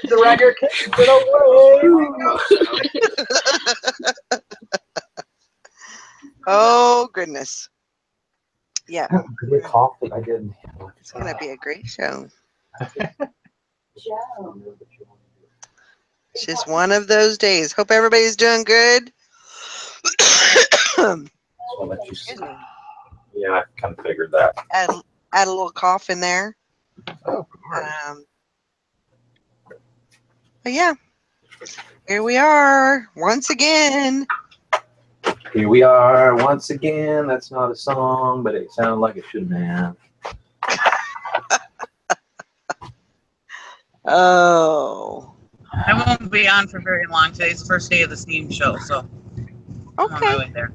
The record kicking it away. Oh, goodness. Yeah. Good coffee. I did. It's going to be a great show. It's just one of those days. Hope everybody's doing good. I'll let you see. Yeah, I kind of figured that. Add a little cough in there. Oh, But yeah, here we are once again. Here we are once again. That's not a song, but it sounded like it should have been. Oh. I won't be on for very long. Today's the first day of the Steam show, so I'm on my way there.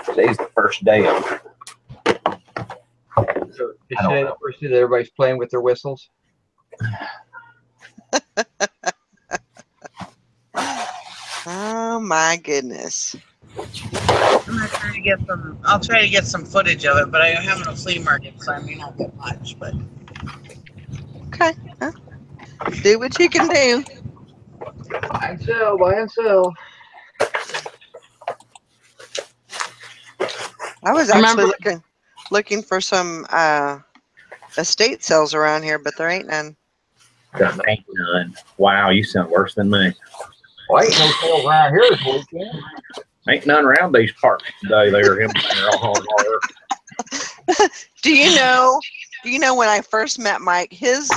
Today's the first day of it. So is today the first day that everybody's playing with their whistles? Oh my goodness. I'm gonna try to get some. I'll try to get some footage of it, but I have no flea market, so I may not get much. But okay, do what you can do. Buy and sell, buy and sell. I was actually looking for some estate sales around here, but there ain't none. There ain't none. Wow, you sound worse than me. Well, ain't no sales around here this weekend. Ain't none around these parts today. They're him. They're all hard. Do you know when I first met Mike, his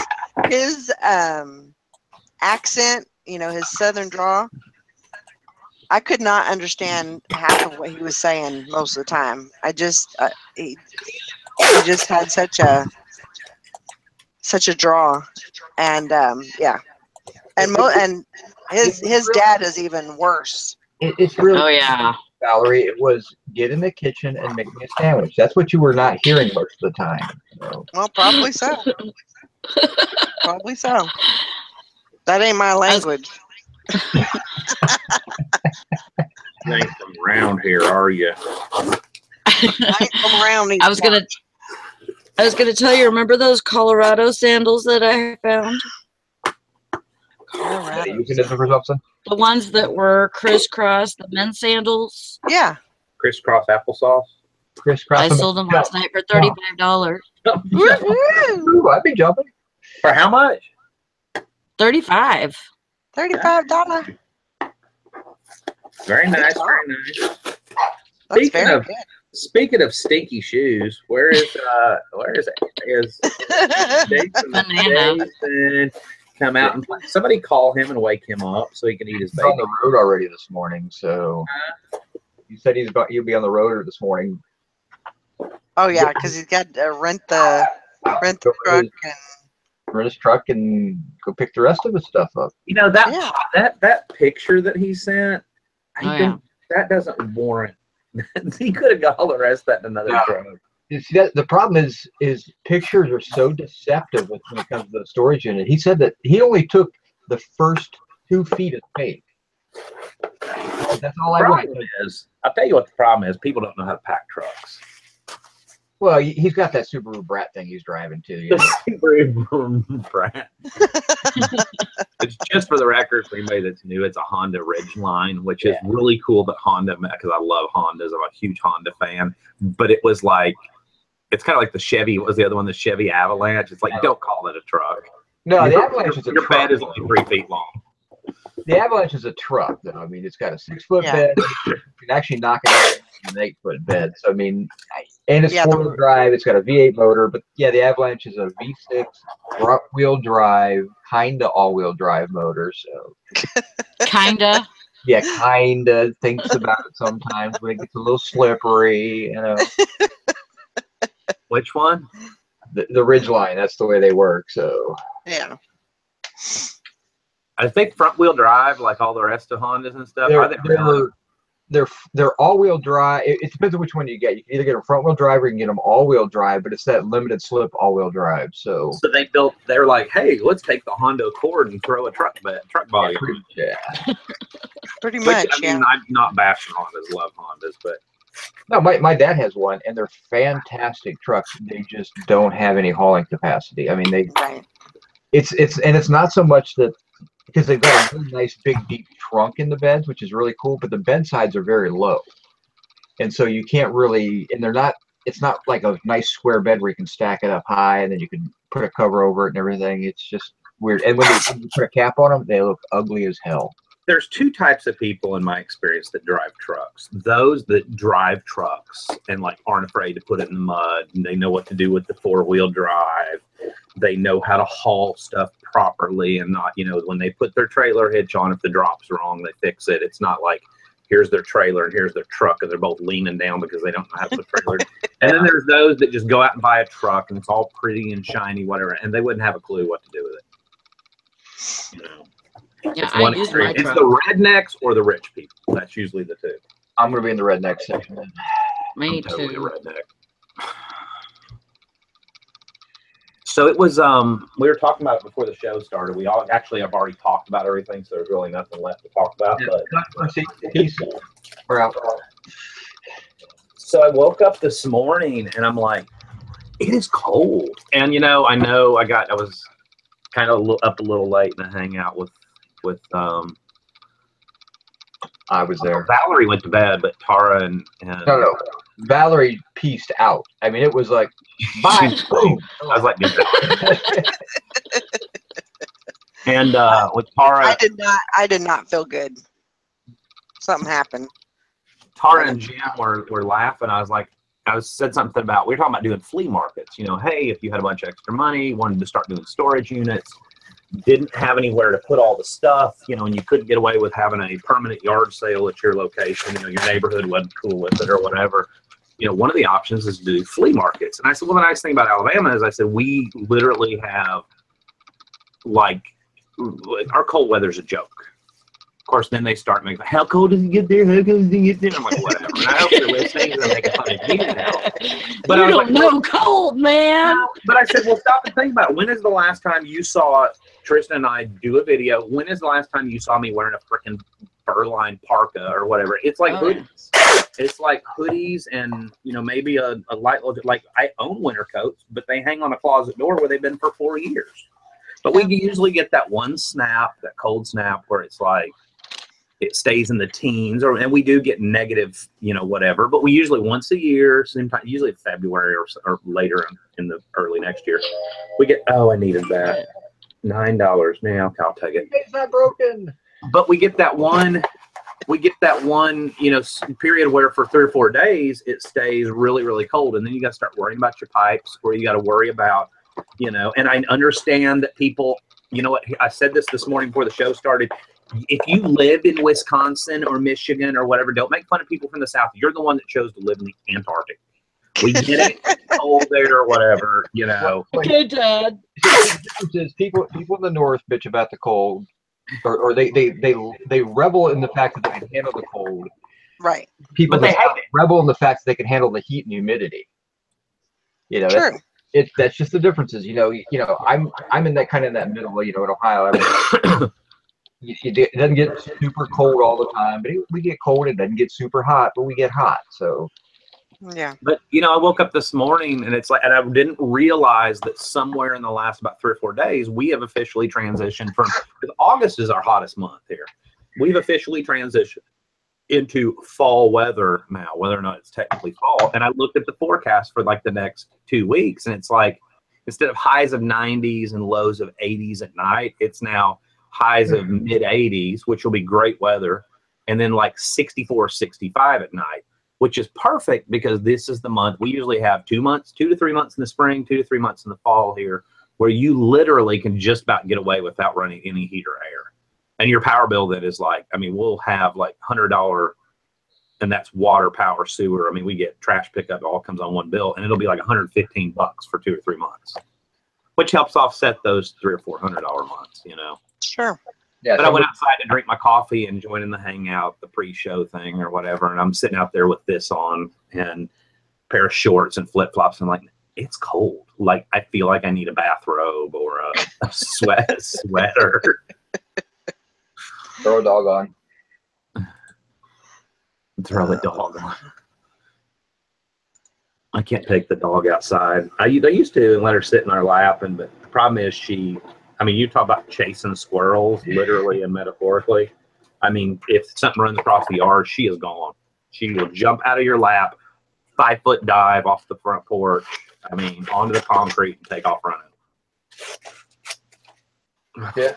accent, his southern drawl, I could not understand half of what he was saying most of the time. He just had such a draw, and yeah, and his dad is even worse. It's really. Oh yeah, Valerie, it was get in the kitchen and make me a sandwich. That's what you were not hearing most of the time. So. Well, probably so. Probably so. That ain't my language. You ain't from around here, are you? I ain't from around these I was gonna tell you. Remember those Colorado sandals that I found? Colorado. Euphemism or something? The ones that were crisscross, the men's sandals. Yeah. Crisscross applesauce. Crisscross. I sold them last night for $35. Ooh, I'd be jumping. For how much? $35. $35. Very nice. Very nice. That's very good. Speaking of stinky shoes, where is Jason? Jason, come out and play. Somebody call him and wake him up so he can eat his He's baby. on the road already this morning, so he said he'll be on the road this morning. Oh yeah, because he's got to rent the truck and rent his truck and go pick the rest of his stuff up. That picture that he sent, that doesn't warrant. He could have got all the rest of that in another truck. You see, the problem is pictures are so deceptive when it comes to the storage unit. He said that he only took the first 2 feet of space. That's all I want. I'll tell you what the problem is. People don't know how to pack trucks. Well, he's got that Subaru Brat thing he's driving too. The Subaru Brat. It's just for the record, for anybody that's new, it's a Honda Ridgeline, which is really cool that Honda, because I love Hondas. I'm a huge Honda fan. But it was like, it's kind of like the Chevy. What was the other one? The Chevy Avalanche. It's like, don't call it a truck. No, the Avalanche is a truck. Your bed is only 3 feet long. The Avalanche is a truck, though. I mean, it's got a 6-foot bed. You can actually knock it out an 8-foot bed. So, I mean, and it's 4-wheel drive. It's got a V8 motor. But, yeah, the Avalanche is a V6 front-wheel drive, kind of all-wheel drive motor. So, Kinda. Yeah, kinda thinks about it sometimes when it gets a little slippery. Which one? The Ridgeline. That's the way they work. So. Yeah. I think front-wheel drive, like all the rest of Hondas and stuff. They're all-wheel drive. It depends on which one you get. You can either get a front-wheel drive or you can get them all-wheel drive, but it's that limited slip all-wheel drive. So they're like, hey, let's take the Honda Accord and throw a truck body on it. Pretty much. I mean, I'm not bashing Hondas, love Hondas, but No, my dad has one, and they're fantastic trucks. They just don't have any hauling capacity. I mean, Right. it's not so much that, because they've got a really nice big deep trunk in the beds, which is really cool, but the bed sides are very low, and so you can't really, and they're not. It's not like a nice square bed where you can stack it up high and then you can put a cover over it and everything. It's just weird. And when you put a cap on them, they look ugly as hell. There's two types of people in my experience that drive trucks. Those that drive trucks and like aren't afraid to put it in the mud, and they know what to do with the 4-wheel drive. They know how to haul stuff properly and not, when they put their trailer hitch on, if the drop's wrong, they fix it. It's not like here's their trailer and here's their truck and they're both leaning down because they don't know how to put trailer. And then there's those that just go out and buy a truck and it's all pretty and shiny, whatever, and they wouldn't have a clue what to do with it. Yeah, It's one extreme. It's the rednecks or the rich people. That's usually the two. I'm going to be in the redneck section then. Me totally too. A redneck. So it was, we were talking about it before the show started. We all actually have already talked about everything, so there's really nothing left to talk about. Peace. We're out. So I woke up this morning and I'm like, it is cold. And I was kind of up a little late in a hangout with I was there. Valerie went to bed, but Tara and no, Valerie pieced out. I mean, it was like, bye. Boom. I was like, and with Tara, I did not feel good. Something happened. Tara and Jim were laughing. I said something about, we were talking about doing flea markets. Hey, if you had a bunch of extra money, wanted to start doing storage units, didn't have anywhere to put all the stuff, and you couldn't get away with having a permanent yard sale at your location, your neighborhood wasn't cool with it or whatever. One of the options is to do flea markets. And I said, well, the nice thing about Alabama is, I said, we literally have, like, our cold weather's a joke. Of course, then they start making, how cold does it get there? How cold does it get there? I'm like, whatever. And I hope they're listening and they're making fun of me now. But you don't know cold, man. But I said, well, stop and think about it. When is the last time you saw Tristan and I do a video? When is the last time you saw me wearing a freaking fur-lined parka or whatever? It's like hoodies. It's like hoodies and, maybe a light load. Like, I own winter coats, but they hang on a closet door where they've been for 4 years. But we usually get that one snap, that cold snap, where it's like, it stays in the teens, and we do get negative, whatever. But we usually once a year, sometime, usually February or later in the early next year, we get. Oh, I needed that. $9 now. I'll take it. It's not broken. But we get that one. Period where for 3 or 4 days it stays really, really cold, and then you got to start worrying about your pipes, or you got to worry about, And I understand that people. You know what? I said this morning before the show started. If you live in Wisconsin or Michigan or whatever, don't make fun of people from the South. You're the one that chose to live in the Antarctic. We get it. It's cold there or whatever, Okay, Dad. The difference is people in the North bitch about the cold, or they revel in the fact that they can handle the cold. Right. People that rebel in the fact that they can handle the heat and humidity. True. That's just the differences. I'm in that kind of that middle. In Ohio. It doesn't get super cold all the time, but we get cold. It doesn't get super hot, but we get hot. So, yeah. But I woke up this morning and it's like, and I didn't realize that somewhere in the last about 3 or 4 days, we have officially transitioned from, because August is our hottest month here. We've officially transitioned into fall weather now, whether or not it's technically fall. And I looked at the forecast for like the next 2 weeks, and it's like, instead of highs of 90s and lows of 80s at night, it's now highs of mid 80s, which will be great weather, and then like 64, 65 at night, which is perfect because this is the month. We usually have 2 months, 2 to 3 months in the spring, 2 to 3 months in the fall here, where you literally can just about get away without running any heat or air. And your power bill that is like, we'll have like $100, and that's water, power, sewer. We get trash pickup, it all comes on one bill, and it'll be like $115 for 2 or 3 months, which helps offset those $300 or $400 months, Sure. Yeah. But I went outside to drink my coffee and joining the hangout, the pre-show thing or whatever, and I'm sitting out there with this on and a pair of shorts and flip-flops. And I'm like, it's cold. Like, I feel like I need a bathrobe or a sweater. Throw a dog on. Throw a dog on. I can't take the dog outside. I used to and let her sit in our lap, but the problem is I mean, you talk about chasing squirrels, literally and metaphorically. I mean, if something runs across the yard, she is gone. She will jump out of your lap, 5-foot dive off the front porch. I mean, onto the concrete and take off running. Yeah.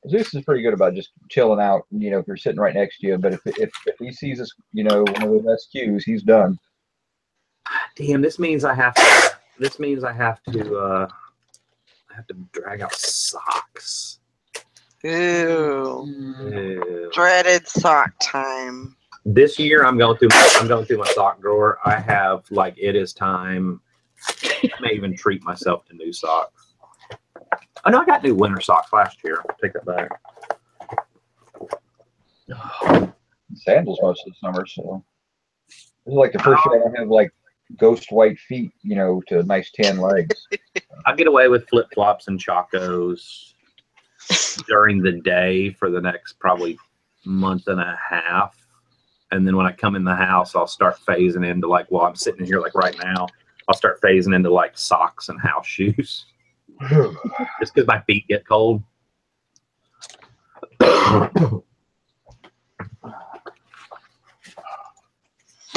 Zeus is pretty good about just chilling out, you know, if you're sitting right next to you. But if he sees us, you know, one of those SQs, he's done. Damn, this means I have to drag out socks. Ew. Dreaded sock time. This year I'm going through my sock drawer. I have it is time. I may even treat myself to new socks. Oh no, I got new winter socks last year. Take that back. Sandals most of the summer, so this is like the first year I don't have ghost white feet, you know, to nice tan legs. I get away with flip flops and chacos during the day for the next probably month and a half, and then when I come in the house, I'll start phasing into while I'm sitting here right now, I'll start phasing into socks and house shoes. Just because my feet get cold. All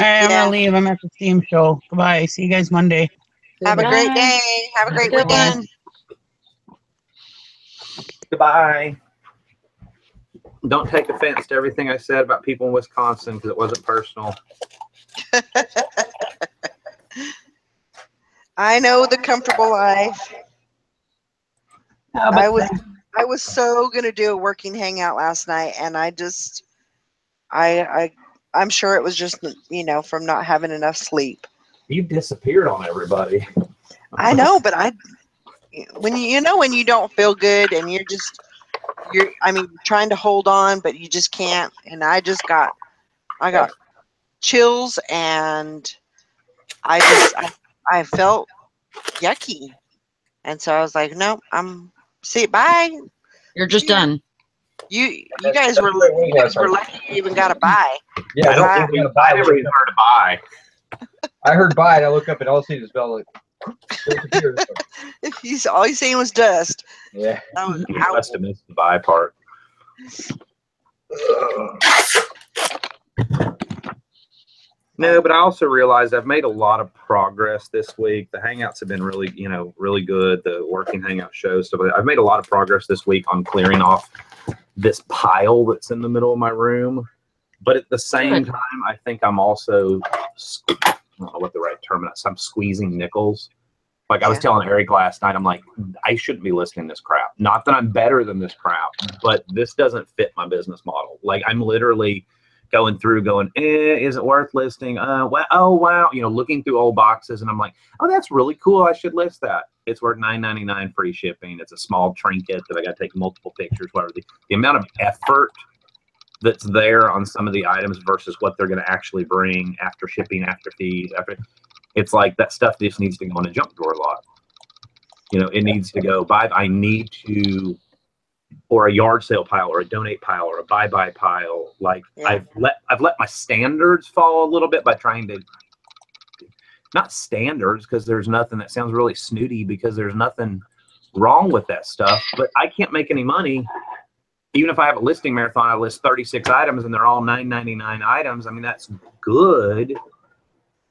right, I'm gonna leave. I'm at the Steam show. Goodbye. See you guys Monday. Have a great day. Have a great weekend. Goodbye. Don't take offense to everything I said about people in Wisconsin because it wasn't personal. I know the comfortable life. I was so gonna do a working hangout last night, and I'm sure it was just, you know, from not having enough sleep. You disappeared on everybody. I know, but when you don't feel good and you're trying to hold on, but you just can't. And I got chills, and I felt yucky. And so I was like, no, bye. You're just done. You guys were lucky you even got a bye. Yeah, I don't think we got a bye. I heard bye, and I look up and all I see is Bella. All he's saying was dust. Yeah. You must have missed the bye part. No, but I also realized I've made a lot of progress this week. The hangouts have been really, really good. The working hangout shows stuff. I've made a lot of progress this week on clearing off this pile that's in the middle of my room. But at the same time, I think I'm also, I don't know what the right term is. I'm squeezing nickels. I was telling Eric last night, I'm like, I shouldn't be listing this crap. Not that I'm better than this crap, but this doesn't fit my business model. I'm literally going through is it worth listing? Oh, wow. Looking through old boxes, and I'm like, oh, that's really cool. I should list that. It's worth $9.99 free shipping. It's a small trinket that I got to take multiple pictures. Whatever. The amount of effort that's there on some of the items versus what they're going to actually bring after shipping, after fees, it's like that stuff just needs to go in a junk drawer a lot. It needs to go or a yard sale pile, or a donate pile, or a buy pile. I've let my standards fall a little bit by trying to, not standards, because there's nothing, that sounds really snooty, because there's nothing wrong with that stuff, but I can't make any money. Even if I have a listing marathon, I list 36 items and they're all $9.99 items. I mean, that's good,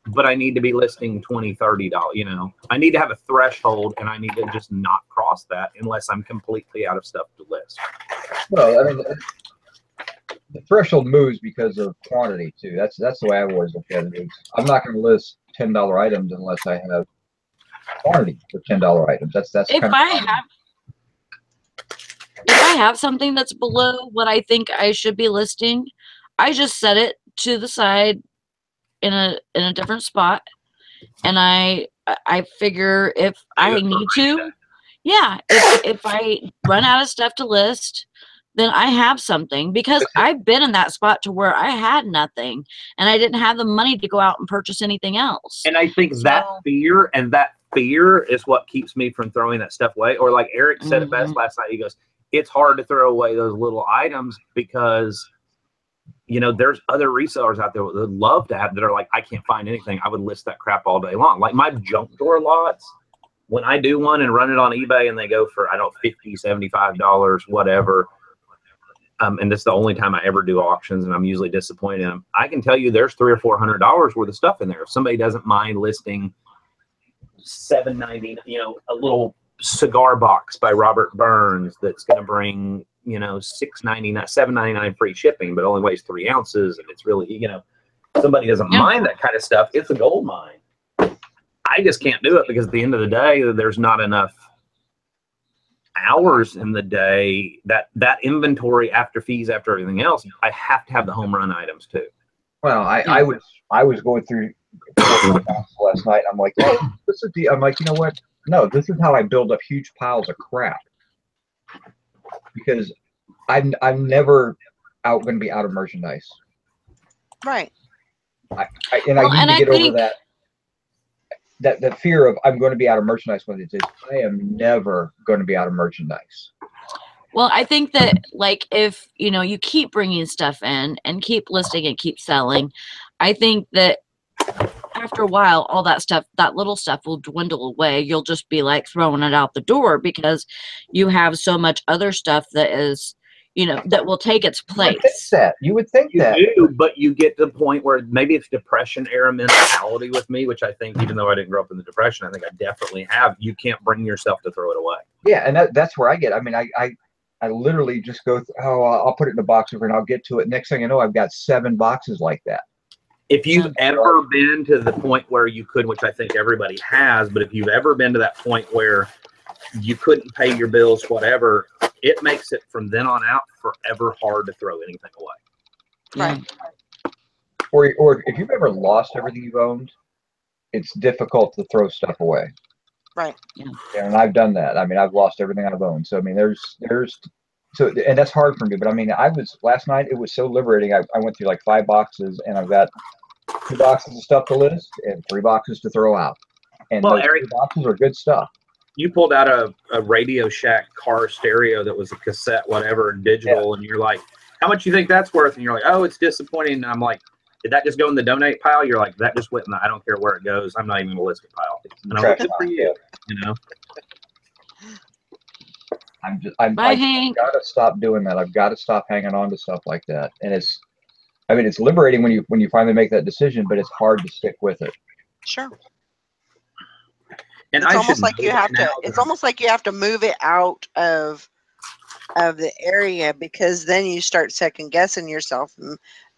but I need to be listing $20, $30. I need to have a threshold, and I need to just not cross that unless I'm completely out of stuff to list. Well, I mean, the threshold moves because of quantity too. That's the way I always look at it. I'm not going to list $10 items unless I have quantity for $10 items. That's if I have something that's below what I think I should be listing, I just set it to the side in a different spot, and I figure if I need to, if I run out of stuff to list, then I have something, because I've been in that spot to where I had nothing and I didn't have the money to go out and purchase anything else. And I think that fear is what keeps me from throwing that stuff away. Or like Eric said it best last night, he goes, it's hard to throw away those little items because you know, there's other resellers out there that would love to have, that are like, I can't find anything. I would list that crap all day long. Like my junk drawer lots, when I do one and run it on eBay and they go for, I don't know, $50, $75, whatever. And this is the only time I ever do auctions, and I'm usually disappointed in them. I can tell you there's $300 or $400 worth of stuff in there. If somebody doesn't mind listing $7.99, you know, a little cigar box by Robert Burns that's going to bring, you know, $6.99, $7.99 free shipping, but only weighs 3 ounces, and it's really, you know, somebody doesn't mind that kind of stuff. It's a gold mine. I just can't do it because at the end of the day, there's not enough hours in the day that inventory after fees, after everything else, I have to have the home run items too. Well, I was going through last night. I'm like, oh, this is I'm like, you know what? No, this is how I build up huge piles of crap, because I'm never going to be out of merchandise. Right. I need to get over that fear of I'm going to be out of merchandise when it is. I am never going to be out of merchandise. Well, I think that, like, if, you know, you keep bringing stuff in and keep listing and keep selling, I think that after a while, all that stuff, that little stuff will dwindle away. You'll just be like throwing it out the door because you have so much other stuff that is, you know, that will take its place. You would think that. You do, but you get to the point where maybe it's Depression era mentality with me, which I think, even though I didn't grow up in the Depression, I think I definitely have. You can't bring yourself to throw it away. Yeah, and that's where I get. I mean, I literally just go, I'll put it in a box over and I'll get to it. Next thing I know, I've got 7 boxes like that. If you've ever been to the point where you could, which I think everybody has, but if you've ever been to that point where you couldn't pay your bills, whatever, it makes it from then on out forever hard to throw anything away. Right. Or if you've ever lost everything you've owned, it's difficult to throw stuff away. Right. Yeah, and I've done that. I mean, I've lost everything I've owned. So I mean, and that's hard for me. But I mean, last night, it was so liberating. I went through like 5 boxes, and I've got 2 boxes of stuff to list and 3 boxes to throw out. And those Eric, 3 boxes are good stuff. You pulled out a Radio Shack car stereo that was a cassette, whatever, digital, and you're like, how much do you think that's worth? And you're like, oh, it's disappointing. And I'm like, did that just go in the donate pile? You're like, that just went in the I don't care where it goes. I'm not even going to list it pile. And I'm like, good for you, you know? I've got to stop doing that. I've got to stop hanging on to stuff like that. And it's liberating when you finally make that decision, but it's hard to stick with it. Sure. And it's almost like you have to. It's almost like you have to move it out of the area, because then you start second guessing yourself.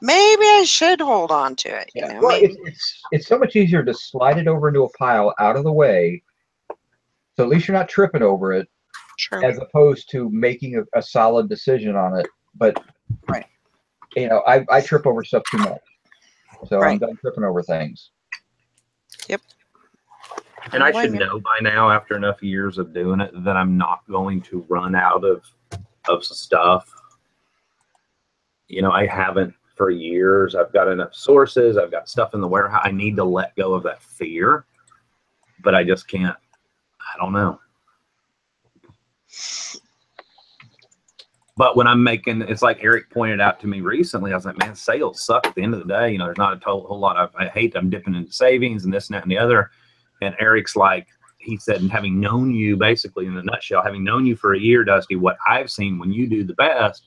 Maybe I should hold on to it. You know, well, it's so much easier to slide it over into a pile out of the way, so at least you're not tripping over it. Sure. As opposed to making a solid decision on it. But right, you know, I trip over stuff too much, so I'm done tripping over things. Yep. And I should know by now, after enough years of doing it, that I'm not going to run out of stuff. You know, I haven't for years. I've got enough sources. I've got stuff in the warehouse. I need to let go of that fear, but I just can't. I don't know. But when I'm making, it's like Eric pointed out to me recently, I was like, man, sales suck at the end of the day. You know, there's not a whole lot of, I hate I'm dipping into savings and this and that and the other. And Eric's like, he said, and having known you, basically in a nutshell, having known you for a year, Dusty, what I've seen when you do the best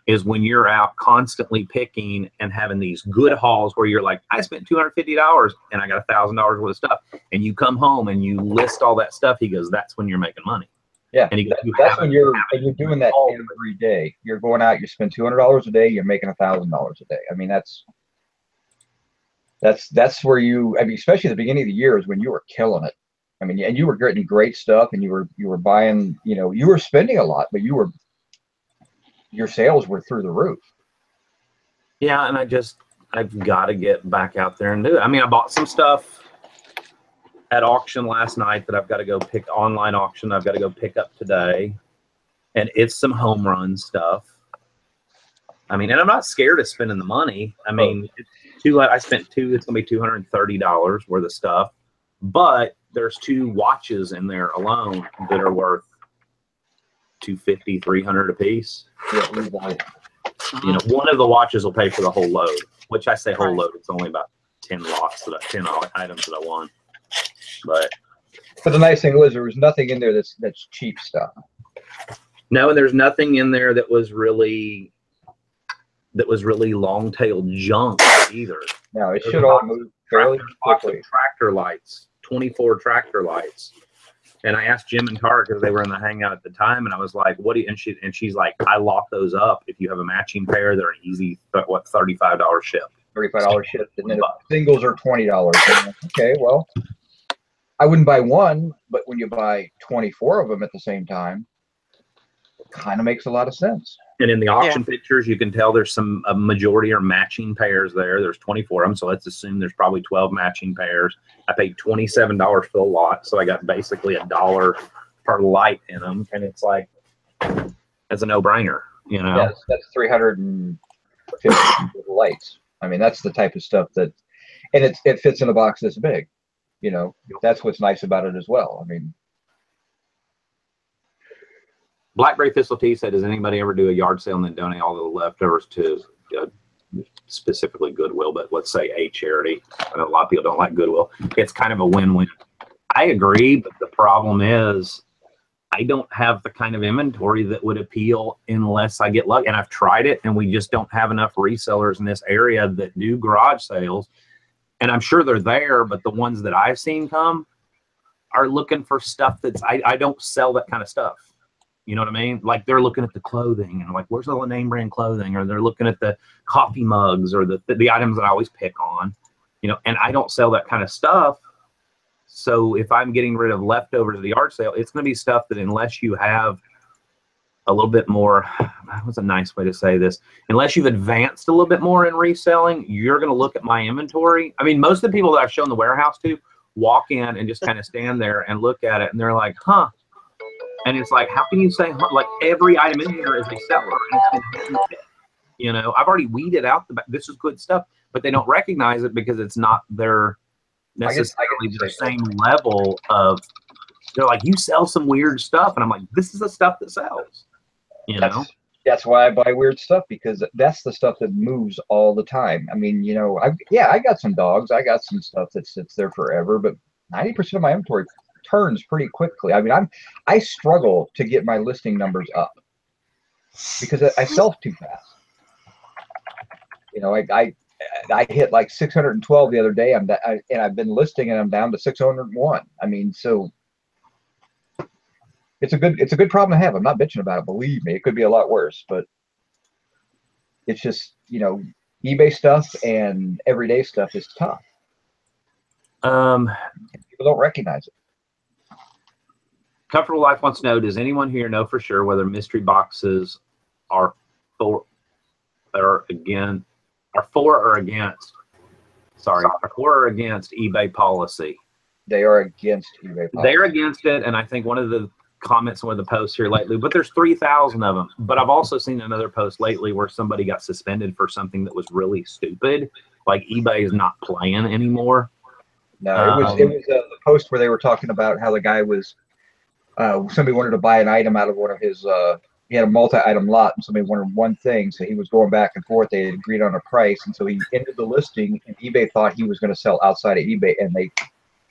is when you're out constantly picking and having these good hauls where you're like, I spent $250 and I got $1,000 worth of stuff. And you come home and you list all that stuff. He goes, that's when you're making money. Yeah, and that's when you're doing that every day. You're going out, you spend $200 a day, you're making $1,000 a day. I mean, that's where you. I mean, especially at the beginning of the year is when you were killing it. I mean, and you were getting great stuff, and you were buying. You know, you were spending a lot, but your sales were through the roof. Yeah, and I've got to get back out there and do it. I mean, I bought some stuff at auction last night that I've got to go pick, online auction I've got to go pick up today, and it's some home run stuff. I mean, and I'm not scared of spending the money. I mean, I spent it's gonna be $230 worth of stuff, but there's 2 watches in there alone that are worth $250, $300 a piece. Yeah, You know, one of the watches will pay for the whole load, which I say whole Right. load. It's only about 10 items that I want. But the nice thing was there was nothing in there that's cheap stuff. no, and there's nothing in there that was really long-tailed junk either. No, it should all move fairly quickly. Tractor lights, 24 tractor lights. And I asked Jim and Tara because they were in the hangout at the time, and I was like, "What do you?" And she's like, "I lock those up. If you have a matching pair, they're an easy $35 ship. $35 ship, and then singles are $20. Okay, well, I wouldn't buy one, but when you buy 24 of them at the same time, it kind of makes a lot of sense. And in the auction pictures, you can tell there's a majority are matching pairs there. There's 24 of them, so let's assume there's probably 12 matching pairs. I paid $27 for the lot, so I got basically $1 per light in them, and it's like, it's a no-brainer, you know? Yes, that's 350 lights. I mean, that's the type of stuff that, and it fits in a box this big. You know, that's what's nice about it as well. I mean, Blackberry Thistle Tea said, does anybody ever do a yard sale and then donate all the leftovers to specifically Goodwill, but let's say a charity? I know a lot of people don't like Goodwill. It's kind of a win-win. I agree, but the problem is I don't have the kind of inventory that would appeal unless I get lucky. And I've tried it, and we just don't have enough resellers in this area that do garage sales. And I'm sure they're there, but the ones that I've seen come are looking for stuff that's, I don't sell that kind of stuff. You know what I mean? Like they're looking at the clothing and like, where's all the name brand clothing? Or they're looking at the coffee mugs or the items that I always pick on, you know, and I don't sell that kind of stuff. So if I'm getting rid of leftovers at the yard sale, it's going to be stuff that unless you have a little bit more, what's a nice way to say this? Unless you've advanced a little bit more in reselling, you're going to look at my inventory. I mean, most of the people that I've shown the warehouse to walk in and just kind of stand there and look at it. And they're like, huh. And it's like, how can you say, like every item in here is a seller? You know, I've already weeded out this is good stuff, but they don't recognize it because it's not their necessarily the same level of, they're like, you sell some weird stuff. And I'm like, this is the stuff that sells, you know? That's why I buy weird stuff, because that's the stuff that moves all the time. I mean, you know, I got some dogs. I got some stuff that sits there forever, but 90% of my inventory turns pretty quickly. I mean, I struggle to get my listing numbers up because I sell too fast. You know, I hit like 612 the other day. And I've been listing and I'm down to 601. I mean, so it's a good problem to have. I'm not bitching about it. Believe me, it could be a lot worse, but it's just, you know, eBay stuff and everyday stuff is tough. People don't recognize it. Comfortable Life wants to know, does anyone here know for sure whether mystery boxes are for or against eBay policy? They are against eBay policy. They're against it, and I think one of the comments on one of the posts here lately, but there's 3,000 of them. But I've also seen another post lately where somebody got suspended for something that was really stupid, like eBay is not playing anymore. No, it was the post where they were talking about how the guy was, somebody wanted to buy an item out of one of his, he had a multi-item lot, and somebody wanted one thing, so he was going back and forth. They had agreed on a price, and so he ended the listing, and eBay thought he was going to sell outside of eBay, and they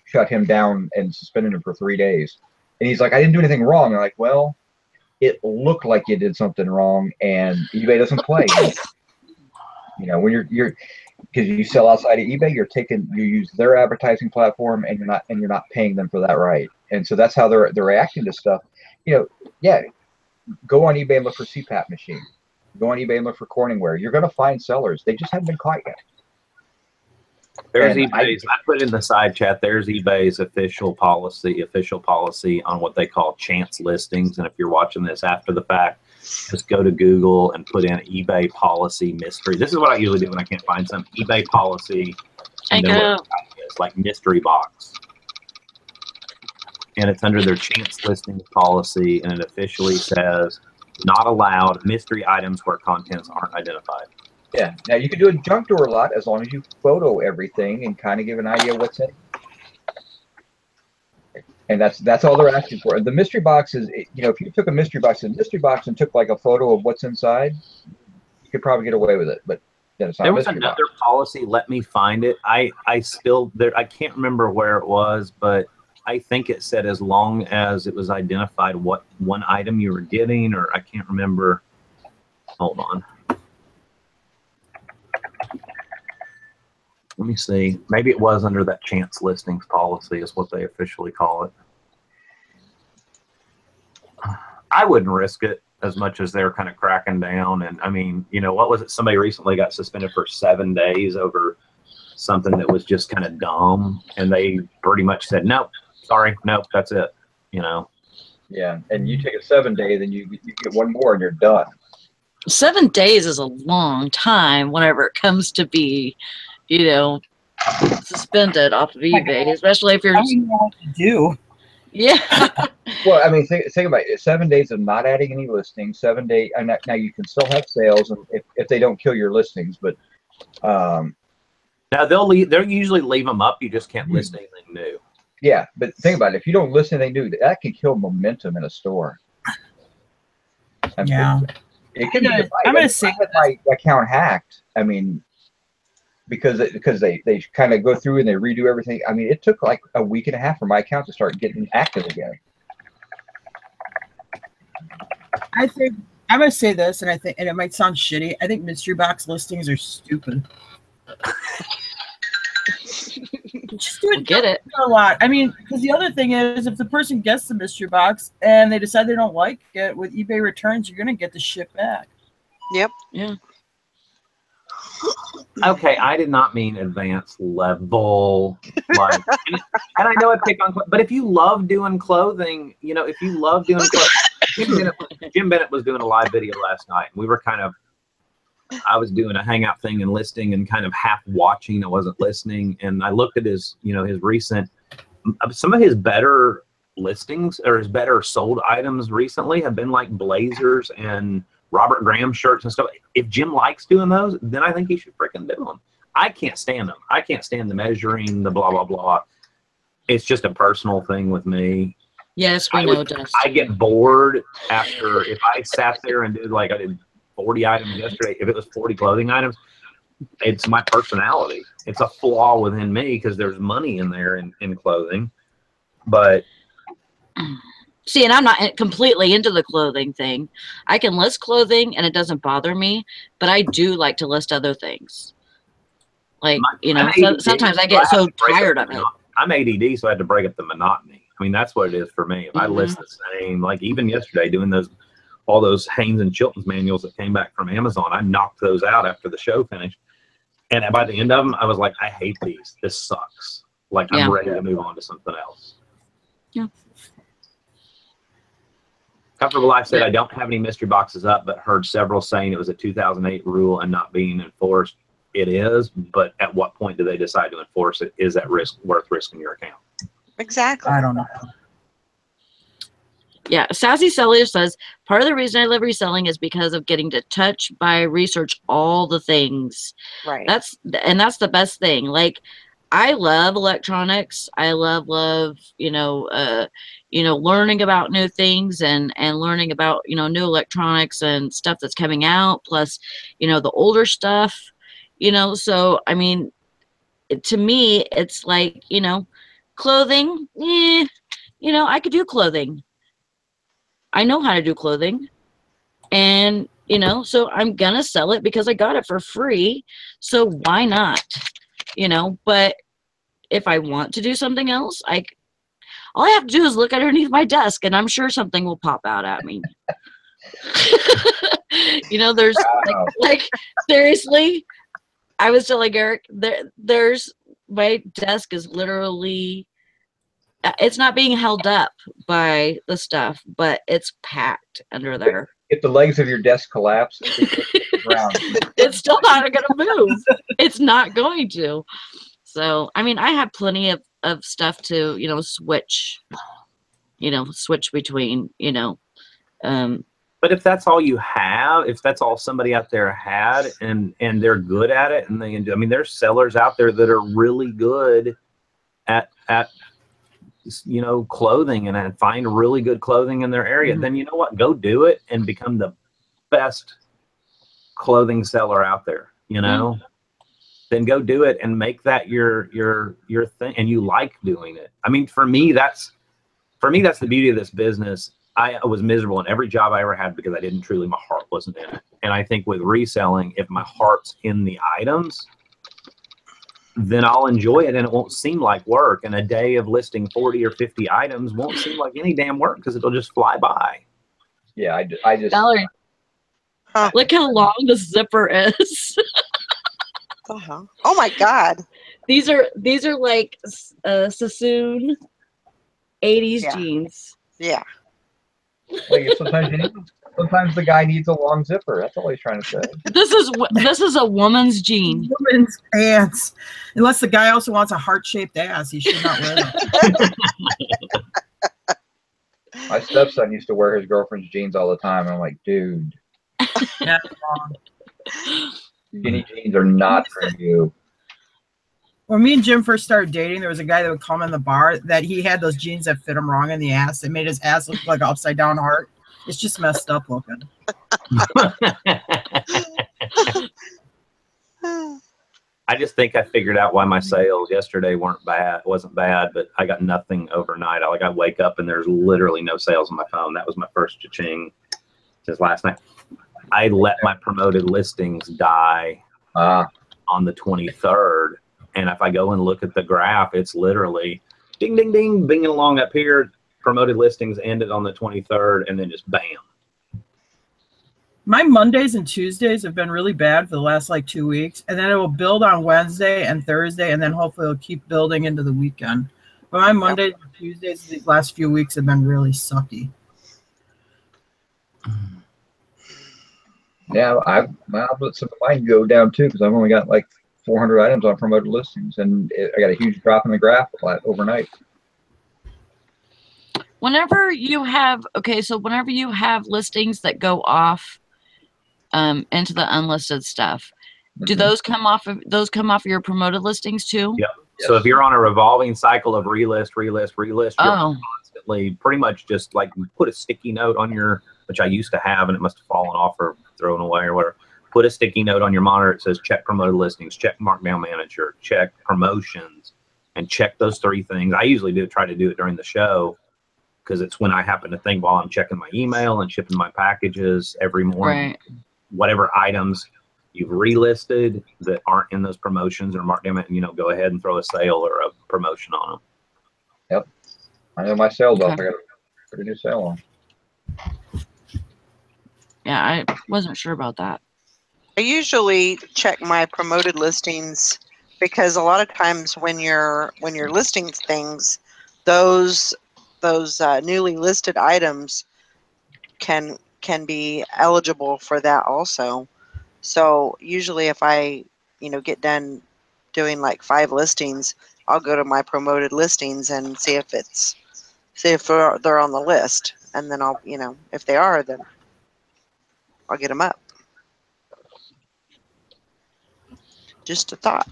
shut him down and suspended him for 3 days. And he's like, I didn't do anything wrong. I'm like, well, it looked like you did something wrong, and eBay doesn't play. You know, when you're because you sell outside of eBay, you use their advertising platform, and you're not paying them for that right. And so that's how they're reacting to stuff. You know, yeah, go on eBay and look for CPAP machine. Go on eBay and look for Corningware. You're going to find sellers. They just haven't been caught yet. There's eBay's, I put in the side chat, there's eBay's official policy on what they call chance listings. And if you're watching this after the fact, just go to Google and put in eBay policy mystery. This is what I usually do when I can't find some eBay policy. And then it's like mystery box. And it's under their chance listings policy, and it officially says not allowed mystery items where contents aren't identified. Yeah. Now you can do a junk drawer lot as long as you photo everything and kind of give an idea what's in it. And that's all they're asking for. The mystery box is, you know, if you took a mystery box and took like a photo of what's inside, you could probably get away with it, but then it's not There a was mystery box. another policy. Let me find it. I still there. I can't remember where it was, but I think it said as long as it was identified what one item you were getting, or I can't remember. Hold on. Let me see. Maybe it was under that chance listings policy is what they officially call it. I wouldn't risk it as much as they're kind of cracking down. And I mean, you know, what was it? Somebody recently got suspended for 7 days over something that was just kind of dumb. And they pretty much said, nope, sorry, nope, that's it. You know? Yeah. And you take a 7 day, then you get one more and you're done. 7 days is a long time whenever it comes to be, you know, suspended off of eBay, especially if you're. I don't even know what to do. Yeah. Well, I mean, think about it. 7 days of not adding any listings. 7 days, and now you can still have sales, and if they don't kill your listings, but now they'll usually leave them up. You just can't list anything new. yeah. But think about it. If you don't list anything new, that can kill momentum in a store. Yeah. It can. I'm gonna say I had my account hacked. I mean, because they kind of go through and they redo everything. I mean, it took like a week and a half for my account to start getting active again. I think I'm gonna say this, and it might sound shitty. I think mystery box listings are stupid. Just do it. Get it. A lot. I mean, because the other thing is, if the person gets the mystery box and they decide they don't like it, with eBay returns, you're gonna get the shit back. Yep. Yeah. Okay, I did not mean advanced level. Like, and I know I pick on, but if you love doing clothing, you know, if you love doing clothing, Jim Bennett was doing a live video last night, and we were I was doing a hangout thing and listing and kind of half watching. I wasn't listening, and I looked at his, you know, his recent, some of his better listings or his better sold items recently have been like blazers and Robert Graham shirts and stuff. If Jim likes doing those, then I think he should freaking do them. I can't stand them. I can't stand the measuring, the blah, blah, blah. It's just a personal thing with me. Yes, we know, Dust. I get bored after, if I sat there and did like I did 40 items yesterday, if it was 40 clothing items, it's my personality. It's a flaw within me because there's money in there in clothing. But see, and I'm not completely into the clothing thing. I can list clothing and it doesn't bother me, but I do like to list other things. Like, you know, sometimes I get so tired of it. I'm ADD, so I had to break up the monotony. I mean, that's what it is for me. If I list the same, like even yesterday doing all those Haynes and Chilton's manuals that came back from Amazon, I knocked those out after the show finished. And by the end of them, I was like, I hate these. This sucks. Like, I'm ready to move on to something else. Yeah. Comfortable Life said, I don't have any mystery boxes up, but heard several saying it was a 2008 rule and not being enforced. It is, but at what point do they decide to enforce it? Is that risk worth risking your account? Exactly. I don't know. Yeah, Sassy Seller says, part of the reason I love reselling is because of getting to touch, buy, research all the things. Right. That's the best thing. Like, I love electronics. I love, learning about new things and learning about, new electronics and stuff that's coming out, plus, the older stuff, so, I mean, to me, it's like, clothing, I could do clothing. I know how to do clothing, and, so I'm going to sell it because I got it for free. So why not? But if I want to do something else, all I have to do is look underneath my desk and I'm sure something will pop out at me. There's like seriously, I was telling Eric, there's my desk is literally, it's not being held up by the stuff, but it's packed under there. If the legs of your desk collapse, it's still not going to move. It's not going to. So, I mean, I have plenty of stuff to, switch between, But if that's all you have, if that's all somebody out there had and they're good at it, and there's sellers out there that are really good at clothing and find really good clothing in their area, then you know what? Go do it and become the best clothing seller out there, you know, then go do it and make that your thing. And you like doing it. I mean, for me, that's the beauty of this business. I was miserable in every job I ever had because I didn't truly, my heart wasn't in it. And I think with reselling, if my heart's in the items, then I'll enjoy it and it won't seem like work. And a day of listing 40 or 50 items won't seem like any damn work because it'll just fly by. Yeah, I just. Valerie, look how long the zipper is. Oh my God. These are like Sassoon 80s jeans. Yeah. Like sometimes the guy needs a long zipper. That's all he's trying to say. This is a woman's jean. Woman's pants. Unless the guy also wants a heart-shaped ass, he should not wear them. My stepson used to wear his girlfriend's jeans all the time. And I'm like, dude, Yeah, skinny jeans are not for you. when me and Jim first started dating, there was a guy that would come in the bar that he had those jeans that fit him wrong in the ass. It made his ass look like an upside down heart. It's just messed up looking. I just think I figured out why my sales yesterday wasn't bad, but I got nothing overnight. I wake up and there's literally no sales on my phone. That was my first cha-ching just last night. I let my promoted listings die on the 23rd. And if I go and look at the graph, it's literally ding, ding, ding, binging along up here. Promoted listings ended on the 23rd, and then just bam. My Mondays and Tuesdays have been really bad for the last like 2 weeks. And then it will build on Wednesday and Thursday. And then hopefully it'll keep building into the weekend. But my Mondays and Tuesdays these last few weeks have been really sucky. Yeah, I've let some of mine go down too because I've only got like 400 items on promoted listings, and I got a huge drop in the graph overnight. Whenever you have listings that go off into the unlisted stuff, do those come off of your promoted listings too? Yep. Yes. So if you're on a revolving cycle of relist, you're constantly pretty much just like put a sticky note on your, which I used to have and it must have fallen off or thrown away or whatever. Put a sticky note on your monitor. It says check promoted listings, check markdown manager, check promotions, and check those three things. I usually try to do it during the show because it's when I happen to think while I'm checking my email and shipping my packages every morning. Right. Whatever items you've relisted that aren't in those promotions or markdown, go ahead and throw a sale or a promotion on them. Yep. I know my sales off. I got to put a new sale on. Yeah, I wasn't sure about that. I usually check my promoted listings because a lot of times when you're listing things, those newly listed items can be eligible for that also. So usually if I get done doing like 5 listings, I'll go to my promoted listings and see if they're on the list, and then I'll if they are, then I'll get them up. Just a thought.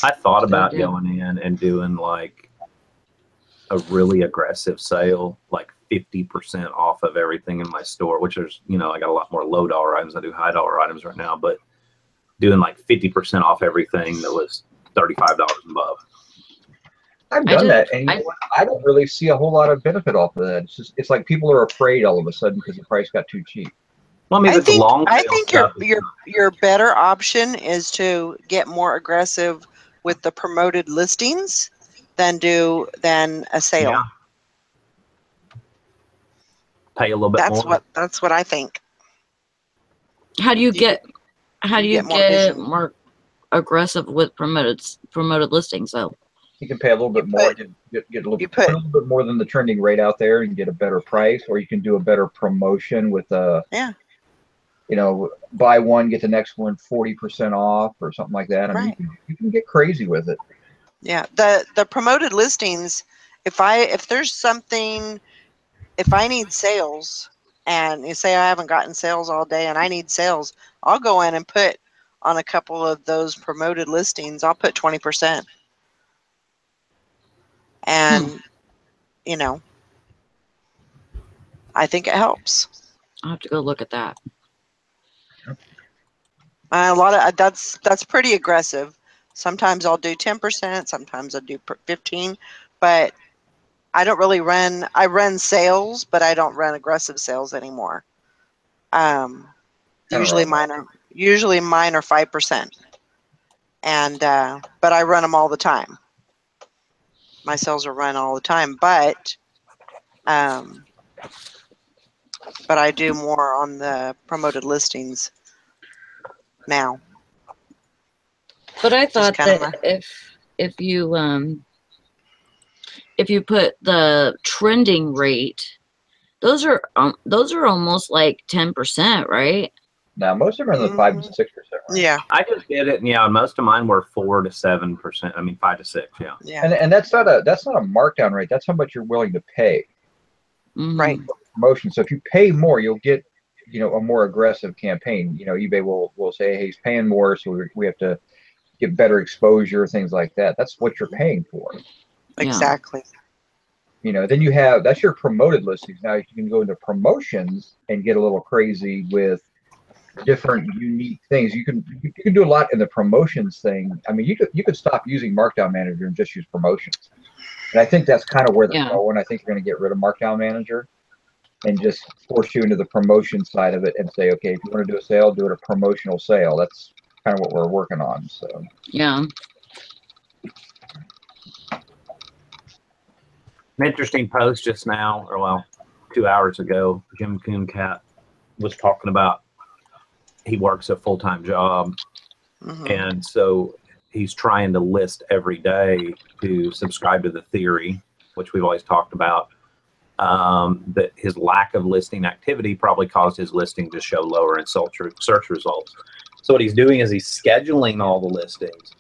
I thought about going in and doing like a really aggressive sale, like 50% off of everything in my store, which is, I got a lot more low dollar items. I do high dollar items right now, but doing like 50% off everything that was $35 above. I've done that, and I don't really see a whole lot of benefit off of that. It's like people are afraid all of a sudden because the price got too cheap. Well, I think your better option is to get more aggressive with the promoted listings than a sale. Yeah. Pay a little bit more. That's what I think. How do you get more aggressive with promoted listings though? You can pay a little bit more, get a little bit more than the trending rate out there and get a better price, or you can do a better promotion with buy one, get the next one 40% off or something like that. I mean, you can get crazy with it. Yeah, the promoted listings, if there's something, if I need sales and you say I haven't gotten sales all day and I need sales, I'll go in and put on a couple of those promoted listings, I'll put 20%. And, I think it helps. I'll have to go look at that. A lot of that's pretty aggressive. Sometimes I'll do 10%, sometimes I'll do 15, but I don't really run. I run sales, but I don't run aggressive sales anymore. Usually mine are 5%, and but I run them all the time. My sales are run all the time, but I do more on the promoted listings now. But I thought that if you put the trending rate, those are almost like 10%, right? Now most of them are in the 5 to 6%. Right? Yeah, I just did it, and yeah, most of mine were 4 to 7%. I mean, 5 to 6. Yeah. Yeah. And that's not a markdown rate. That's how much you're willing to pay. Right. For promotion. So if you pay more, you'll get, a more aggressive campaign. eBay will say, hey, he's paying more, so we have to get better exposure, things like that. That's what you're paying for. Exactly. Then that's your promoted listings. Now you can go into promotions and get a little crazy with different unique things. You can do a lot in the promotions thing. I mean, you could stop using Markdown Manager and just use promotions. And I think that's kind of where they're going. I think they're going to get rid of Markdown Manager and just force you into the promotion side of it and say, okay, if you want to do a sale, do it a promotional sale. That's kind of what we're working on. So yeah. An interesting post just now, or well, 2 hours ago, Jim Cooncat was talking about he works a full-time job, and so he's trying to list every day to subscribe to the theory, which we've always talked about, that his lack of listing activity probably caused his listing to show lower in search results. So what he's doing is he's scheduling all the listings,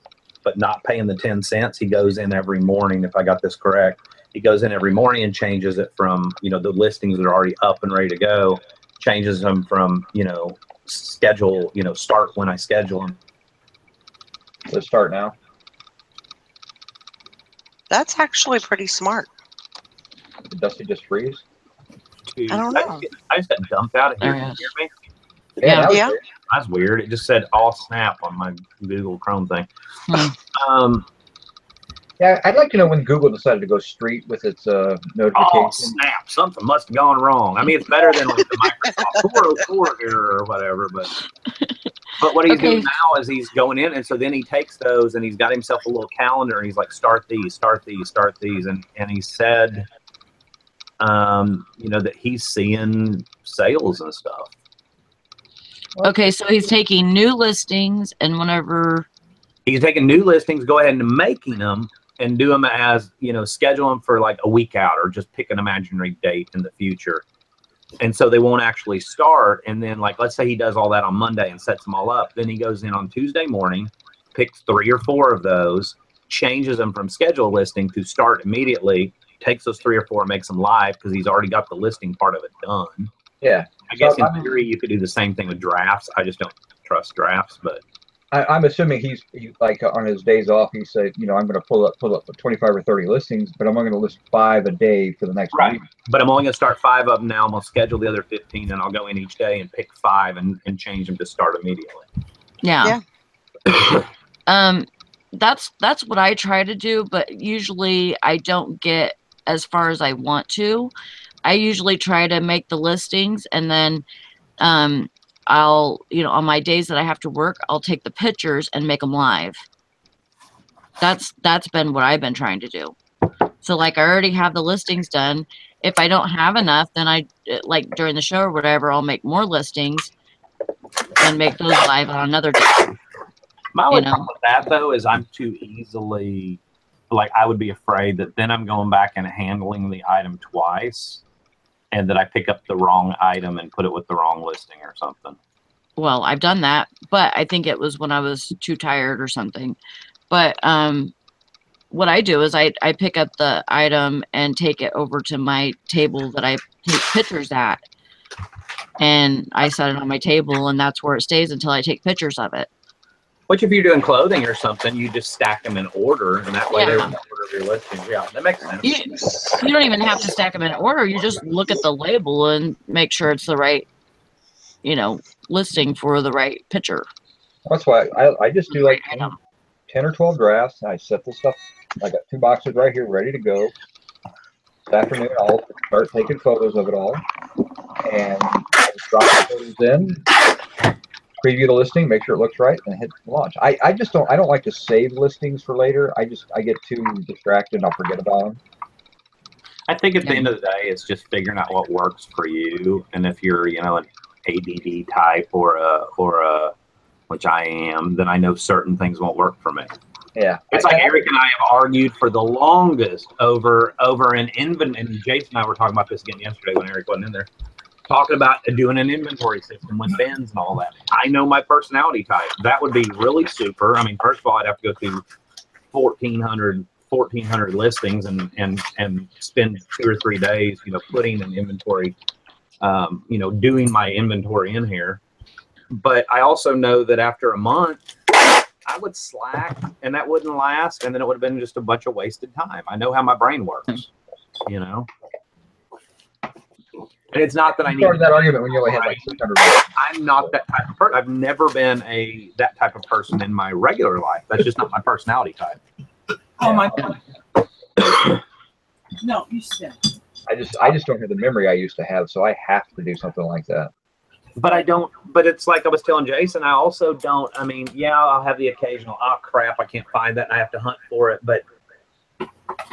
but not paying the 10 cents. He goes in every morning, if I got this correct. He goes in every morning and changes it from, the listings that are already up and ready to go, changes them from, schedule, start when I schedule them. Let's start now. That's actually pretty smart. Did Dusty just freeze? I don't know. I just got dumped out of here. Can you hear me? Yeah. That's weird. It just said all snap on my Google Chrome thing. Yeah, I'd like to know when Google decided to go street with its notification. Oh, snap. Something must have gone wrong. I mean, it's better than like the Microsoft 404 error or whatever. But what he's doing now is he's going in, and so then he takes those, and he's got himself a little calendar, and he's like, start these. And he said, that he's seeing sales and stuff. Okay, so he's taking new listings, and whenever he's taking new listings, go ahead and making them and do them as, schedule them for like a week out, or just pick an imaginary date in the future. And so they won't actually start. And then, like, let's say he does all that on Monday and sets them all up. Then he goes in on Tuesday morning, picks 3 or 4 of those, changes them from schedule listing to start immediately, takes those 3 or 4, makes them live because he's already got the listing part of it done. Yeah. I guess in theory you could do the same thing with drafts. I just don't trust drafts, but I'm assuming he like on his days off, he said, I'm going to pull up 25 or 30 listings, but I'm only going to list 5 a day for the next week. But I'm only going to start 5 of them now. I'm going to schedule the other 15, and I'll go in each day and pick 5 and change them to start immediately. Yeah. That's what I try to do, but usually I don't get as far as I want to. I usually try to make the listings, and then I'll, on my days that I have to work, I'll take the pictures and make them live. That's been what I've been trying to do. So like I already have the listings done. If I don't have enough, then I, like during the show or whatever, I'll make more listings and make those live on another day. My only problem with that, though, is I'm too easily, like, I would be afraid that then I'm going back and handling the item twice, and that I pick up the wrong item and put it with the wrong listing or something. Well, I've done that, but I think it was when I was too tired or something. But what I do is I pick up the item and take it over to my table that I take pictures at. And I set it on my table, and that's where it stays until I take pictures of it. Which, if you're doing clothing or something, you just stack them in order, and that way they're in order of your listings. Yeah, that makes sense. You don't even have to stack them in order. You just look at the label and make sure it's the right, listing for the right picture. That's why I just do like 10 or 12 drafts. And I set this stuff. I got 2 boxes right here ready to go. This afternoon, I'll start taking photos of it all. And I just drop the photos in, preview the listing, make sure it looks right, and hit launch. I just don't like to save listings for later. I get too distracted and I'll forget about them. I think at the end of the day, it's just figuring out what works for you. And if you're, you know, an ADD type or a which I am, then I know certain things won't work for me. Yeah. It's like Eric and I have argued for the longest over an inventory. And Jason and I were talking about this again yesterday when Eric wasn't in there, talking about doing an inventory system with bins and all that. I know my personality type. That would be really super. I mean, first of all, I'd have to go through 1,400 listings and spend 2 or 3 days, you know, putting an inventory, you know, doing my inventory in here. But I also know that after a month, I would slack and that wouldn't last. And then it would have been just a bunch of wasted time. I know how my brain works, you know. And it's not that I need that argument when you only had like 600. I'm not that type of person. I've never been that type of person in my regular life. That's just not my personality type. Oh my God. No, you said. I just don't have the memory I used to have, so I have to do something like that. But I don't. But it's like I was telling Jason. I also don't. I mean, yeah, I'll have the occasional. Oh crap! I can't find that. And I have to hunt for it. But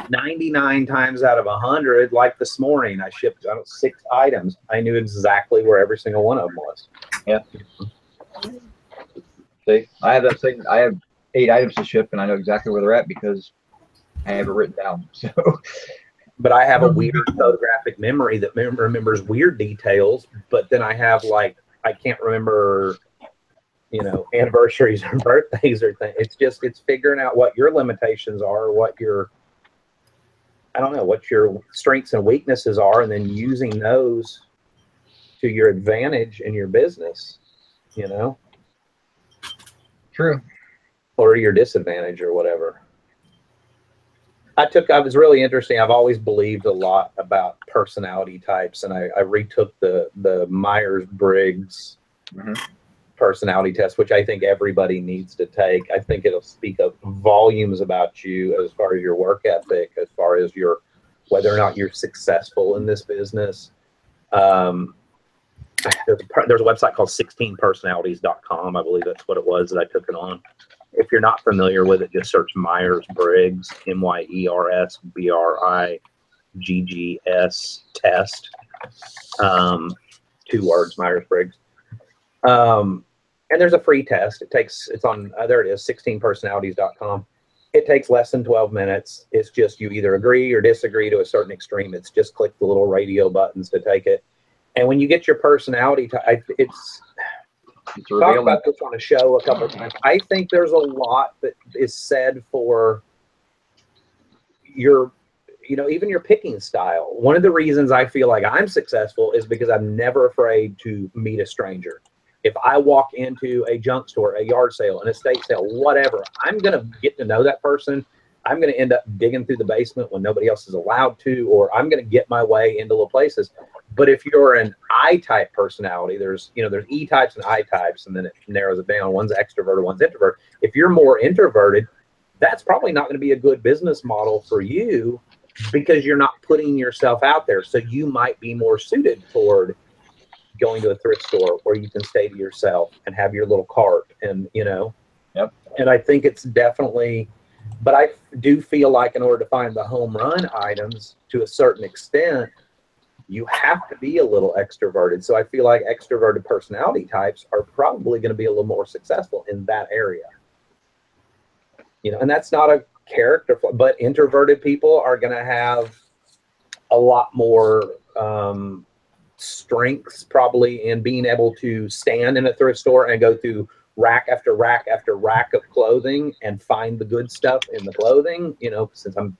99 times out of 100, like this morning, I shipped 6 items. I knew exactly where every single one of them was. Yeah. See, I have that thing. I have 8 items to ship, and I know exactly where they're at because I have it written down. So. But I have a weird photographic memory that remembers weird details. But then I have like I can't remember, you know, anniversaries or birthdays or things. It's figuring out what your limitations are, what your what your strengths and weaknesses are, and then using those to your advantage in your business. You know. True. Or your disadvantage or whatever. I was really interesting. I've always believed a lot about personality types, and I retook the Myers-Briggs personality test, which I think everybody needs to take. I think it'll speak of volumes about you as far as your work ethic, as far as whether or not you're successful in this business. There's a website called 16personalities.com. I believe that's what it was that I took it on. If you're not familiar with it, just search Myers-Briggs, MYERS-BRIGGS test. 2 words, Myers-Briggs. And there's a free test. It's on, there it is, 16personalities.com. It takes less than 12 minutes. It's just you either agree or disagree to a certain extreme. It's just click the little radio buttons to take it. And when you get your personality type, it's talked about this on a show a couple of times. I think there's a lot that is said for your, you know, even your picking style. One of the reasons I feel like I'm successful is because I'm never afraid to meet a stranger. If I walk into a junk store, a yard sale, an estate sale, whatever, I'm going to get to know that person. I'm going to end up digging through the basement when nobody else is allowed to, or I'm going to get my way into little places. But if you're an I-type personality, there's E types and I types, and then it narrows it down. One's extroverted, one's introvert. If you're more introverted, that's probably not going to be a good business model for you because you're not putting yourself out there. So you might be more suited toward going to a thrift store where you can stay to yourself and have your little cart and, you know. Yep. And I think it's definitely, but I do feel like in order to find the home run items to a certain extent, you have to be a little extroverted. So I feel like extroverted personality types are probably going to be a little more successful in that area. You know, and that's not a character, but introverted people are going to have a lot more strengths probably in being able to stand in a thrift store and go through rack after rack after rack of clothing and find the good stuff in the clothing, you know, since I'm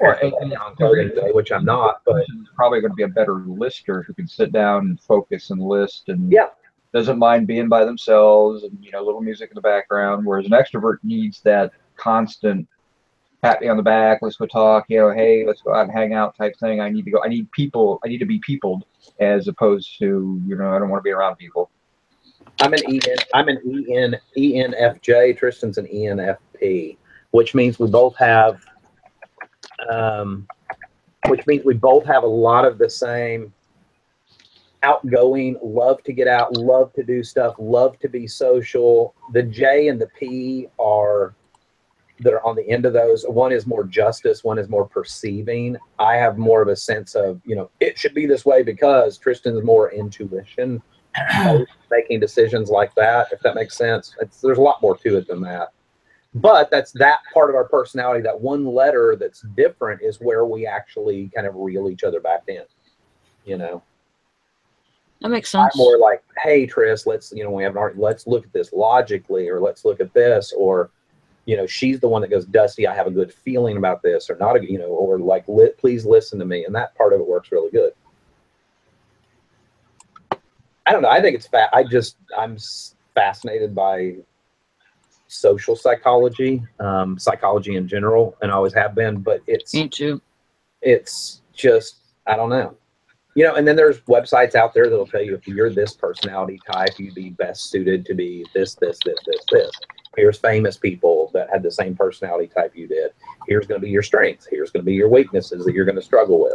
on clothing today, which I'm not, but probably going to be a better lister who can sit down and focus and list and yeah, doesn't mind being by themselves and, you know, little music in the background, whereas an extrovert needs that constant pat me on the back, let's go talk, you know, hey, let's go out and hang out type thing. I need to go, I need to be peopled as opposed to, you know, I don't want to be around people. I'm an ENFJ. Tristan's an ENFP, which means we both have a lot of the same outgoing, love to get out, love to do stuff, love to be social. The J and the P that are on the end of those. One is more justice, one is more perceiving. I have more of a sense of, it should be this way because Tristan's more intuition, making decisions like that, if that makes sense. There's a lot more to it than that. But that's that part of our personality, that one letter that's different is where we actually kind of reel each other back in, That makes sense. I'm more like, hey, Tris, let's look at this logically, or let's look at this, or, she's the one that goes, Dusty, I have a good feeling about this, or not, or like, please listen to me. And that part of it works really good. I don't know. I think it's I'm fascinated by social psychology, psychology in general, and always have been, but Me too. It's just, I don't know. And then there's websites out there that'll tell you if you're this personality type, you'd be best suited to be this. Here's famous people that had the same personality type you did. Here's going to be your strengths. Here's going to be your weaknesses that you're going to struggle with,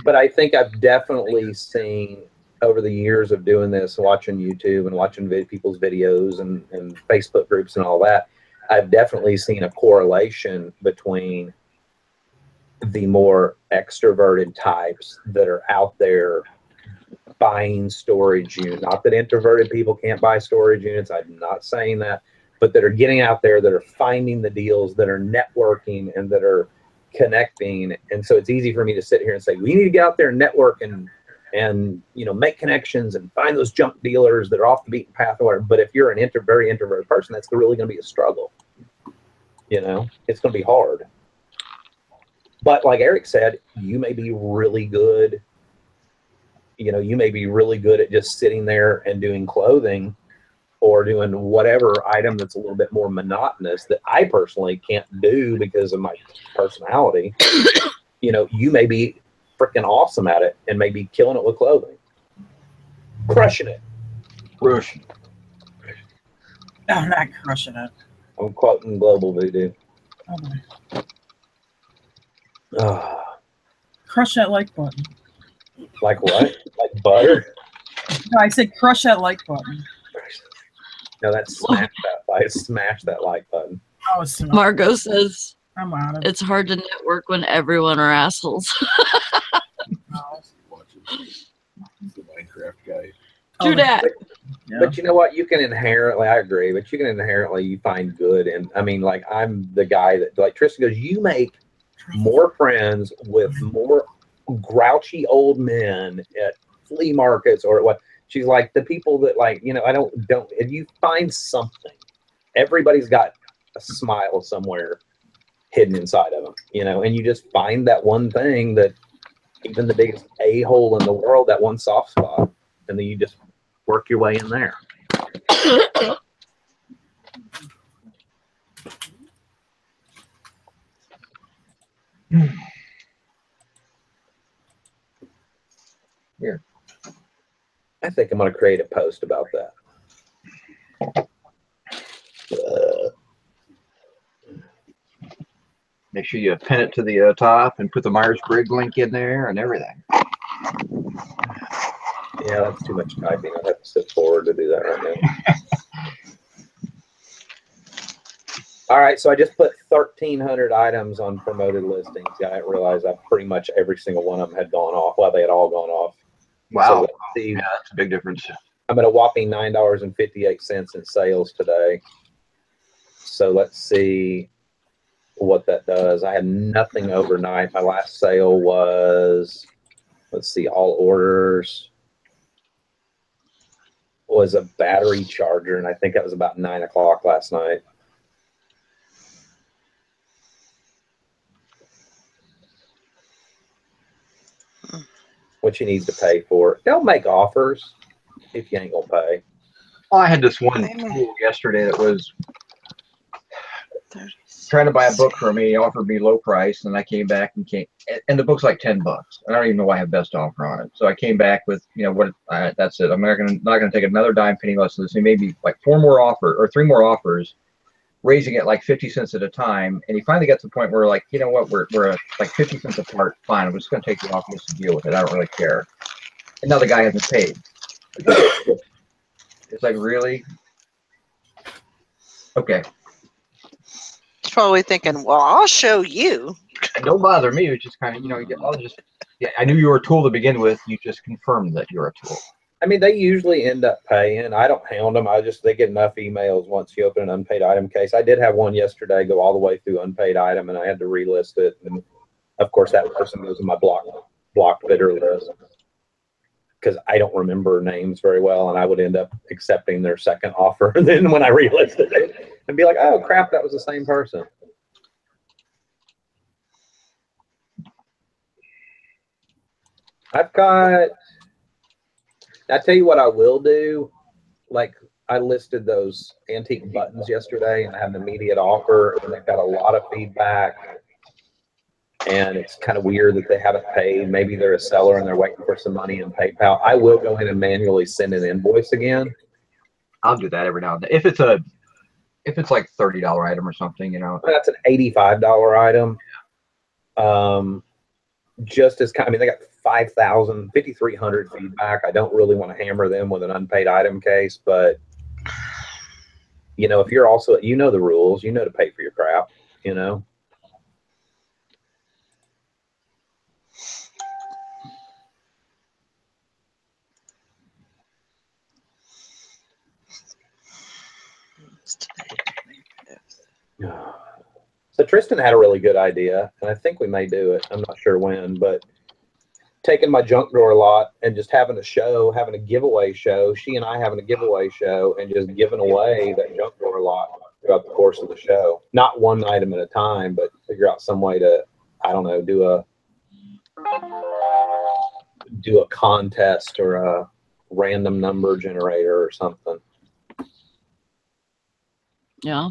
But I think I've definitely seen over the years of doing this, watching YouTube and watching people's videos and Facebook groups and all that, I've definitely seen a correlation between the more extroverted types that are out there buying storage units. Not that introverted people can't buy storage units. I'm not saying that, but that are getting out there, that are finding the deals, that are networking, and that are connecting. And so it's easy for me to sit here and say, we need to get out there and network and make connections and find those junk dealers that are off the beaten path or whatever. But if you're an very introverted person, that's really going to be a struggle. It's going to be hard. But like Eric said, you may be really good. You may be really good at just sitting there and doing clothing or doing whatever item that's a little bit more monotonous that I personally can't do because of my personality. You may be freaking awesome at it and may be killing it with clothing. Crushing it. No, I'm not crushing it. I'm quoting Global Voodoo. Crush that like button. Like what? Like butter? No, I said crush that like button. No, that's smash that like button. Oh, it's not. Margot says I'm out of it. it's hard to network when everyone are assholes. The Minecraft guy. True that. But you know what? You can inherently, I agree, but you can inherently find good. And I mean, like, I'm the guy that, like Tristan goes, you make more friends with more grouchy old men at flea markets or what. She's like, the people that, like, I don't, if you find something, everybody's got a smile somewhere hidden inside of them, and you just find that one thing that even the biggest a-hole in the world, that one soft spot, and then you just work your way in there. Here. I think I'm going to create a post about that. Make sure you pin it to the top and put the Myers-Briggs link in there and everything. Yeah, that's too much typing. I'd have to sit forward to do that right now. All right, so I just put 1,300 items on promoted listings. Yeah, I didn't realize that pretty much every single one of them had gone off. Well, they had all gone off. Wow. So let's see. Yeah, that's a big difference. I'm at a whopping $9.58 in sales today. So let's see what that does. I had nothing overnight. My last sale was, let's see, all orders was a battery charger, and I think that was about 9 o'clock last night. What you need to pay for. They'll make offers if you ain't gonna pay. Well, I had this one tool yesterday that was trying to buy a book for me. He offered me low price, and I came back and the book's like $10. I don't even know why I have best offer on it. So I came back with, what? That's it. I'm not gonna take another dime penny less than this. He made me like 3 more offers, raising it like 50 cents at a time. And he finally got to the point where like, you know what? We're like 50 cents apart. Fine. I'm just gonna take the offer to deal with it. I don't really care. And now the guy hasn't paid. It's like, really? Okay. He's probably thinking, well, I'll show you. And don't bother me. It's just kind of, I knew you were a tool to begin with. You just confirmed that you're a tool. I mean, they usually end up paying. I don't hound them. They get enough emails once you open an unpaid item case. I did have one yesterday go all the way through unpaid item, and I had to relist it. And of course, that person goes in my blocked bidder list because I don't remember names very well, and I would end up accepting their second offer. And then when I relisted it, and be like, oh crap, that was the same person. I tell you what I will do. Like, I listed those antique buttons yesterday and I had an immediate offer, and they've got a lot of feedback. And it's kind of weird that they haven't paid. Maybe they're a seller and they're waiting for some money in PayPal. I will go in and manually send an invoice again. I'll do that every now and then. If it's like $30 item or something, That's an $85 item. Just as they got 5,300 feedback. I don't really want to hammer them with an unpaid item case, but if you're also, the rules, to pay for your crap, So Tristan had a really good idea, and I think we may do it. I'm not sure when, but taking my junk drawer lot and just having a giveaway show, she and I having a giveaway show, and just giving away that junk drawer lot throughout the course of the show. Not one item at a time, but figure out some way to, I don't know, do a contest or a random number generator or something. Yeah.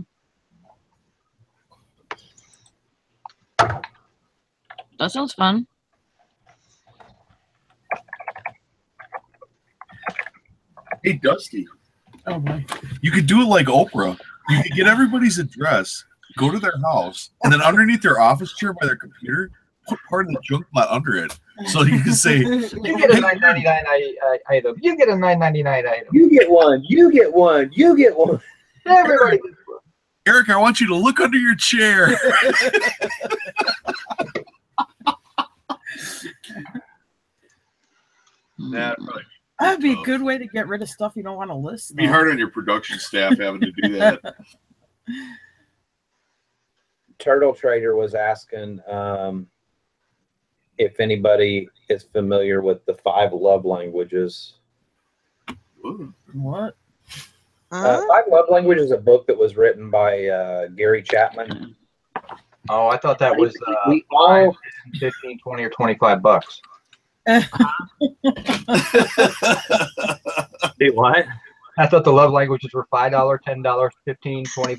That sounds fun. Hey, Dusty. Oh boy. You could do it like Oprah. You could get everybody's address, go to their house, and then underneath their office chair by their computer, put part of the junk lot under it. So you can say, you get a $9.99 item. You get a $9.99 item. You get one. You get one. You get one. Everybody gets one. Eric, I want you to look under your chair. That'd be a good way to get rid of stuff you don't want to list. It'd be hard on your production staff having to do that. Turtle Trader was asking if anybody is familiar with the 5 love languages. What? 5 Love Languages is a book that was written by Gary Chapman. Oh, I thought that was 15, 20, or $25. Do what? I thought the love languages were $5, $10, $15, $20,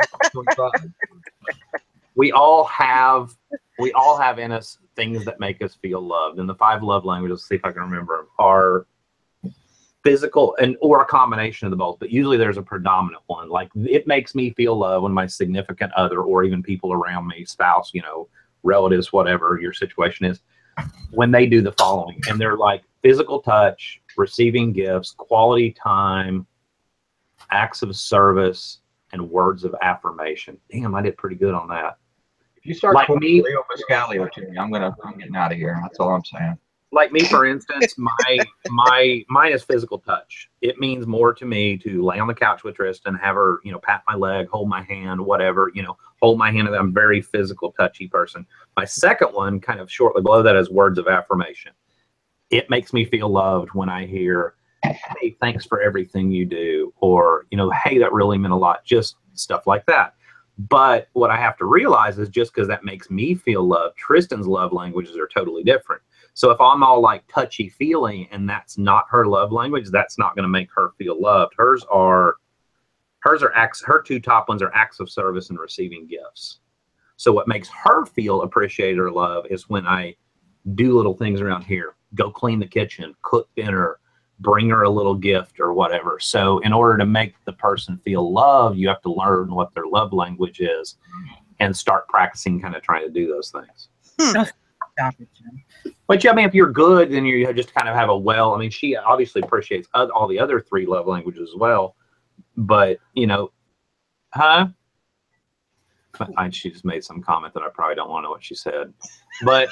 $25. We all have in us things that make us feel loved, and the 5 love languages, let's see if I can remember them, are physical or a combination of the both, but usually there's a predominant one. Like, it makes me feel love when my significant other or even people around me, spouse, relatives, whatever your situation is, when they do the following, and they're like physical touch, receiving gifts, quality time, acts of service, and words of affirmation. Damn, I did pretty good on that. If you start like me, Leo Pascalio to me, I'm getting out of here. That's all I'm saying. Like me, for instance, mine is physical touch. It means more to me to lay on the couch with Tristan, have her, pat my leg, hold my hand, whatever, hold my hand. I'm a very physical, touchy person. My second one, kind of shortly below that, is words of affirmation. It makes me feel loved when I hear, hey, thanks for everything you do, or, hey, that really meant a lot, just stuff like that. But what I have to realize is just because that makes me feel loved, Tristan's love languages are totally different. So if I'm all like touchy-feely and that's not her love language, that's not going to make her feel loved. Hers are Hers are acts. Her two top ones are acts of service and receiving gifts. So what makes her feel appreciated or loved is when I do little things around here, go clean the kitchen, cook dinner, bring her a little gift or whatever. So in order to make the person feel loved, you have to learn what their love language is and start practicing kind of trying to do those things. But yeah, I mean, if you're good, then you just kind of have a well. I mean, she obviously appreciates all the other three love languages as well. But, you know, she just made some comment that I probably don't want to know what she said. But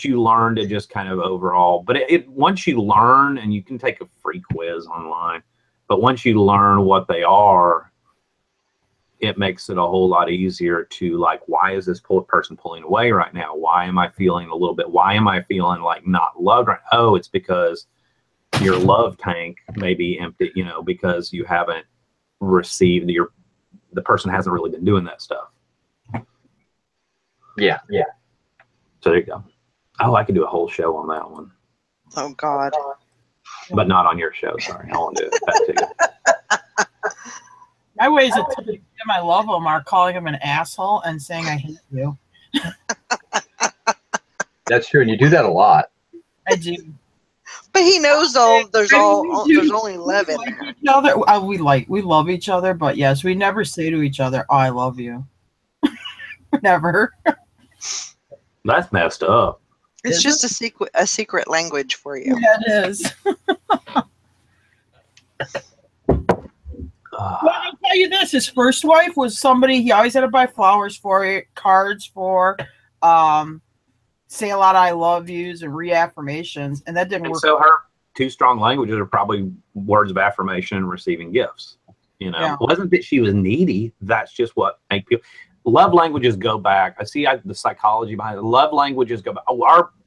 you learn to just kind of overall. But once you learn, and you can take a free quiz online, but once you learn what they are, it makes it a whole lot easier to, like, why is this person pulling away right now? Why am I feeling a little bit? Why am I feeling like not loved right now? Oh, it's because your love tank may be empty, you know, because you haven't received the person hasn't really been doing that stuff. Yeah. So there you go. Oh, I could do a whole show on that one. Oh God. But not on your show. Sorry, I won't do that to you. My ways of telling him I love him are calling him an asshole and saying I hate you. That's true, and you do that a lot. I do. But he knows there's only love in there. Each other. We love each other, but yes, we never say to each other, "Oh, I love you." Never. That's messed up. It's just a secret language for you. Yeah, it is. Well, I'll tell you this: his first wife was somebody he always had to buy flowers for, cards for, say a lot of I love yous and reaffirmations, and that didn't work. So her two strong languages are probably words of affirmation and receiving gifts. You know, It wasn't that she was needy. That's just what make people. Love languages go back. I see the psychology behind it. Love languages go back.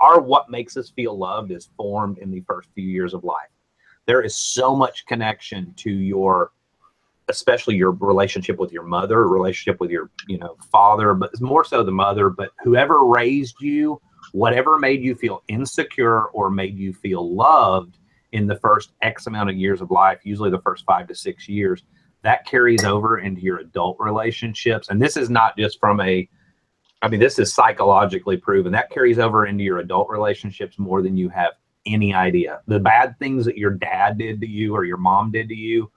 Our what makes us feel loved is formed in the first few years of life. There is so much connection to especially your relationship with your mother, relationship with your, father, but it's more so the mother, but whoever raised you, whatever made you feel insecure or made you feel loved in the first X amount of years of life, usually the first 5 to 6 years, that carries over into your adult relationships. And this is not just this is psychologically proven. That carries over into your adult relationships more than you have any idea. The bad things that your dad did to you or your mom did to you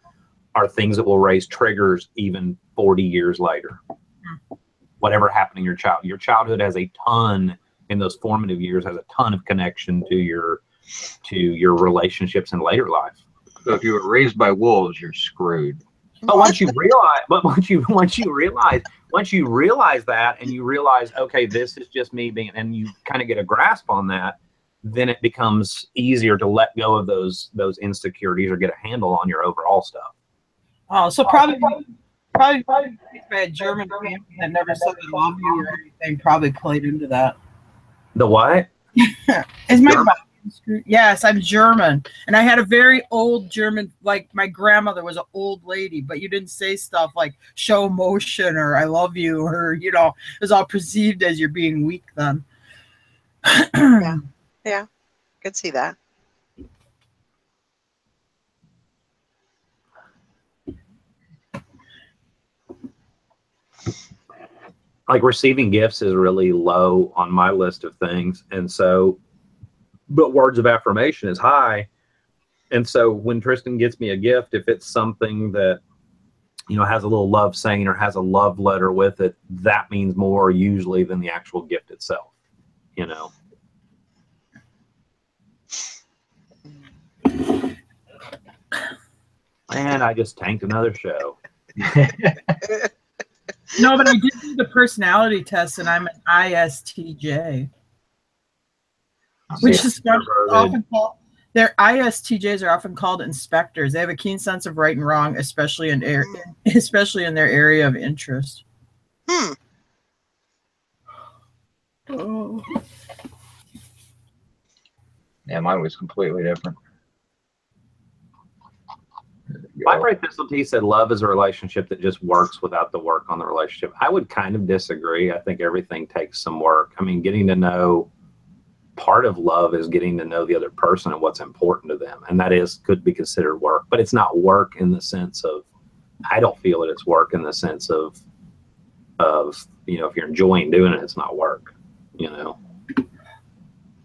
are things that will raise triggers even 40 years later. Whatever happened in your childhood has a ton, in those formative years, has a ton of connection to your relationships in later life. So if you were raised by wolves, you're screwed. But once you realize that, and you realize, okay, this is just me being, and you kind of get a grasp on that, then it becomes easier to let go of those insecurities or get a handle on your overall stuff. Oh, so probably by a German family that never said I love you or anything probably played into that. The what? Is my Yes, I'm German, and I had a very old German. Like my grandmother was an old lady, but you didn't say stuff like show emotion or I love you or it was all perceived as you're being weak then. Yeah, could see that. Like receiving gifts is really low on my list of things, and so. But words of affirmation is high. And so when Tristan gets me a gift, if it's something that, has a little love saying or has a love letter with it, that means more usually than the actual gift itself, And I just tanked another show. No, but I did do the personality test and I'm an ISTJ. Which is often called, their ISTJs are often called inspectors. They have a keen sense of right and wrong, especially in their area of interest. Oh. Yeah, mine was completely different. My Bright Thistle Tea said love is a relationship that just works without the work on the relationship. I would kind of disagree. I think everything takes some work. I mean, getting to know part of love is getting to know the other person and what's important to them. And that could be considered work, but it's not work in the sense of, I don't feel that it's work in the sense of, you know, if you're enjoying doing it, it's not work, you know?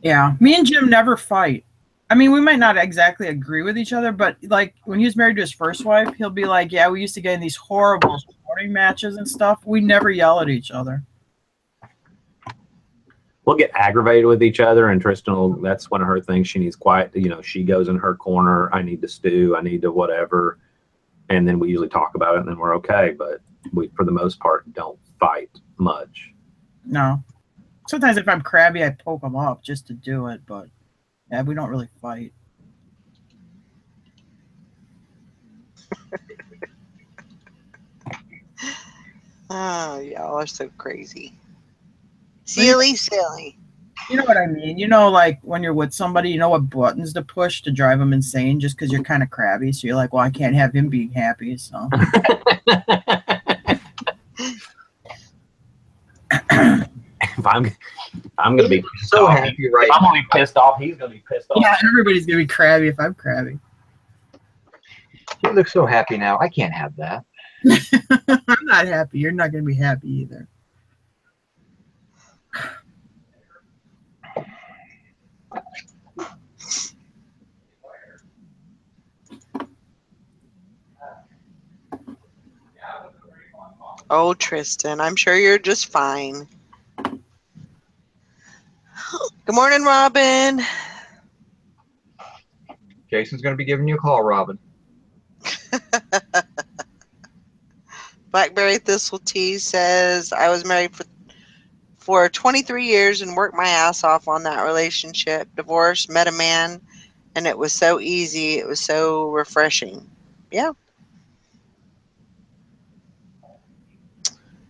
Yeah. Me and Jim never fight. I mean, we might not exactly agree with each other, but like when he was married to his first wife, he'll be like, yeah, we used to get in these horrible sporting matches and stuff. We never yell at each other. We'll get aggravated with each other, and Tristan will, that's one of her things. She needs quiet. You know, she goes in her corner. I need to stew. I need to whatever. And then we usually talk about it, and then we're okay. But we, for the most part, don't fight much. No. Sometimes if I'm crabby, I poke them up just to do it. But yeah, we don't really fight. Oh, y'all are so crazy. Silly. You know what I mean? You know, like when you're with somebody, you know what buttons to push to drive them insane just because you're kind of crabby. So you're like, well, I can't have him being happy. So. If I'm gonna be so happy, right? I'm gonna be pissed off. He's gonna be pissed off. Yeah, everybody's gonna be crabby if I'm crabby. You look so happy now. I can't have that. I'm not happy. You're not gonna be happy either. Oh, Tristan, I'm sure you're just fine. Good morning, Robin. Jason's going to be giving you a call, Robin. Blackberry Thistle Tea says, I was married for 23 years and worked my ass off on that relationship. Divorced, met a man, and it was so easy. It was so refreshing. Yeah.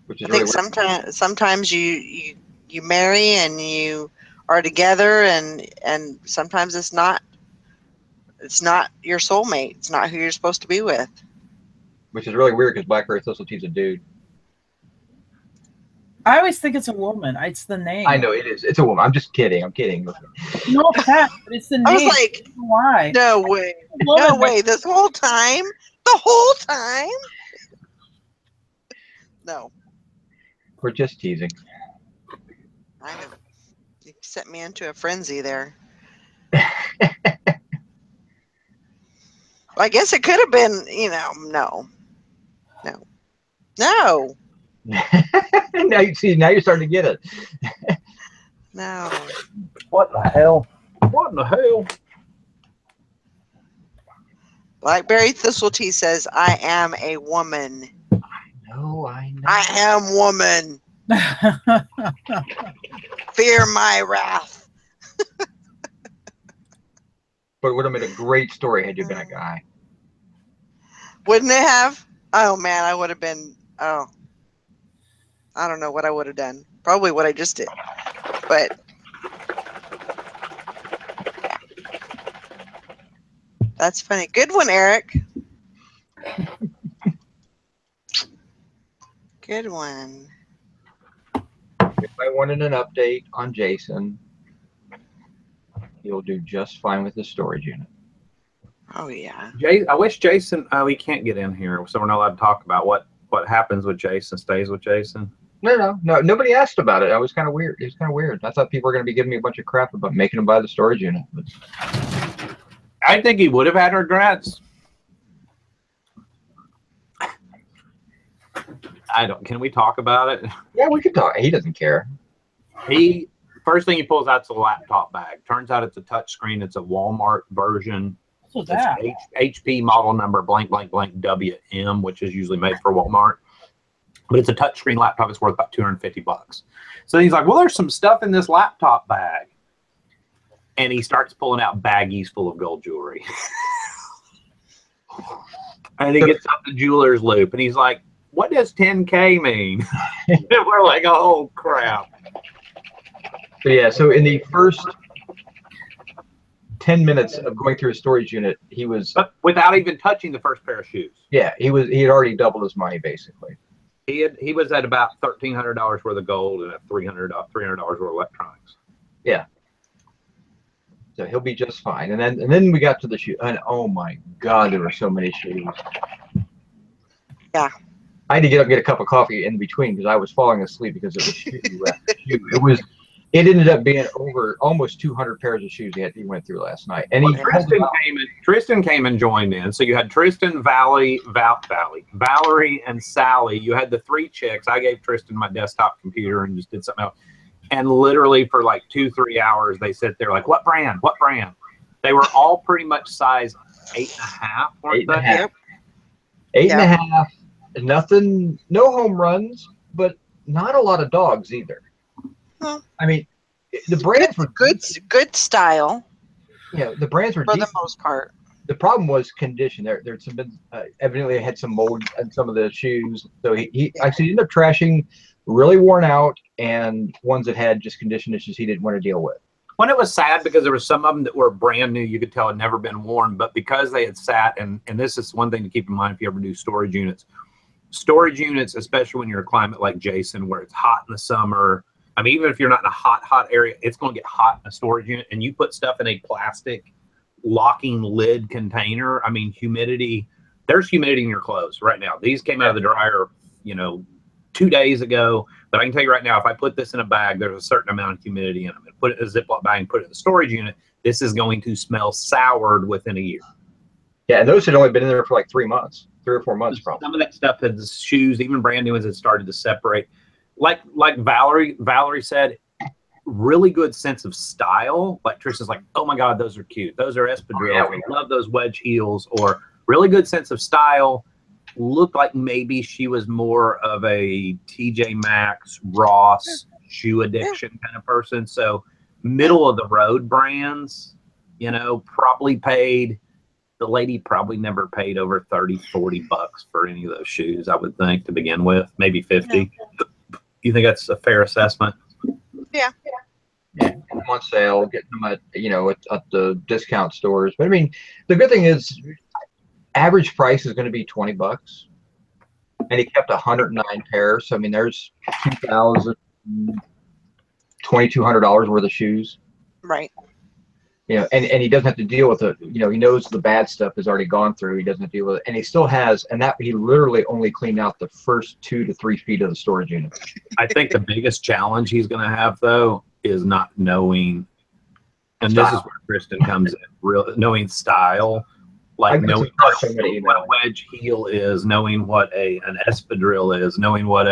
Which is I think really sometimes you marry and you are together, and sometimes it's not your soulmate. It's not who you're supposed to be with. Which is really weird because Blackberry Thistle Tea's a dude. I always think it's a woman. It's the name. I know it is. It's a woman. I'm just kidding. I'm kidding. No offense, but it's the name. I was like, why? No way. No way. This whole time? The whole time? No. We're just teasing. I know. You set me into a frenzy there. I guess it could have been, you know, no. Now you see. Now you're starting to get it. No. What the hell? What in the hell? Blackberry Thistle Tea says, I am a woman. I know. I am woman. Fear my wrath. But it would have been a great story had you been a guy. Wouldn't it have? Oh, man, I would have been, I don't know what I would have done. Probably what I just did. But that's funny. Good one, Eric. Good one. If I wanted an update on Jason, he'll do just fine with the storage unit. Oh, yeah. I wish Jason, we can't get in here, so we're not allowed to talk about what happens with Jason, stays with Jason. No. Nobody asked about it. It was kind of weird. It was kind of weird. I thought people were going to be giving me a bunch of crap about making him buy the storage unit. But I think he would have had regrets. Can we talk about it? Yeah, we could talk. He doesn't care. First thing he pulls out's a laptop bag. Turns out it's a touch screen. It's a Walmart version. What's that? It's HP model number blank blank blank WM, which is usually made for Walmart. But it's a touchscreen laptop. It's worth about $250. So he's like, well, there's some stuff in this laptop bag. And he starts pulling out baggies full of gold jewelry. And he gets up the jeweler's loop. And he's like, what does 10K mean? And we're like, oh, crap. So, yeah, so in the first 10 minutes of going through a storage unit, he was... But without even touching the first pair of shoes. Yeah, he had already doubled his money, basically. He was at about $1,300 worth of gold and at $300 worth of electronics. Yeah. So he'll be just fine. And then we got to the shoe, and oh my God, there were so many shoes. Yeah. I had to get up and get a cup of coffee in between because I was falling asleep because it was shoe after shoe. It ended up being over almost 200 pairs of shoes he went through last night. And Tristan came and joined in. So you had Tristan, Valerie, and Sally. You had the 3 chicks. I gave Tristan my desktop computer and just did something else. And literally for like 2-3 hours, they sit there like, what brand? What brand? They were all pretty much size 8.5, weren't they? 8.5. 8.5. Nothing, no home runs, but not a lot of dogs either. I mean, the brands were good style. Yeah, the brands were for decent. the most part. The problem was condition. There's some evidently had some mold in some of the shoes, so he actually ended up trashing really worn out and ones that had just condition issues he didn't want to deal with. When it was sad because there were some of them that were brand new, you could tell had never been worn, but because they had sat, and this is one thing to keep in mind if you ever do storage units. Storage units, especially when you're a climate like Jason, where it's hot in the summer. I mean, even if you're not in a hot area, it's going to get hot in a storage unit, and you put stuff in a plastic locking lid container. I mean, humidity, there's humidity in your clothes right now. These came out of the dryer, 2 days ago, but I can tell you right now, if I put this in a bag, there's a certain amount of humidity in them. And put it in a Ziploc bag and put it in the storage unit, this is going to smell soured within a year. Yeah, and those had only been in there for like 3 months, 3 or 4 months probably. Some of that stuff had shoes, even brand new ones, had started to separate. Like Valerie said, really good sense of style. Like Tristan's like, oh my God, those are cute. Those are espadrilles. I love those wedge heels. Or really good sense of style. Looked like maybe she was more of a TJ Maxx, Ross, shoe addiction kind of person. So middle of the road brands, probably paid. The lady probably never paid over 30, 40 bucks for any of those shoes, I would think, to begin with. Maybe 50. Yeah. You think that's a fair assessment? Yeah. Yeah, I'm on sale, getting them at the discount stores. But I mean, the good thing is, average price is going to be 20 bucks, and he kept 109 pairs. So I mean, there's $2,200 worth of shoes. Right. And he doesn't have to deal with it. He knows the bad stuff has already gone through. He doesn't have to deal with it, and he still has. And that he literally only cleaned out the first 2 to 3 feet of the storage unit. I think the biggest challenge he's going to have though is not knowing, and style. This is where Kristen comes in. Knowing style, like knowing what a wedge heel is, knowing what an espadrille is, knowing what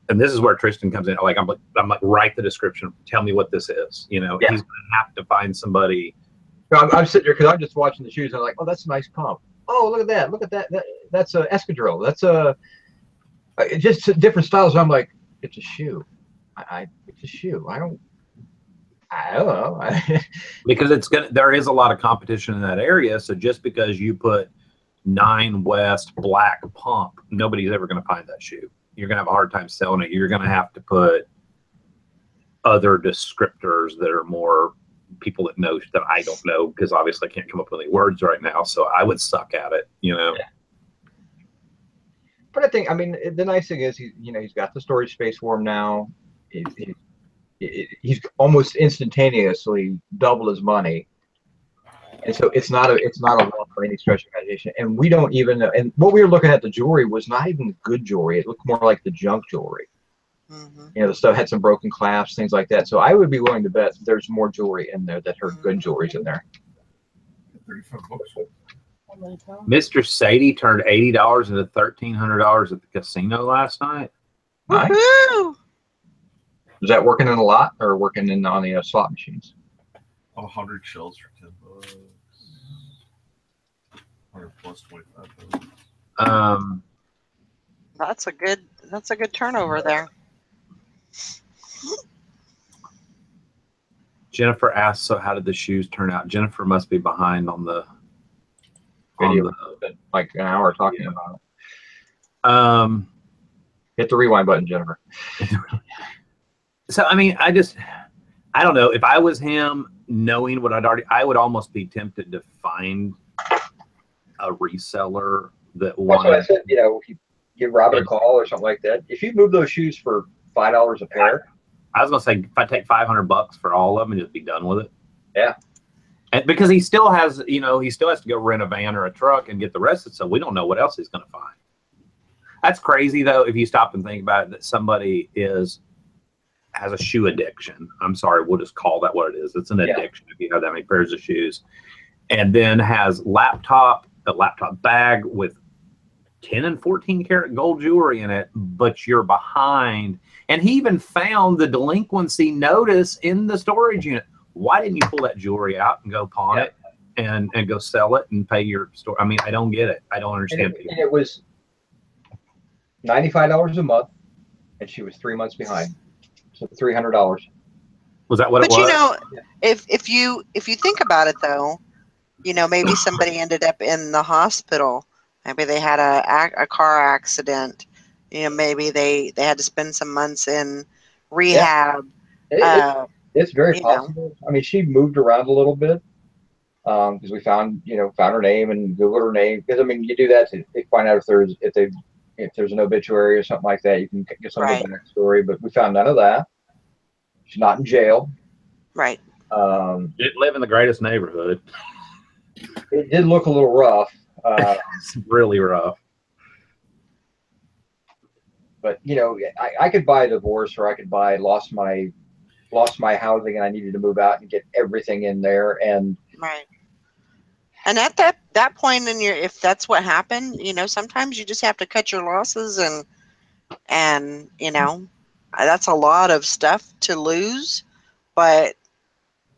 and this is where Tristan comes in. I'm like, write the description. Tell me what this is. He's going to have to find somebody. I'm sitting there because I'm just watching the shoes. And I'm like, oh, that's a nice pump. Oh, look at that. Look at that. That's a espadrille. That's just different styles. I'm like, it's a shoe. It's a shoe. I don't know. Because there is a lot of competition in that area. So just because you put 9 West black pump, nobody's ever going to find that shoe. You're going to have a hard time selling it. You're going to have to put other descriptors that are more people that know that I don't know, because obviously I can't come up with any words right now. So I would suck at it, Yeah. But I think, the nice thing is he's got the storage space for him now. He's almost instantaneously double his money. And so it's not a lot for any stretch of imagination. And we don't even know. And what we were looking at, the jewelry was not even good jewelry. It looked more like the junk jewelry. Mm-hmm. The stuff had some broken clasps, things like that. So I would be willing to bet there's more jewelry in there that are good jewelry's in there. Mr. Sadie turned $80 into $1,300 at the casino last night. Nice. Was that working in a lot or working on the slot machines? 100 shells for 10 bucks. 100 plus 25 bucks. That's a good turnover there. Jennifer asked, so how did the shoes turn out? Jennifer must be behind on the video, like an hour talking about it. Hit the rewind button, Jennifer. So I don't know. If I was him, knowing what I would almost be tempted to find a reseller that wanted. That's what I said. If you give Robert a call or something like that. If you move those shoes for $5 a pair. I was gonna say, if I take $500 for all of them and just be done with it. Yeah. And because he still has, you know, he still has to go rent a van or a truck and get the rest of it. So we don't know what else he's going to find. That's crazy, though, if you stop and think about it, that somebody has a shoe addiction. I'm sorry, we'll just call that what it is. It's an addiction if you have that many pairs of shoes. And then has a laptop bag with 10 and 14 karat gold jewelry in it, but you're behind. And he even found the delinquency notice in the storage unit. Why didn't you pull that jewelry out and go pawn it and go sell it and pay your store? I mean, I don't get it. I don't understand. And it was $95 a month, and she was 3 months behind. So $300. Was that what it was? But you know, if you think about it though, you know, maybe somebody ended up in the hospital. Maybe they had a car accident. You know, maybe they had to spend some months in rehab. It's very possible. I mean, she moved around a little bit because we found her name and Googled her name. Because I mean, you do that to find out if there's an obituary or something like that. You can get some of the backstory. But we found none of that. She's not in jail. Right. Didn't live in the greatest neighborhood. It did look a little rough. It's really rough. But you know, I could buy a divorce, or I could buy lost my housing and I needed to move out and get everything in there. And and at that point in if that's what happened, you know, sometimes you just have to cut your losses, and you know, that's a lot of stuff to lose. But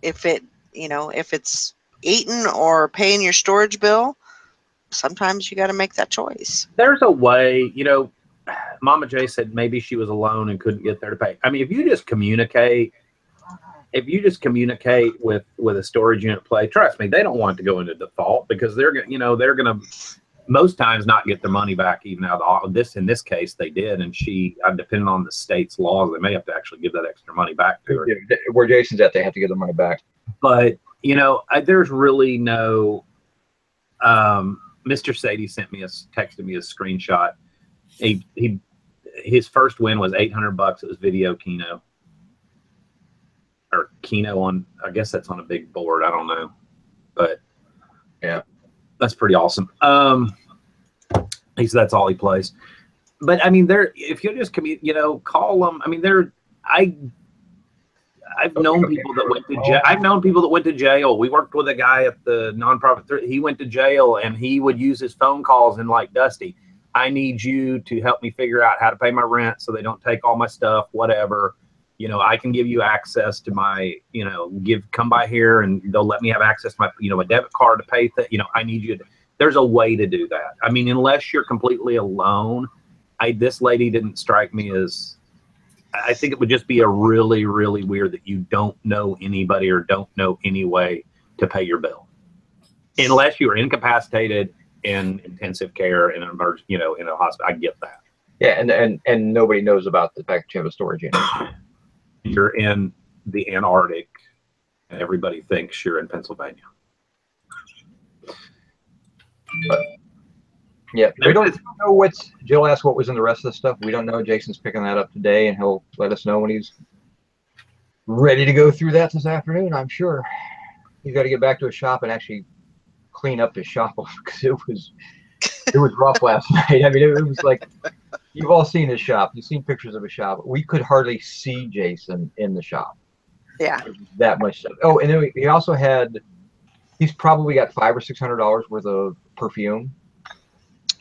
if it's eating or paying your storage bill, sometimes you got to make that choice. There's a way, you know. Mama J said maybe she was alone and couldn't get there to pay. I mean, if you just communicate with a storage unit play, trust me, they don't want it to go into default, because they're going to most times not get their money back even out of this. In this case, they did, and depending on the state's laws, they may have to actually give that extra money back to her. Where Jason's at, they have to give the money back. But you know, there's really no. Mr. Sadie texted me a screenshot. His first win was $800. It was video Keno on. I guess that's on a big board. I don't know, but yeah, that's pretty awesome. He said that's all he plays. But I mean, if you just call them. I mean, I've known people that went to jail. I've known people that went to jail. We worked with a guy at the nonprofit. He went to jail, and he would use his phone calls and like, Dusty, I need you to help me figure out how to pay my rent so they don't take all my stuff, whatever. You know, I can give you access to my, come by here and they'll let me have access to my, a debit card to pay I need you to. There's a way to do that. I mean, unless you're completely alone, this lady didn't strike me as, I think it would just be a really, really weird that you don't know anybody or don't know any way to pay your bill. Unless you are incapacitated in intensive care in an emergency, in a hospital. I get that. Yeah, and nobody knows about the fact that you have a storage unit. You're in the Antarctic, and everybody thinks you're in Pennsylvania. But yeah, we don't know what's. Jill asked what was in the rest of the stuff. We don't know. Jason's picking that up today, and he'll let us know when he's ready to go through that this afternoon. I'm sure he's got to get back to his shop and actually clean up his shop because it was rough last night. I mean, it was like, you've all seen his shop. You've seen pictures of his shop. We could hardly see Jason in the shop. Yeah, that much stuff. Oh, and then he also he's probably got $500 or $600 worth of perfume.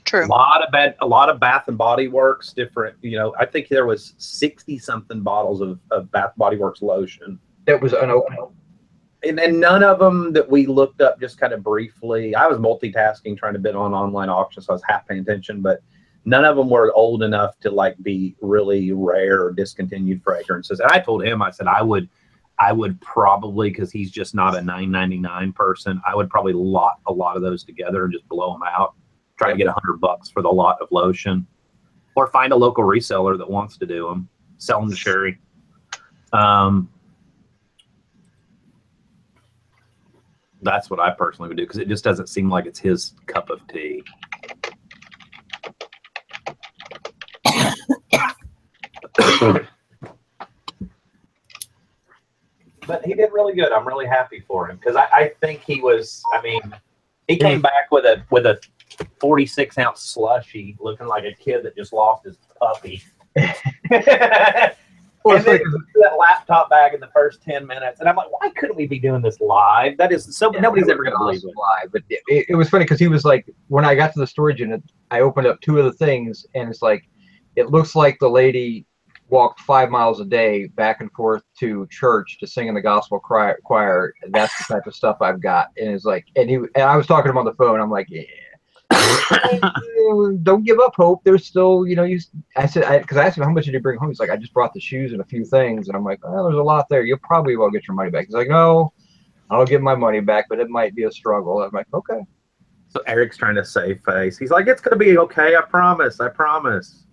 True. A lot of Bath and Body Works, different. I think there was 60-something bottles of Bath Body Works lotion that was unopened. And none of them that we looked up just kind of briefly. I was multitasking, trying to bid on online auctions, so I was half paying attention, but none of them were old enough to like be really rare or discontinued fragrances. And I told him, I said, I would probably, because he's just not a $9.99 person, I would probably lot a lot of those together and just blow them out. Try to get $100 for the lot of lotion, or find a local reseller that wants to do them, sell them to Sherry. That's what I personally would do, because it just doesn't seem like it's his cup of tea. but he did really good. I'm really happy for him because I think he was. I mean, he came back with a 46-ounce slushy, looking like a kid that just lost his puppy. Well, and then that laptop bag in the first 10 minutes, and I'm like, why couldn't we be doing this live? That is so nobody's ever going to believe it live. But it was funny because he was like, when I got to the storage unit, I opened up 2 of the things, and it's like, it looks like the lady walked 5 miles a day back and forth to church to sing in the gospel choir. And that's the type of stuff I've got. And it's like, and I was talking to him on the phone. I'm like, yeah. Don't give up hope. There's still, I said, because I asked him, how much did you bring home? He's like, I just brought the shoes and a few things. And I'm like, well, there's a lot there. You'll probably won't get your money back. He's like, no, I'll get my money back, but it might be a struggle. I'm like, okay. So Eric's trying to save face. He's like, it's going to be okay. I promise. I promise.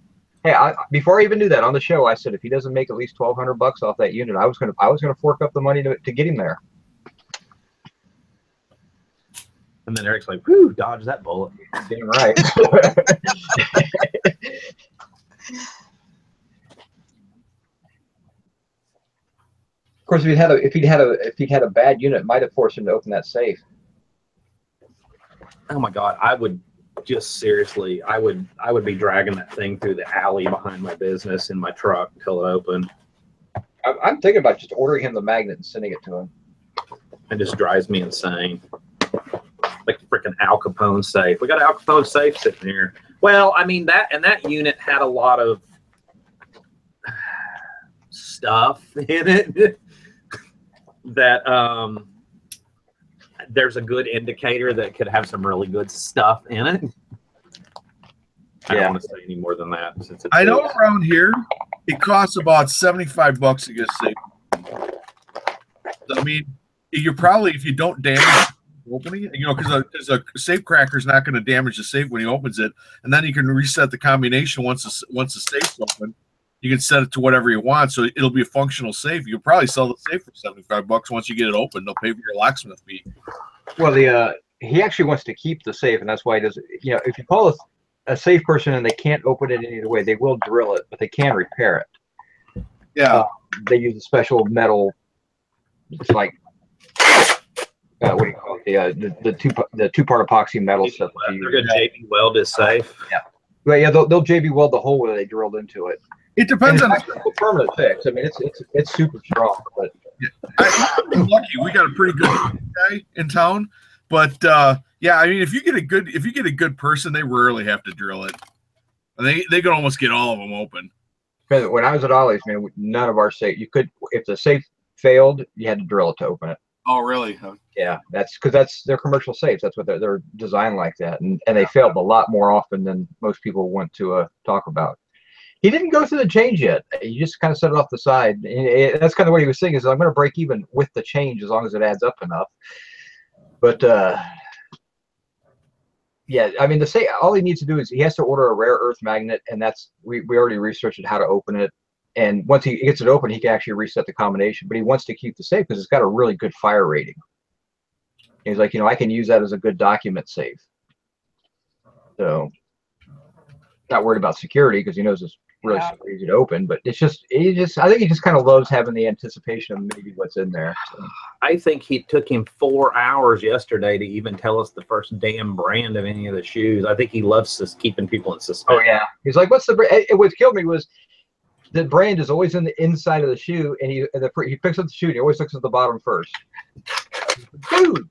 Hey, before I even do that on the show, I said, if he doesn't make at least $1,200 off that unit, I was gonna fork up the money to get him there. And then Eric's like, whew, dodge that bullet. Damn right. Of course, if he'd had a bad unit, it might have forced him to open that safe. Oh my God, I would just seriously, I would be dragging that thing through the alley behind my business in my truck until it opened. I'm thinking about just ordering him the magnet and sending it to him. It just drives me insane. Like the freaking Al Capone safe. We got an Al Capone safe sitting here. Well, I mean, that unit had a lot of stuff in it that there's a good indicator that could have some really good stuff in it. I don't want to say any more than that. Since I know around here it costs about $75 to get a safe. I mean, you're probably, if you don't damage opening it, because a safe cracker is not going to damage the safe when he opens it, and then you can reset the combination once the safe's open. You can set it to whatever you want, so it'll be a functional safe. You can probably sell the safe for $75 once you get it open. They'll pay for your locksmith fee. Well, he actually wants to keep the safe, and that's why he does. If you call a safe person and they can't open it any other way, they will drill it, but they can repair it. Yeah, they use a special metal. It's like what do you call it? The two-part epoxy metal stuff. They're good. JB Weld is safe. Yeah. Well, yeah, they'll JB Weld the hole where they drilled into it. It depends on the permanent fix. I mean, it's super strong. But I'm lucky. We got a pretty good guy in town. But yeah, I mean, if you get a good person, they rarely have to drill it. They can almost get all of them open. When I was at Ollie's, man, none of our safe. You could, if the safe failed, you had to drill it to open it. Oh, really? Yeah, that's because they're commercial safes. That's what they're designed like that, and they failed a lot more often than most people want to talk about. He didn't go through the change yet. He just kind of set it off the side. That's kind of what he was saying, is I'm going to break even with the change as long as it adds up enough. But yeah, I mean, all he needs to do is he has to order a rare earth magnet, and that's we already researched how to open it. And once he gets it open, he can actually reset the combination. But he wants to keep the safe because it's got a really good fire rating. He's like, I can use that as a good document safe. So, not worried about security because he knows it's really super easy to open. But it's just, I think he just kind of loves having the anticipation of maybe what's in there. So. I think it took him 4 hours yesterday to even tell us the first damn brand of any of the shoes. I think he loves just keeping people in suspense. Oh yeah, he's like, what's the brand? What killed me was, the brand is always in the inside of the shoe, and he picks up the shoe and he always looks at the bottom first. Dude,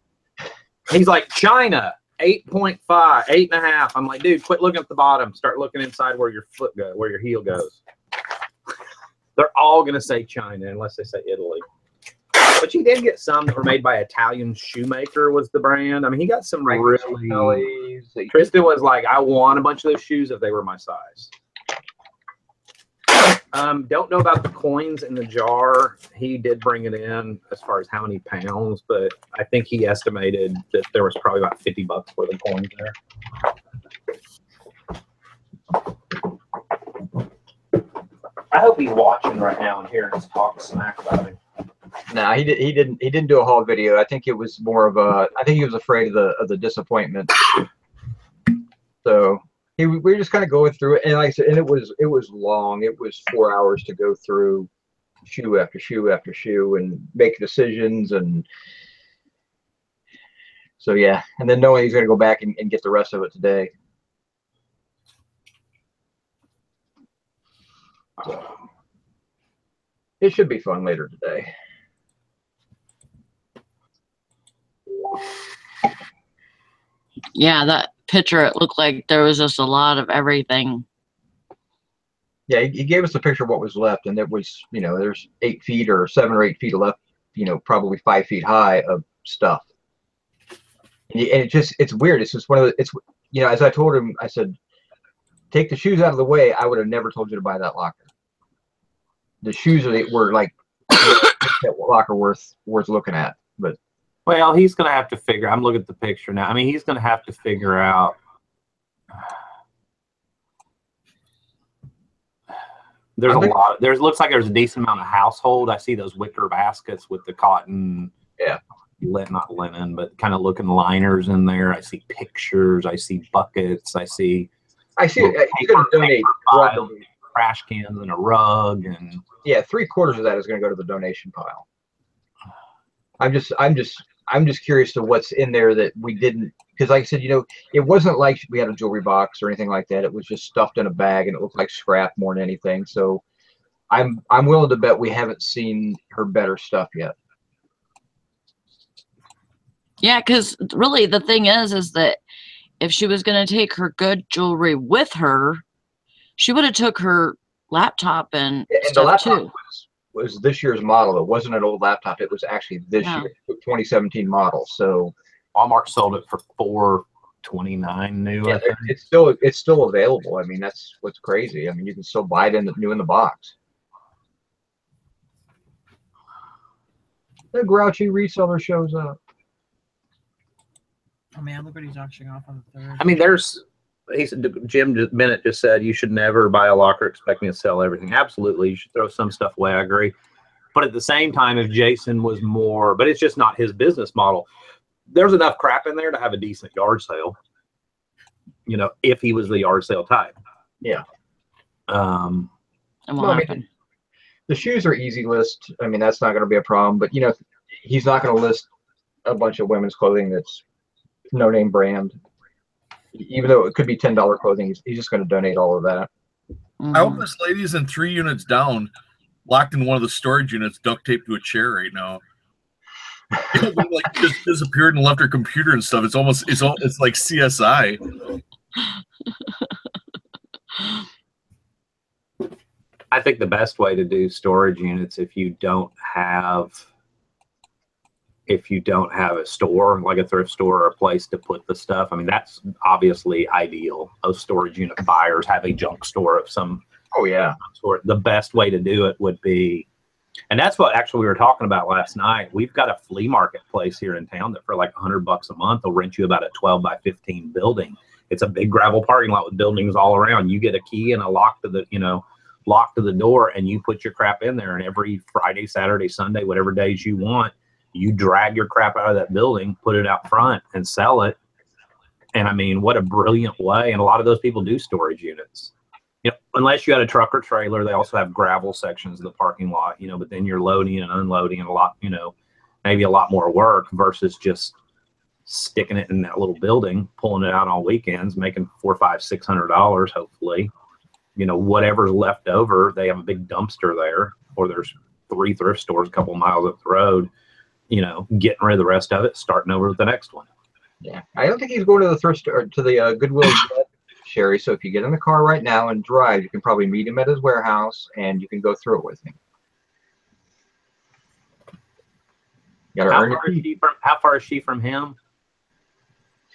he's like, China 8.5, 8.5. I'm like, dude, quit looking at the bottom. Start looking inside where your foot goes, where your heel goes. They're all gonna say China unless they say Italy. But you did get some that were made by Italian shoemaker. Was the brand? I mean, he got some really. Tristan was like, I want a bunch of those shoes if they were my size. Don't know about the coins in the jar. He did bring it in as far as how many pounds, but I think he estimated that there was probably about $50 worth of coins there. I hope he's watching right now and hearing us talk smack about him. No, he didn't do a haul video. I think it was more of I think he was afraid of the disappointment. So. We were just kind of going through it, and like I said, and it was long. It was 4 hours to go through shoe after shoe after shoe and make decisions. And so, yeah. And then knowing he's going to go back and get the rest of it today. So, it should be fun later today. Yeah, that picture, it looked like there was just a lot of everything. Yeah, he gave us a picture of what was left, and it was, you know, there's 8 feet or 7 or 8 feet left, you know, probably 5 feet high of stuff. And it's weird. It's just one of the, it's, you know, as I told him, I said, take the shoes out of the way. I would have never told you to buy that locker. The shoes were like that locker worth looking at. But well, he's going to have to figure. I'm looking at the picture now. I mean, he's going to have to figure out. There's a lot. Looks like there's a decent amount of household. I see those wicker baskets with the cotton. Yeah. Not linen, but kind of looking liners in there. I see pictures. I see buckets. I see. He's going to donate trash cans and a rug, and yeah, 3/4 of that is going to go to the donation pile. I'm just curious to what's in there that we didn't, because like I said, you know, it wasn't like we had a jewelry box or anything like that. It was just stuffed in a bag, and it looked like scrap more than anything. So I'm willing to bet we haven't seen her better stuff yet. Yeah, because really the thing is that if she was going to take her good jewelry with her, she would have took her laptop and stuff the laptop too. Was this year's model. It wasn't an old laptop. It was actually this year, 2017 model. So Walmart sold it for $429 new. Yeah, it's still available. I mean, that's what's crazy. I mean, you can still buy it new in the box. The grouchy reseller shows up. Oh man, look what he's auctioning off on the 3rd. I mean, Jim Bennett just said you should never buy a locker expecting to sell everything. Absolutely, you should throw some stuff away. I agree. But at the same time, if Jason was more, but it's just not his business model. There's enough crap in there to have a decent yard sale. You know, if he was the yard sale type. Yeah. And what happened? The shoes are easy list. I mean, that's not going to be a problem. But you know, he's not going to list a bunch of women's clothing that's no name brand. Even though it could be $10 clothing, he's just going to donate all of that. I hope this lady's in 3 units down, locked in one of the storage units, duct taped to a chair right now. Like just disappeared and left her computer and stuff. It's like CSI. I think the best way to do storage units, if you don't have a store, like a thrift store or a place to put the stuff, I mean, that's obviously ideal. Those storage unit buyers have a junk store of some sort. The best way to do it would be, and that's what actually we were talking about last night. We've got a flea market place here in town that for like $100 a month, they'll rent you about a 12 by 15 building. It's a big gravel parking lot with buildings all around. You get a key and a lock to the door, and you put your crap in there. And every Friday, Saturday, Sunday, whatever days you want, you drag your crap out of that building, put it out front, and sell it. And I mean, what a brilliant way. And a lot of those people do storage units. You know, unless you had a truck or trailer, they also have gravel sections of the parking lot, you know, but then you're loading and unloading and a lot, you know, maybe a lot more work versus just sticking it in that little building, pulling it out on weekends, making $400, $500, $600, hopefully. You know, whatever's left over, they have a big dumpster there, or there's 3 thrift stores a couple miles up the road, you know, getting rid of the rest of it, starting over with the next one. Yeah. I don't think he's going to the thrift store, to the Goodwill yet, Sherry. So if you get in the car right now and drive, you can probably meet him at his warehouse and you can go through it with him. You gotta earn it. How far is she from him?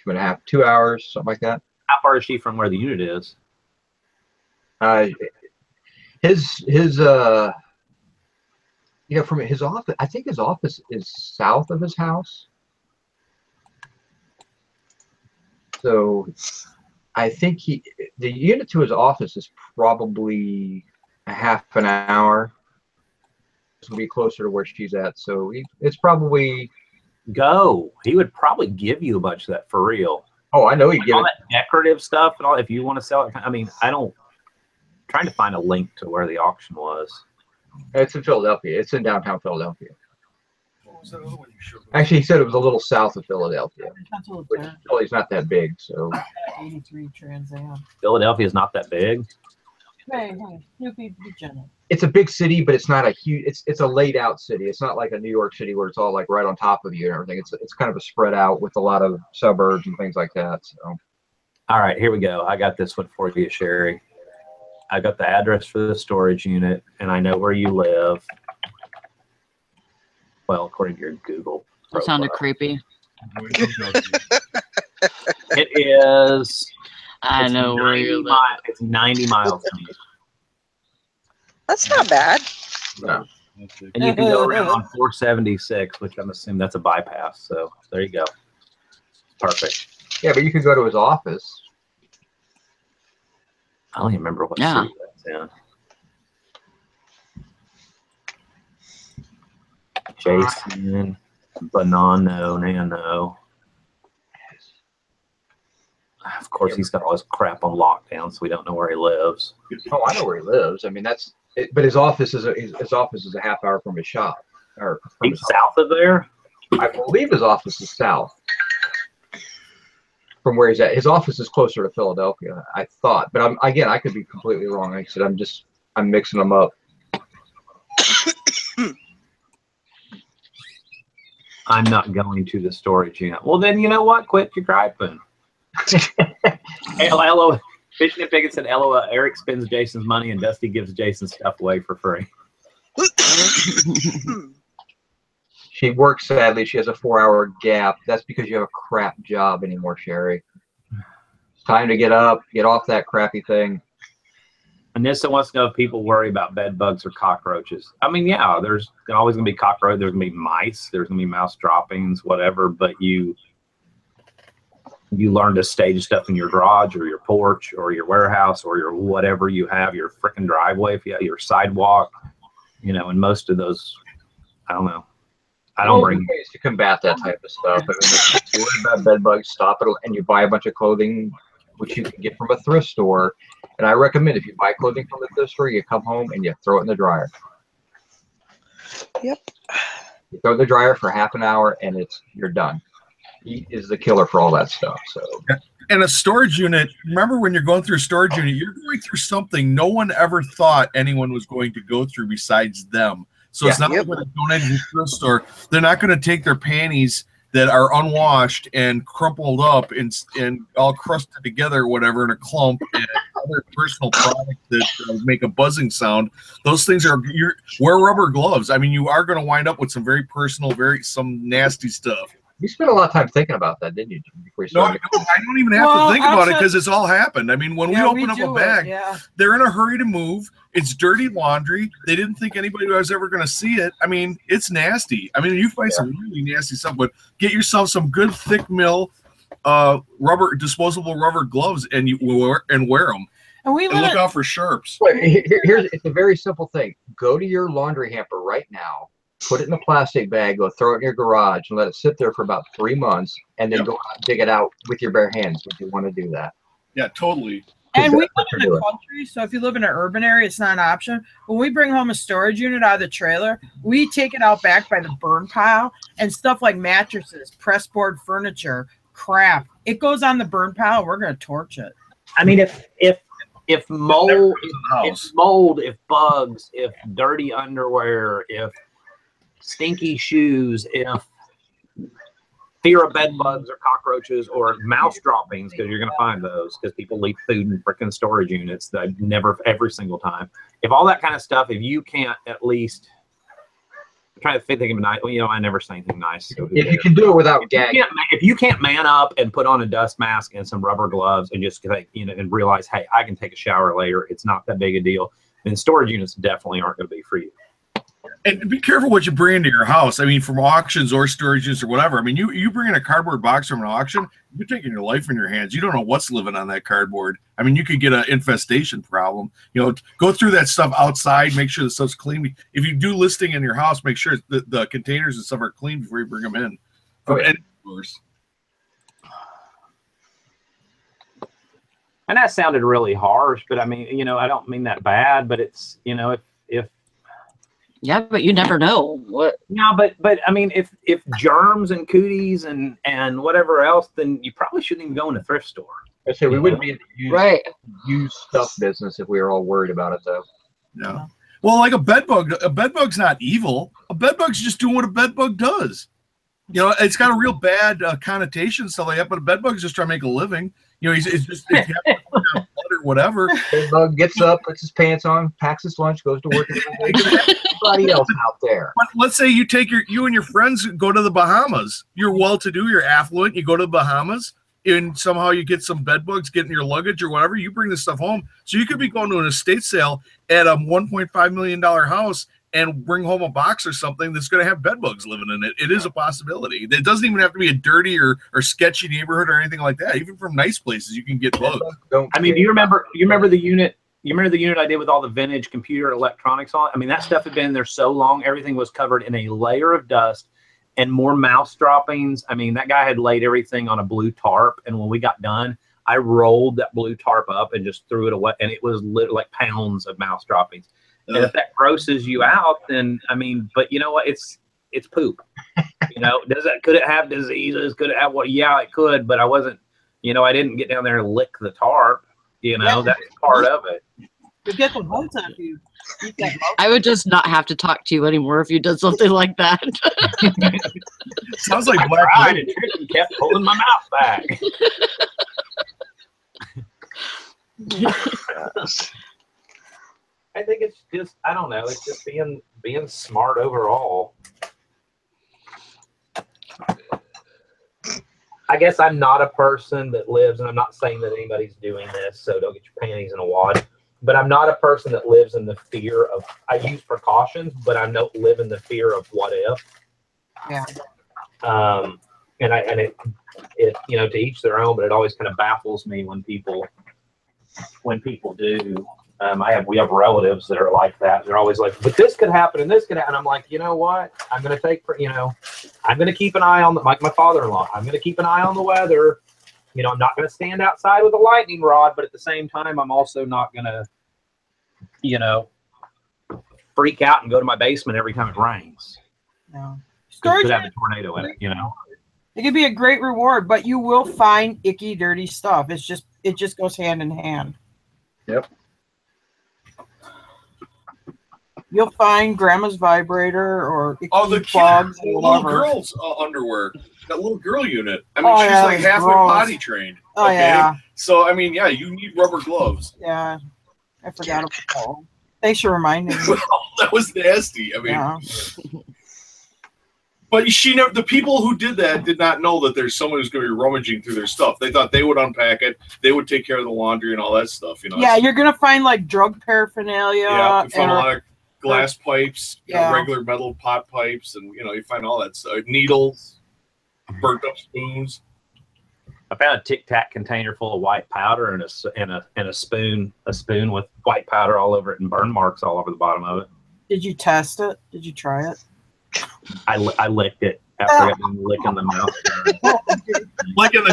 2.5, 2 hours, something like that. How far is she from where the unit is? You know, from his office, I think his office is south of his house. So I think the unit to his office is probably a half an hour. This will be closer to where she's at. So it's probably. He would probably give you a bunch of that for real. Oh, I know he'd give all that decorative stuff and all. If you want to sell it, I mean, trying to find a link to where the auction was. It's in Philadelphia. It's in downtown Philadelphia. Actually, he said it was a little south of Philadelphia, which Philly's not that big. So 83 Trans Am. Philadelphia is not that big. Hey, Snoopy, be gentle. it's a big city, but it's not a huge. It's a laid out city. It's not like a New York City where it's all like right on top of you and everything. It's kind of a spread out with a lot of suburbs and things like that. So. All right, here we go. I got this one for you, Sherry. I got the address for the storage unit, and I know where you live. Well, according to your Google That sounded creepy. It is. I know where you live. It's 90 miles from you. That's not bad. No. And you can go around on 476, which I'm assuming that's a bypass. So there you go. Perfect. Yeah, but you could go to his office. I don't even remember what Yeah. city that's in. Jason Bonanno Nano. Of course, he's got all his crap on lockdown, so we don't know where he lives. Oh, I know where he lives. I mean, that's. But his office is a half hour from his shop. Or from He's south of there. I believe his office is south. From where he's at, his office is closer to Philadelphia. I thought, but I could be completely wrong. Like I said, I'm mixing them up. I'm not going to the storage unit. Well, then you know what? Quit your griping. Fishing and Pickett said, LOL, Eric spends Jason's money and Dusty gives Jason's stuff away for free. She works, sadly. She has a 4-hour gap. That's because you have a crap job anymore, Sherry. It's time to get up, get off that crappy thing. Anissa wants to know if people worry about bed bugs or cockroaches. I mean, yeah, there's always going to be cockroaches. There's going to be mice. There's going to be mouse droppings, whatever. But you learn to stage stuff in your garage or your porch or your warehouse or your whatever you have, your freaking driveway, if you have your sidewalk, you know, and most of those, I don't know. I don't bring ways to combat that type of stuff. I mean, if you worry about bed bugs, stop it, and you buy a bunch of clothing, which you can get from a thrift store. And I recommend if you buy clothing from the thrift store, you come home and you throw it in the dryer. Yep. You throw it in the dryer for half an hour, and you're done. Heat is the killer for all that stuff. So. And a storage unit, remember when you're going through a storage unit, you're going through something no one ever thought anyone was going to go through besides them. So it's not like when they donate to the thrift store, they're not going to take their panties that are unwashed and crumpled up and all crusted together or whatever in a clump and other personal products that make a buzzing sound. Those things wear rubber gloves. I mean, you are going to wind up with some very personal, some nasty stuff. You spent a lot of time thinking about that, didn't you? Before you No, I don't even have to think about it because it's all happened. I mean, when we open up a bag, they're in a hurry to move. It's dirty laundry. They didn't think anybody was ever going to see it. I mean, it's nasty. I mean, you find some really nasty stuff, but get yourself some good thick mill disposable rubber gloves and wear them. And look out for sharps. It's a very simple thing. Go to your laundry hamper right now. Put it in a plastic bag, go throw it in your garage, and let it sit there for about 3 months, and then go out and dig it out with your bare hands if you want to do that. Yeah, totally. And we live in the country, so if you live in an urban area, it's not an option. When we bring home a storage unit out of the trailer, we take it out back by the burn pile, and stuff like mattresses, pressboard furniture, crap. It goes on the burn pile. We're going to torch it. I mean, if mold, if bugs, if dirty underwear, if stinky shoes, if fear of bed bugs or cockroaches or mouse droppings, because you're going to find those because people leave food in freaking storage units that every single time. If all that kind of stuff, if you can't at least try to think of a nice, well, you know, I never say anything nice. So if you can do it without gagging. If you can't man up and put on a dust mask and some rubber gloves and just and realize, hey, I can take a shower later. It's not that big a deal. Then storage units definitely aren't going to be for you. And be careful what you bring into your house. I mean, from auctions or storages or whatever. I mean, you bring in a cardboard box from an auction, you're taking your life in your hands. You don't know what's living on that cardboard. I mean, you could get an infestation problem. You know, go through that stuff outside, make sure the stuff's clean. If you do listing in your house, make sure the containers and stuff are clean before you bring them in. And that sounded really harsh, but I mean, you know, I don't mean that bad, but it's, you know, if Yeah, but you never know what. No, but I mean, if germs and cooties and whatever else, then you probably shouldn't even go in a thrift store. I say we wouldn't be in the Right. used stuff business if we were all worried about it, though. No. Well, like a bedbug's not evil. A bedbug's just doing what a bedbug does. You know, it's got a real bad connotation, stuff like that, but a bedbug's just trying to make a living. You know, it's just blood or whatever. Bedbug gets up, puts his pants on, packs his lunch, goes to work. Everybody else out there. But let's say you and your friends go to the Bahamas. You're well-to-do, you're affluent. You go to the Bahamas, and somehow you get some bedbugs getting your luggage or whatever. You bring this stuff home, so you could be going to an estate sale at a $1.5 million house and bring home a box or something that's going to have bedbugs living in it. It is a possibility. It doesn't even have to be a dirty or sketchy neighborhood or anything like that. Even from nice places, you can get bugs. I mean, do you remember the unit? You remember the unit I did with all the vintage computer electronics on? I mean, that stuff had been in there so long, everything was covered in a layer of dust and more mouse droppings. I mean, that guy had laid everything on a blue tarp, and when we got done, I rolled that blue tarp up and just threw it away, and it was like pounds of mouse droppings. And if that grosses you out, then I mean, but you know what? It's poop. You know, could it have diseases? Could it have what? Yeah, it could, but I wasn't. You know, I didn't get down there and lick the tarp. You know, that's part of it. You get the bones off you. I would just not have to talk to you anymore if you did something like that. Sounds like I Black tried, Widow. and Tricky kept pulling my mouth back. I think it's just, I don't know, it's just being smart overall. I guess I'm not a person that lives, and I'm not saying that anybody's doing this, so don't get your panties in a wad, but I'm not a person that lives in the fear of, I use precautions, but I don't live in the fear of what if. Yeah. And it you know, to each their own, but it always kind of baffles me when people do. We have relatives that are like that. They're always like, but this could happen and this could happen. And I'm like, you know what? I'm going to keep an eye on like my father-in-law. I'm going to keep an eye on the weather. You know, I'm not going to stand outside with a lightning rod, but at the same time, I'm also not going to, you know, freak out and go to my basement every time it rains. No. It could have a tornado in it, you know. It could be a great reward, but you will find icky, dirty stuff. It just goes hand in hand. Yep. You'll find grandma's vibrator or icky The plugs kid, or little whatever. girl's underwear, that little girl unit. I mean, Oh, she's yeah, like it's halfway gross. potty trained. Oh, yeah. So I mean, yeah, you need rubber gloves. Yeah. I forgot about that. Thanks for reminding me. That was nasty. I mean, Yeah. but the people who did that did not know that there's someone who's going to be rummaging through their stuff. They thought they would unpack it, they would take care of the laundry and all that stuff. You know. Yeah, you're gonna find like drug paraphernalia. Yeah, you find a lot of glass pipes, Yeah. regular metal pot pipes, and you find all that stuff. Needles, burnt up spoons. I found a Tic Tac container full of white powder and a spoon with white powder all over it and burn marks all over the bottom of it. Did you test it? Did you try it? I licked it after I got done licking the mouth. Like on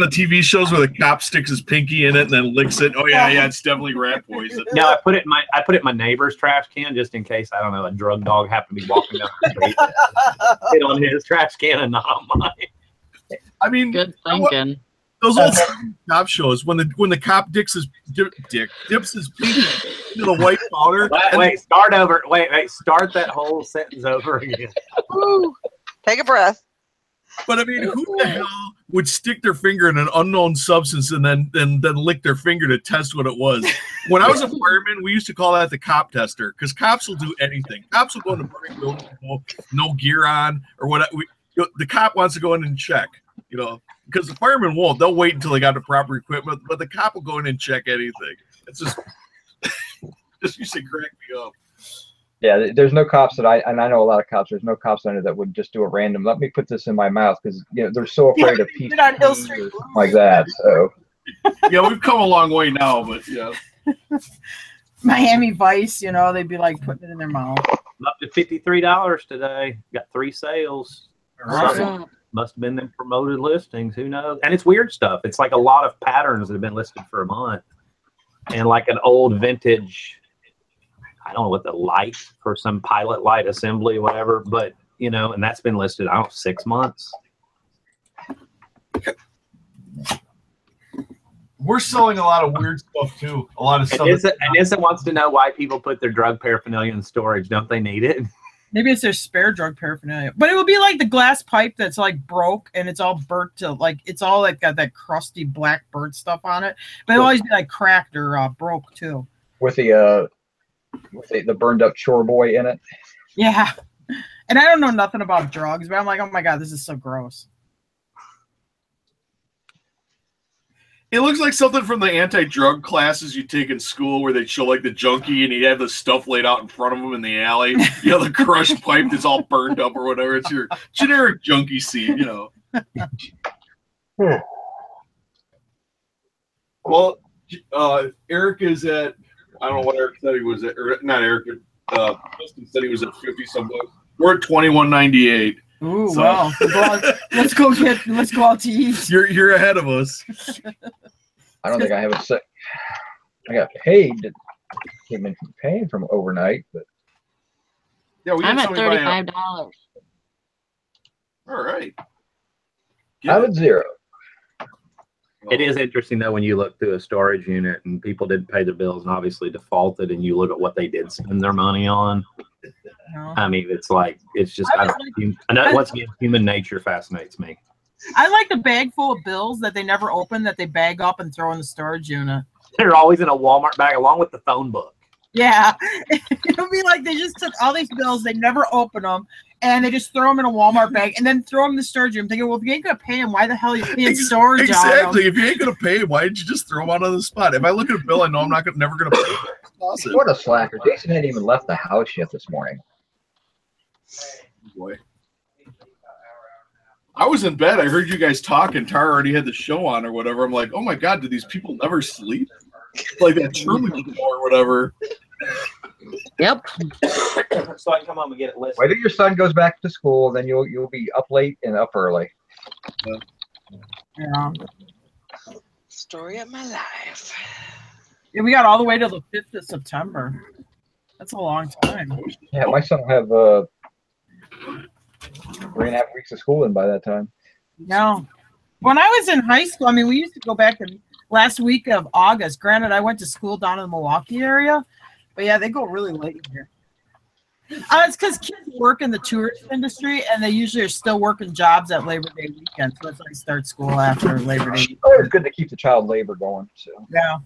the TV shows where the cop sticks his pinky in it and then licks it. Oh yeah, it's definitely rat poison. No, I put it in my neighbor's trash can just in case, I don't know, a drug dog happened to be walking down the street. Hit on his trash can and not on mine. I mean, Good thinking. those old cop shows when the cop dips his pinky into the white powder. Wait, start over. Wait, start that whole sentence over again. Woo. Take a breath. But I mean, who the hell would stick their finger in an unknown substance and then lick their finger to test what it was? When I was a fireman, we used to call that the cop tester, because cops will do anything. Cops will go in the burning building, no gear on or what. The cop wants to go in and check, because the firemen won't. They'll wait until they got the proper equipment, but the cop will go in and check anything. It's just used to crack me up. Yeah, there's no cops that I know a lot of cops. There's no cops I know that would just do a random. Let me put this in my mouth, because they're so afraid of people on Hill Street like that. So yeah, we've come a long way now, but yeah. Miami Vice, they'd be like putting it in their mouth. I'm up to $53 today. Got 3 sales. Awesome. Must have been them promoted listings. Who knows? And it's weird stuff. It's like a lot of patterns that have been listed for a month, and like an old vintage. I don't know what the light for some pilot light assembly, whatever, but you know, and that's been listed, I don't know, 6 months. We're selling a lot of weird stuff too. A lot of stuff. And Issa wants to know why people put their drug paraphernalia in storage. Don't they need it? Maybe it's their spare drug paraphernalia. But it would be like the glass pipe that's like broke and it's all burnt to like, it's all like got that crusty black burnt stuff on it. But it always be like cracked or broke too. With the burned up chore boy in it. Yeah. And I don't know nothing about drugs, but I'm like, oh my God, this is so gross. It looks like something from the anti-drug classes you take in school where they show like the junkie and he'd have the stuff laid out in front of him in the alley. You know, the crushed pipe that's all burned up or whatever. It's your generic junkie scene, you know. Well, Eric is at, I don't know what Eric said he was at, or not Eric, Justin said he was at 50 some bucks. We're at $21.98. Ooh, so. Wow. Let's go out to eat. You're ahead of us. I don't think I have a sec. I got paid. Came in from paying from overnight, but yeah, I'm at $35. All right. I'm at $0. It is interesting though when you look through a storage unit and people didn't pay their bills and obviously defaulted, and you look at what they did spend their money on. I mean, it's like, it's just, once again, human nature fascinates me. I like a bag full of bills that they never open, that they bag up and throw in the storage unit. They're always in a Walmart bag along with the phone book. Yeah. It'll be like they just took all these bills, they never open them, and they just throw them in a Walmart bag and then throw them in the storage room, thinking, well, if you ain't going to pay them, why the hell are you paying storage on them? Exactly. If you ain't going to pay them, why didn't you just throw them out on the spot? If I look at a bill, I know I'm never going to pay them. Awesome. What a slacker. Jason hadn't even left the house yet this morning. Boy. I was in bed. I heard you guys talking. Tara already had the show on or whatever. I'm like, oh my God, do these people never sleep? Like that Truman Show or whatever. Yep. So I can come home and get it listed. Wait till your son goes back to school, then you'll be up late and up early. Yeah. Story of my life. Yeah, we got all the way to the 5th of September. That's a long time. Yeah, my son will have 3.5 weeks of school in by that time. No. When I was in high school, I mean, we used to go back to last week of August. Granted, I went to school down in the Milwaukee area, but yeah, they go really late here. It's because kids work in the tourist industry, and they usually are still working jobs at Labor Day weekend. So that's why they start school after Labor Day. Oh, it's good to keep the child labor going. So yeah.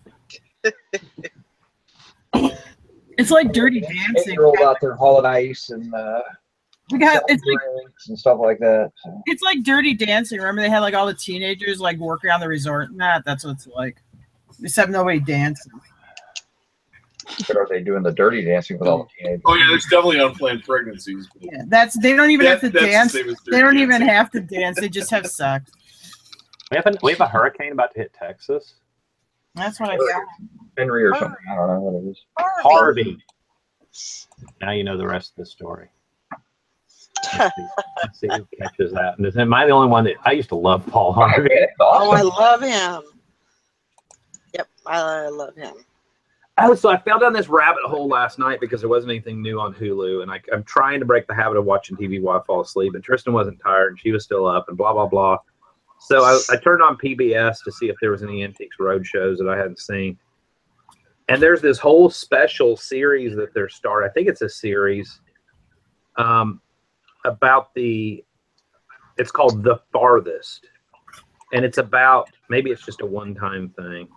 It's like Dirty Dancing. Rolled out there hauling ice and it's drinks and stuff like that. So. It's like Dirty Dancing. Remember they had like all the teenagers like working on the resort and that's what it's like. Except nobody dances. But are they doing the dirty dancing with all the teenagers? Oh yeah, there's definitely unplanned pregnancies. Yeah, they don't even have to dance. They don't even have to dance. They just have sex. We have a hurricane about to hit Texas. That's what I got. Henry or something. I don't know what it is. Harvey. Now you know the rest of the story. Let's see who catches that. And am I the only one that I used to love Paul Harvey? Oh, I love him. Yep, I love him. Oh, so I fell down this rabbit hole last night because there wasn't anything new on Hulu, and I'm trying to break the habit of watching TV while I fall asleep. And Tristan wasn't tired, and she was still up, and blah blah blah. So I turned on PBS to see if there was any Antiques Road shows that I hadn't seen. And there's this whole special series that they're starting. I think it's a series about it's called The Farthest. And it's about, maybe it's just a one-time thing,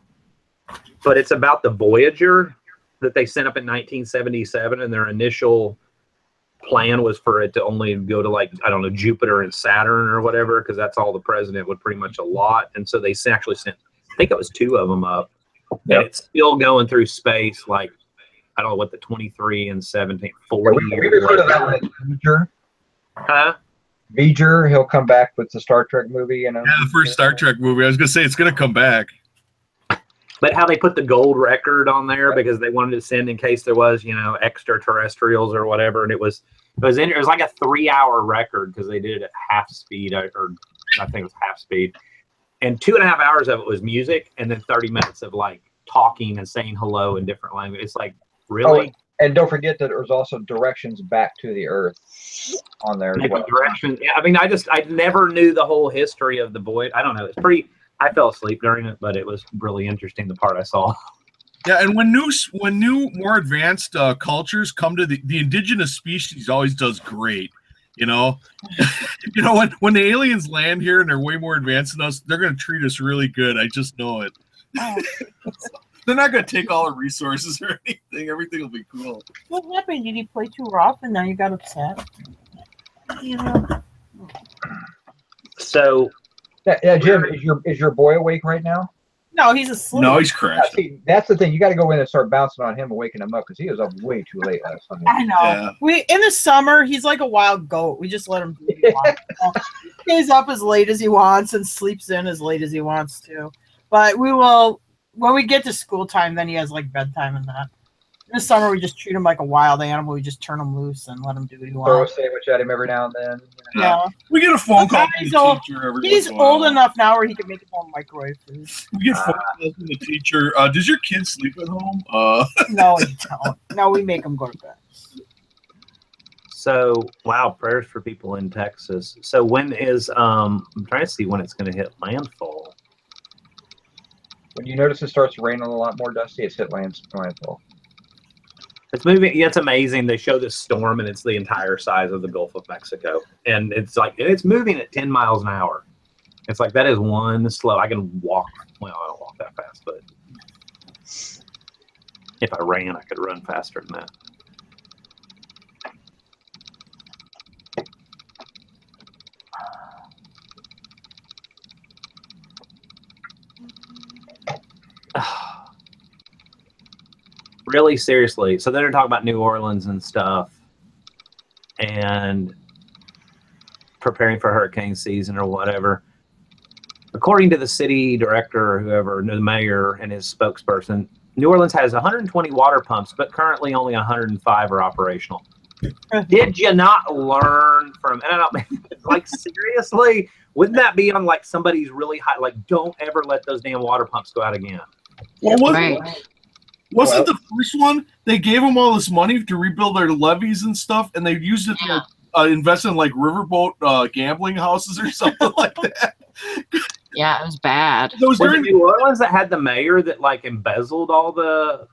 but it's about the Voyager that they sent up in 1977, and their initial plan was for it to only go to, like, I don't know, Jupiter and Saturn or whatever, because that's all the president would pretty much allot. And so they actually sent, I think it was 2 of them up. Yep. And it's still going through space, like, I don't know what the 23 and 17, 40 years later. Huh? V'ger, he'll come back with the Star Trek movie, you know. Yeah, the first Star Trek movie. I was gonna say it's gonna come back. But how they put the gold record on there because they wanted to send in case there was, you know, extraterrestrials or whatever, and it was like a 3-hour record because they did it at half speed, or I think it was half speed, and 2.5 hours of it was music, and then 30 minutes of like talking and saying hello in different languages. It's like, really? And don't forget that there's also directions back to the Earth on there as well. Direction. Yeah, I mean, I never knew the whole history of the void. I don't know. It's pretty. I fell asleep during it, but it was really interesting. The part I saw. Yeah, and when new more advanced cultures come to the indigenous species, always does great. You know, when the aliens land here and they're way more advanced than us, they're going to treat us really good. I just know it. They're not going to take all our resources or anything. Everything will be cool. What happened? Did you play too rough and now you got upset? You know. So, yeah, Jim, is your boy awake right now? No, he's asleep. No, he's crashed. See, that's the thing. You got to go in and start bouncing on him and waking him up because he was up way too late last night. I know. Yeah. We in the summer, he's like a wild goat. We just let him do what he wants. He stays up as late as he wants and sleeps in as late as he wants to. But we will, when we get to school time, then he has like bedtime and that. In the summer, we just treat him like a wild animal. We just turn him loose and let him do what he Throw wants. a sandwich at him every now and then. Yeah. We get a phone call from He's the old- teacher every He's once in a while. old enough now where he can make his own microwave food. We get phone calls from the teacher. Does your kid sleep at home? No, he don't. No, we make him go to bed. So wow, prayers for people in Texas. So when is I'm trying to see when it's going to hit landfall. When you notice it starts raining a lot more, Dusty, it's hit landfall. It's moving. Yeah, it's amazing. They show this storm, and it's the entire size of the Gulf of Mexico, and it's like it's moving at 10 miles an hour. It's like that is one slow. I can walk. Well, I don't walk that fast, but if I ran, I could run faster than that. Really seriously. So they're talking about New Orleans and stuff and preparing for hurricane season or whatever. According to the city director or whoever, the mayor and his spokesperson, New Orleans has 120 water pumps, but currently only 105 are operational. Did you not learn from, and I don't, like, seriously, wouldn't that be on like somebody's really high, like, don't ever let those damn water pumps go out again? Well, Right. wasn't the first one, they gave them all this money to rebuild their levees and stuff, and they used it to invest in like riverboat gambling houses or something like that? Yeah, it was bad. Those Was it during, New Orleans that had the mayor that like embezzled all the,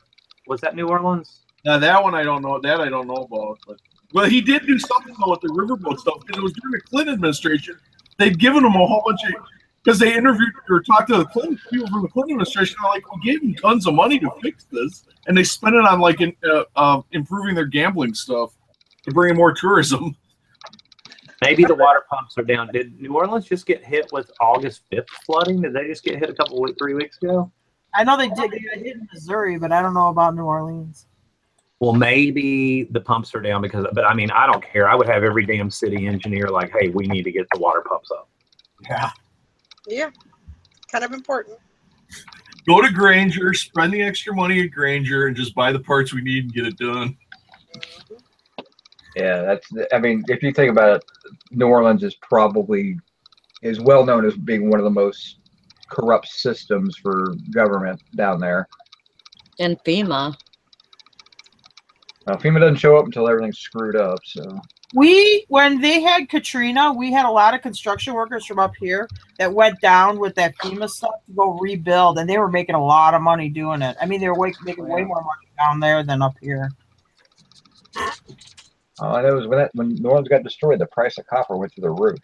was that New Orleans? now that one I don't know. That I don't know about. But well, he did do something though with the riverboat stuff because it was during the Clinton administration. They'd given him a whole bunch of, because they interviewed or talked to the Clinton people from the Clinton administration. They're like, we gave them tons of money to fix this, and they spent it on like improving their gambling stuff to bring in more tourism. Maybe the water pumps are down. Did New Orleans just get hit with August 5th flooding? Did they just get hit 3 weeks ago? I know they did. They got hit in Missouri, but I don't know about New Orleans. Well, maybe the pumps are down because, but I mean, I don't care. I would have every damn city engineer like, hey, we need to get the water pumps up. Yeah. Yeah, kind of important. Go to Granger, spend the extra money at Granger, and just buy the parts we need and get it done. Yeah, that's. I mean, if you think about it, New Orleans is well known as being one of the most corrupt systems for government down there. And FEMA. FEMA doesn't show up until everything's screwed up. So When they had Katrina, we had a lot of construction workers from up here that went down with that FEMA stuff to go rebuild, and they were making a lot of money doing it. I mean, they were making way more money down there than up here. all I know is when New Orleans got destroyed, the price of copper went through the roof.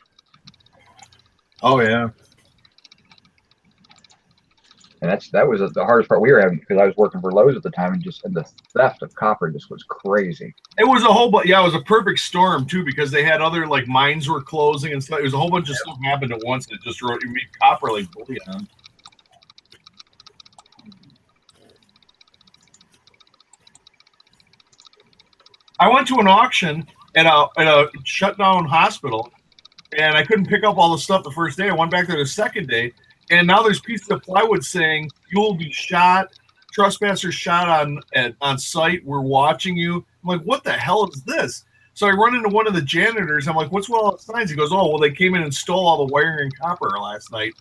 Oh yeah. And that was the hardest part we were having because I was working for Lowe's at the time, and the theft of copper just was crazy. It was a whole bunch. Yeah, it was a perfect storm too because they had other like mines were closing and stuff. It was a whole bunch of stuff happened at once. And it just made copper like bullion. I went to an auction at a shut down hospital, and I couldn't pick up all the stuff the first day. I went back there the second day, and now there's pieces of plywood saying you will be shot, trespasser shot on site. We're watching you. I'm like, what the hell is this? So I run into one of the janitors. I'm like, what's with all the signs? He goes, oh, well, they came in and stole all the wiring and copper last night.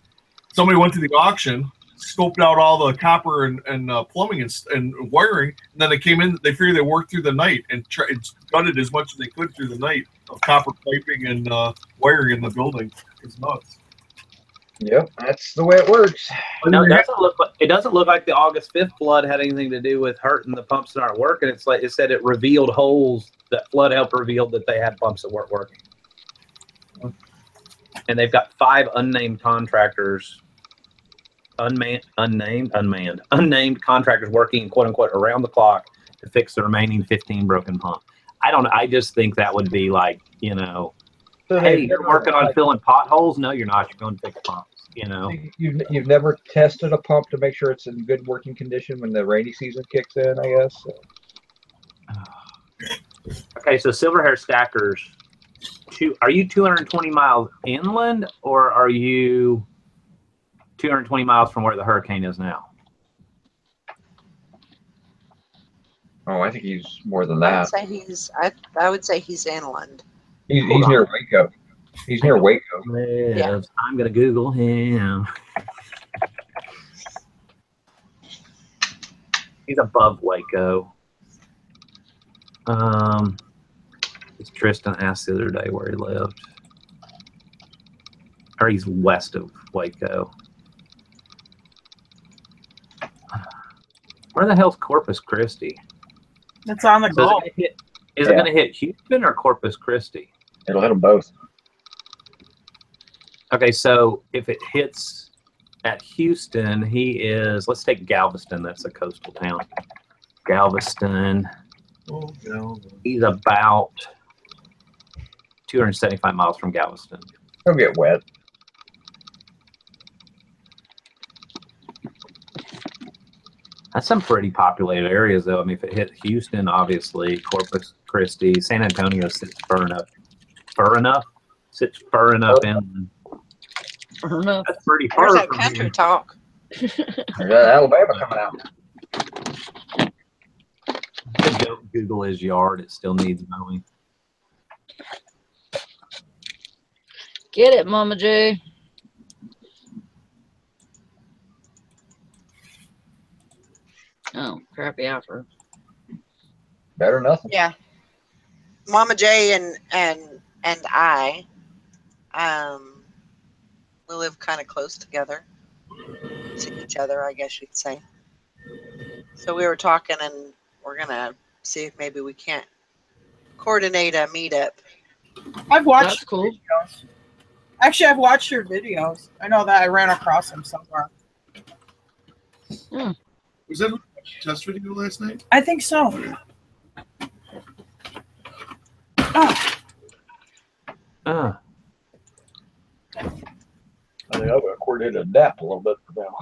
Somebody went to the auction, scoped out all the copper and plumbing and wiring. And then they came in. They figured they worked through the night and gutted as much as they could through the night of copper piping and wiring in the building. It's nuts. Yep, that's the way it works. No, it doesn't look like the August 5th flood had anything to do with hurting the pumps that aren't working. It's like it said it revealed holes. That flood help revealed that they had pumps that weren't working. And they've got 5 unnamed contractors, unnamed contractors working, quote unquote, around the clock to fix the remaining 15 broken pumps. I don't know. I just think that would be like, So hey, you're working on filling potholes? No, you're not. You're going to fix pumps. You've never tested a pump to make sure it's in good working condition when the rainy season kicks in, I guess. Okay, so Silverhair Stackers, are you 220 miles inland, or are you 220 miles from where the hurricane is now? Oh, I think he's more than that. I would say he's inland. He's near Waco. He's near Waco. Yeah. I'm going to Google him. He's above Waco. Tristan asked the other day where he lived. Or he's west of Waco. Where the hell's Corpus Christi? It's on the Gulf. Is it going to hit Houston or Corpus Christi? It'll hit them both. Okay, so if it hits at Houston, let's take Galveston. That's a coastal town. Galveston. Oh, no. He's about 275 miles from Galveston. He'll get wet. That's some pretty populated areas, though. I mean, if it hit Houston, obviously, Corpus Christi, San Antonio sits far enough inland. That's pretty far. There's that country talk. There's Alabama coming out. Don't Google his yard. It still needs mowing. Get it, Mama J. Oh, crappy offer. Better nothing. Yeah. Mama J and I, we live kind of close together to each other, I guess you'd say. So we were talking, and we're gonna see if maybe we can't coordinate a meetup. I've watched. That's cool. Videos. Actually, I've watched your videos. I know that I ran across them somewhere. Was that a test video last night? I think so. I think I'm going to coordinate a nap a little bit for now.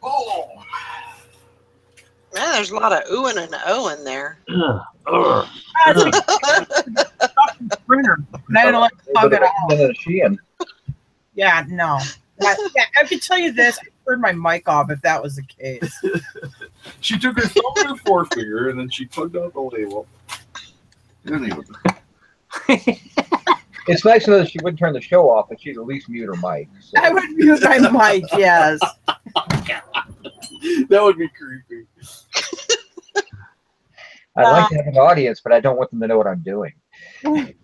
Oh. Man, there's a lot of oohing and ohing there. Printer. And I don't like to hug it out. Yeah, no. Yeah, I could tell you this. I turned my mic off if that was the case. She took her thumb and her forefinger, and then she tugged out the label. Anyway. It's nice to know that she wouldn't turn the show off, but she'd at least mute her mic. So. I would mute my mic, yes. That would be creepy. I'd like to have an audience, but I don't want them to know what I'm doing. When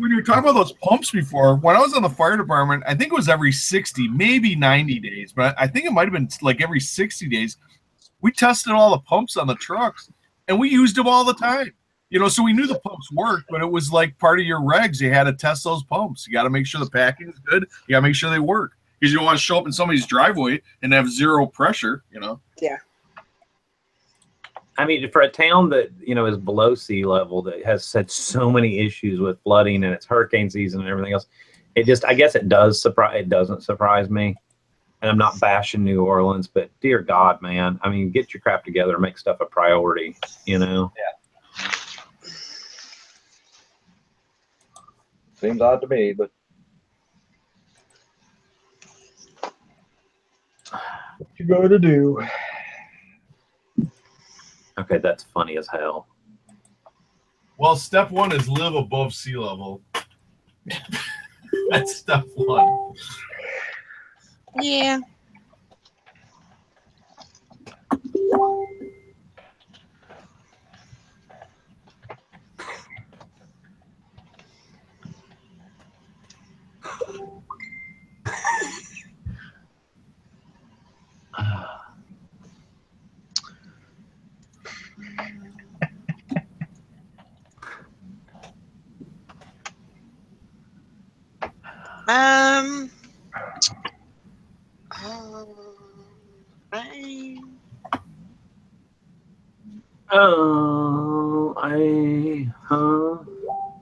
you were talking about those pumps before, when I was in the fire department, I think it was every 60, maybe 90 days, but I think it might have been like every 60 days. We tested all the pumps on the trucks, and we used them all the time. So we knew the pumps worked, but it was like part of your regs. You had to test those pumps. You got to make sure the packing is good. You got to make sure they work, because you don't want to show up in somebody's driveway and have zero pressure, Yeah. I mean, for a town that, is below sea level, that has had so many issues with flooding and it's hurricane season and everything else, I guess it doesn't surprise me. And I'm not bashing New Orleans, but dear God, man, I mean, get your crap together and make stuff a priority, Yeah. Seems odd to me, but what you going to do? Okay, that's funny as hell. Well, step 1 is live above sea level. That's step 1. Yeah.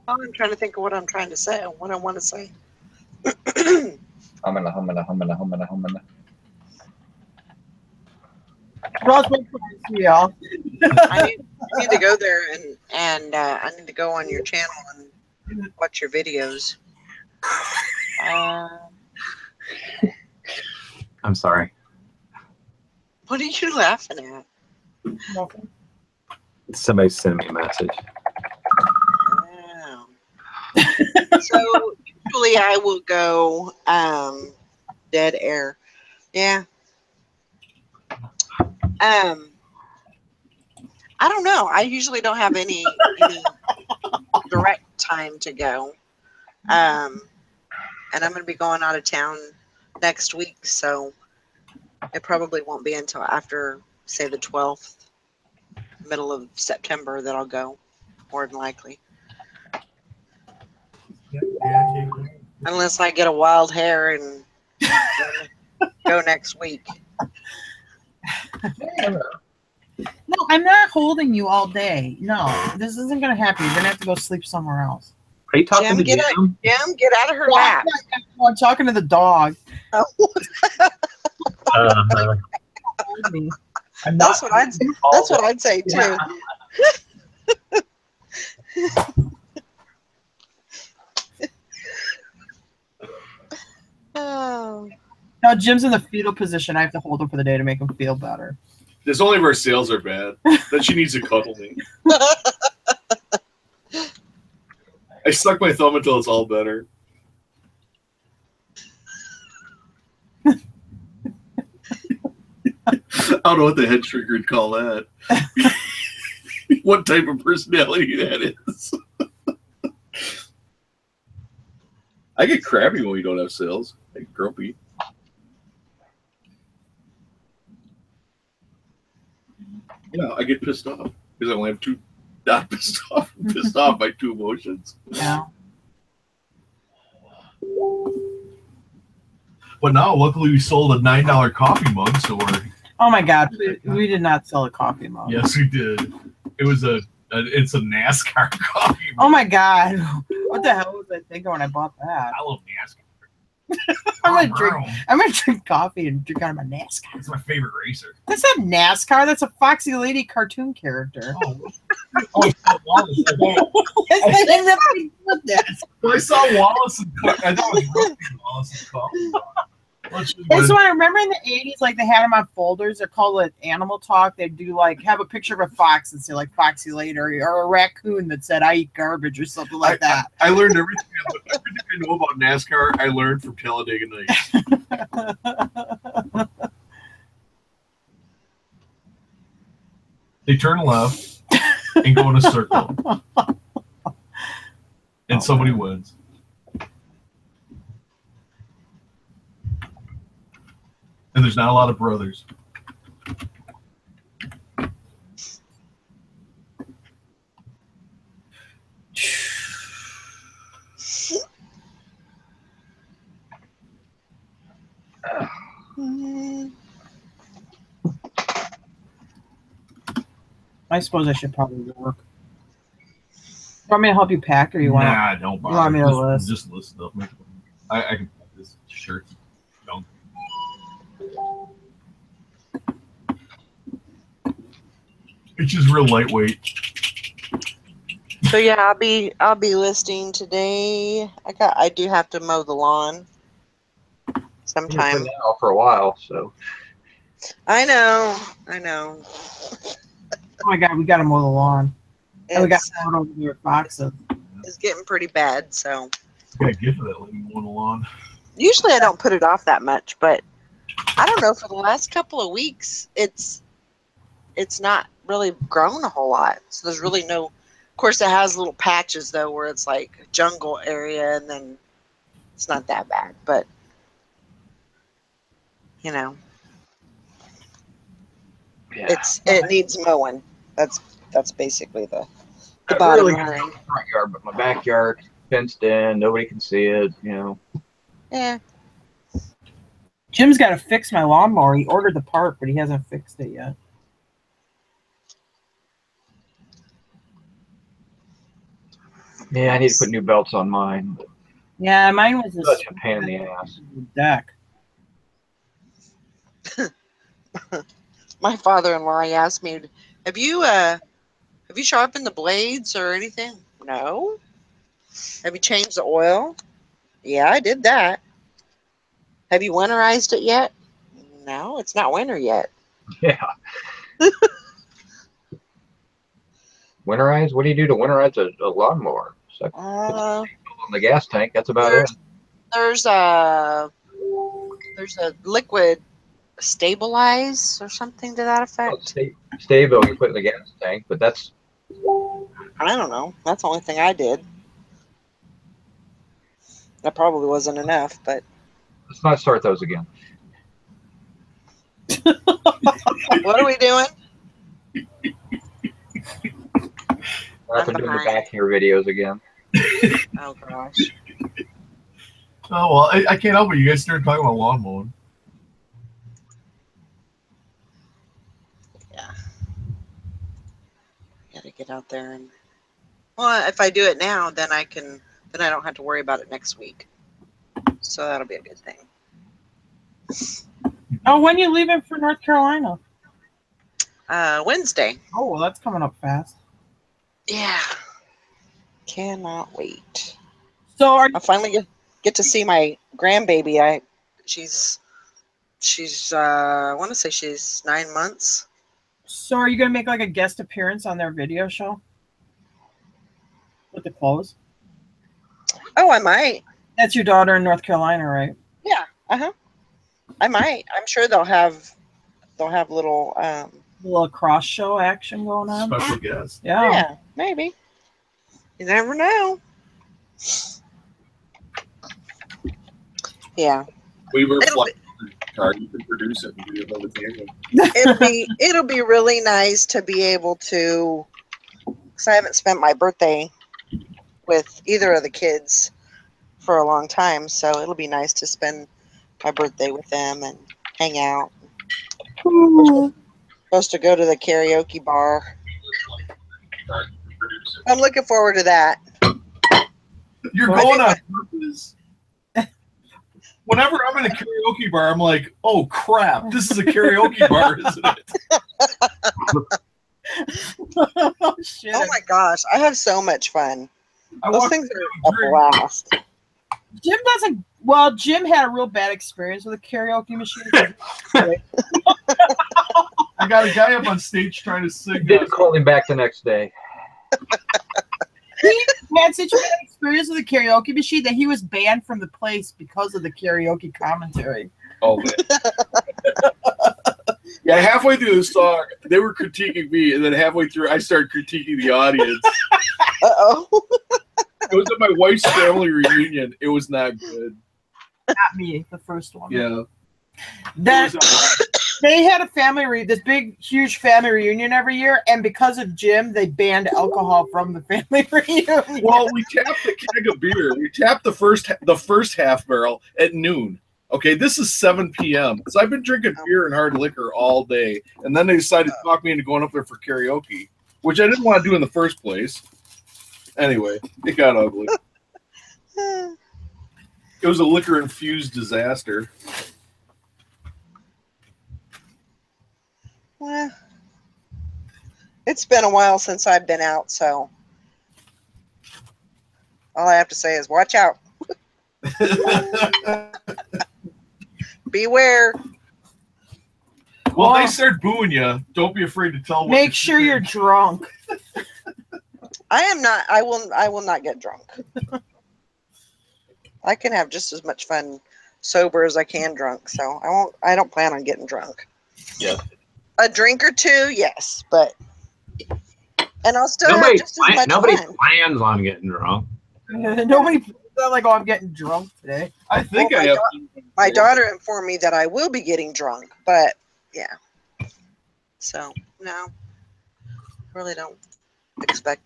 I'm trying to think of what I'm trying to say, what I want to say. Humana. Yeah. I need to go there and I need to go on your channel and watch your videos. I'm sorry. What are you laughing at? Somebody sent me a message. Wow. So usually I will go dead air. Yeah. I don't know. I usually don't have any direct time to go. And I'm going to be going out of town next week, so it probably won't be until after, say, the 12th, middle of September, that I'll go, more than likely. Unless I get a wild hair and go next week. No, I'm not holding you all day. No, this isn't going to happen. You're going to have to go sleep somewhere else. Are you talking to Jim? Jim, get out of her nap. I'm talking to the dog. Oh. That's what I'd say too. Oh. No, Jim's in the fetal position. I have to hold him for the day to make him feel better. There's only if our sales are bad. Then she needs to cuddle me. I suck my thumb until it's all better. I don't know what the head trigger would call that. What type of personality that is. I get crabby when we don't have sales. I get grumpy. Yeah, I get pissed off because I only have two. Not pissed off. I'm pissed off by two emotions. Yeah. But now, luckily, we sold a $9 coffee mug, so we're. Oh my God, we did not sell a coffee mug. Yes, we did. It was it's a NASCAR coffee mug. Oh my God, what the hell was I thinking when I bought that? I love NASCAR. I'm gonna drink coffee and drink out of my NASCAR. It's my favorite racer. That's not NASCAR. That's a Foxy Lady cartoon character. Oh, Wallace. I saw Wallace and Clark. I thought it was Wallace and Clark. And so I remember in the 80s, like they had them on folders. They're called like Animal Talk. They do like have a picture of a fox and say like Foxy Lady, or a raccoon that said I eat garbage or something like that. I learned everything I know about NASCAR. I learned from Talladega Nights. They turn left and go in a circle, and somebody wins. And there's not a lot of brothers. I suppose I should probably work. You want me to help you pack, or you want? Nah, don't bother. You want me to list? Just list stuff. I can put this shirt. Don't. It's just real lightweight. So yeah, I'll be listing today. I do have to mow the lawn sometime. Now for a while, so. I know. Oh my God, we got to mow the lawn. And we got It's, to mow it over there at Fox's. it's getting pretty bad. So Got a gift for that lady mowing the lawn. usually I don't put it off that much, but I don't know. For the last couple of weeks, it's not really grown a whole lot. So there's really no. Of course, it has little patches though, where it's like a jungle area, and then it's not that bad. But you know, Yeah. it needs mowing. That's basically the I bottom really line. got a front yard, but my backyard fenced in. Nobody can see it. You know. Yeah. Jim's got to fix my lawnmower. He ordered the part, but he hasn't fixed it yet. Yeah, I need to put new belts on mine. But Yeah, mine was such a pain in the ass. deck. My father-in-law asked me, "Have you sharpened the blades or anything?" No. Have you changed the oil? Yeah, I did that. Have you winterized it yet? No, it's not winter yet. Yeah. Winterize? What do you do to winterize a lawnmower? So put Uh, on the gas tank. That's about it. there's a liquid stabilize or something to that Well, effect. stable you put in the gas tank, but that's I don't know. That's the only thing I did. That probably wasn't enough, but let's not start those again. what are we doing? I've been doing the back here videos again. Oh gosh. Oh well, I can't help it. You guys started talking about lawn mowing. Yeah. Gotta get out there and well, if I do it now, then I don't have to worry about it next week. So that'll be a good thing. Oh, when you leaving for North Carolina? Wednesday. Oh, well, that's coming up fast. Yeah. Cannot wait. So are I'll finally get to see my grandbaby. She's I want to say she's 9 months. So are you gonna make like a guest appearance on their video show with the clothes? Oh, I might. That's your daughter in North Carolina, right? Yeah. I might. I'm sure they'll have little A little cross show action going on. Special guest. yeah, maybe. You never know. Yeah. We were It'll flying the car. You could produce it and do it on the camera. it'll be really nice to be able to, because I haven't spent my birthday with either of the kids for a long time, so it'll be nice to spend my birthday with them and hang out. Supposed to go to the karaoke bar. I'm looking forward to that. You're going on purpose? Whenever I'm in a karaoke bar, I'm like, oh crap, this is a karaoke bar, isn't it? Oh, shit. Oh my gosh, I have so much fun. Those things are a blast. Jim doesn't. Well, Jim had a real bad experience with a karaoke machine. I got a guy up on stage trying to sing. Didn't call him back the next day. He had such a bad experience with a karaoke machine that he was banned from the place because of the karaoke commentary. Oh man. Yeah, halfway through the song, they were critiquing me, and then halfway through, I started critiquing the audience. Uh-oh. It was at my wife's family reunion. It was not good. Not me, the first one. Yeah. That they had a this big, huge family reunion every year, and because of Jim, they banned alcohol from the family reunion. Well, we tapped the keg of beer. We tapped the first half barrel at noon. Okay, this is 7 p.m. So I've been drinking beer and hard liquor all day, and then they decided to talk me into going up there for karaoke, which I didn't want to do in the first place. Anyway, it got ugly. It was a liquor-infused disaster. Well, it's been a while since I've been out, so all I have to say is watch out. Beware. Well, they start booing you. Don't be afraid to tell. Make sure you're drunk. I am not. I will not get drunk. I can have just as much fun sober as I can drunk. So I won't. I don't plan on getting drunk. Yeah. A drink or two, yes, but and I'll still have just as much nobody fun. plans on getting drunk. Nobody. Not like, oh, I'm getting drunk today. I think Well, I have. My daughter informed me that I will be getting drunk, but yeah. So no, really don't expect.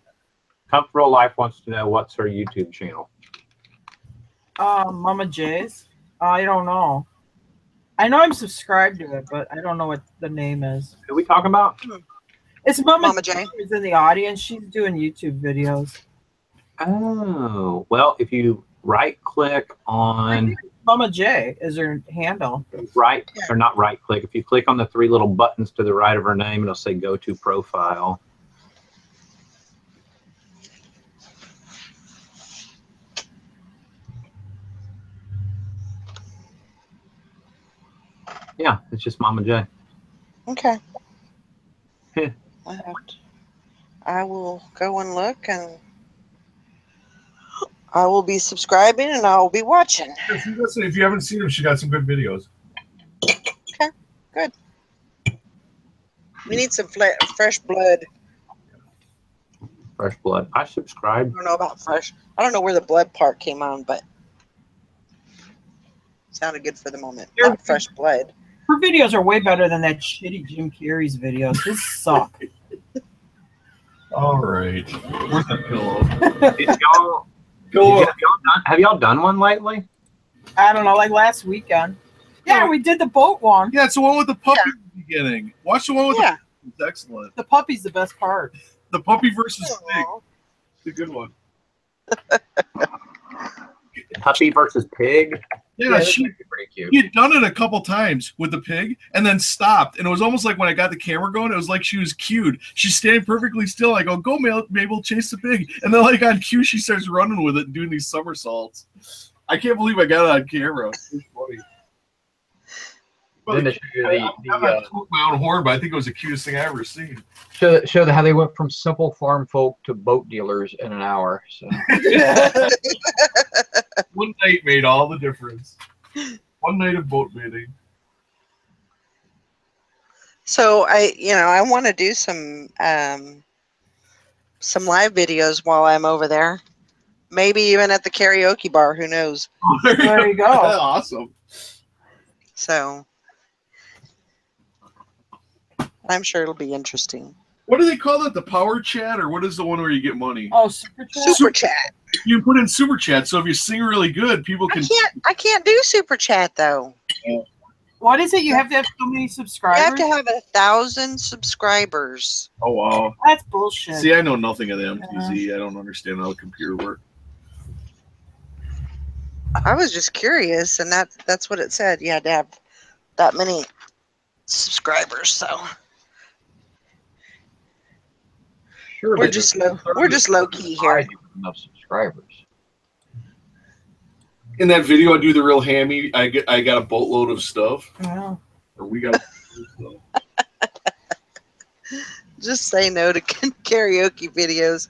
Comfortable Life wants to know what's her YouTube channel. Mama J's. I don't know. I know I'm subscribed to it, but I don't know what the name is. Who are we talking about? It's Mama J. Who's in the audience. She's doing YouTube videos. Oh, well, if you right-click on Mama J is her handle. or not right-click. If you click on the 3 little buttons to the right of her name, it'll say Go to Profile. Yeah, it's just Mama J. Okay. Yeah. I will go and look, and I will be subscribing, and I will be watching. If you haven't seen them, she got some good videos. Okay, good. We need some fresh blood. Fresh blood. I subscribe. I don't know about fresh. I don't know where the blood part came on, but sounded good for the moment. Not fresh blood. Her videos are way better than that shitty Jim Carrey's videos. His suck. All right. Where's that pillow? Have y'all done one lately? I don't know, like last weekend. Yeah, we did the boat one. Yeah, it's the one with the puppy at the beginning. Watch the one with the puppy. It's excellent. The puppy's the best part. The puppy versus pig. It's a good one. Puppy versus pig? Yeah, she had done it a couple times with the pig and then stopped. And it was almost like when I got the camera going, it was like she was cued. She's standing perfectly still. I go, go, Mabel, chase the pig. And then, like, on cue, she starts running with it and doing these somersaults. I can't believe I got it on camera. It's funny. Then they show you I'm not tooting my own horn, but I think it was the cutest thing I ever seen. Show how they went from simple farm folk to boat dealers in an hour. So. One night made all the difference. One night of boat baiting. So I want to do some live videos while I'm over there. Maybe even at the karaoke bar. Who knows? There you go. Awesome. So I'm sure it'll be interesting. What do they call that? The power chat, or what is the one where you get money? Oh, super chat. Super chat. You can put in super chat, so if you sing really good, people can. I can't do super chat though. What is it? You have to have so many subscribers. You have to have 1,000 subscribers. Oh wow, that's bullshit. See, I know nothing of the MTZ. I don't understand how the computer works. I was just curious, and that's what it said. You had to have that many subscribers. So Sure, we're just low key here. Enough subscribers. In that video, I do the real hammy. I got a boatload of stuff. Wow. Or we got. Just say no to karaoke videos.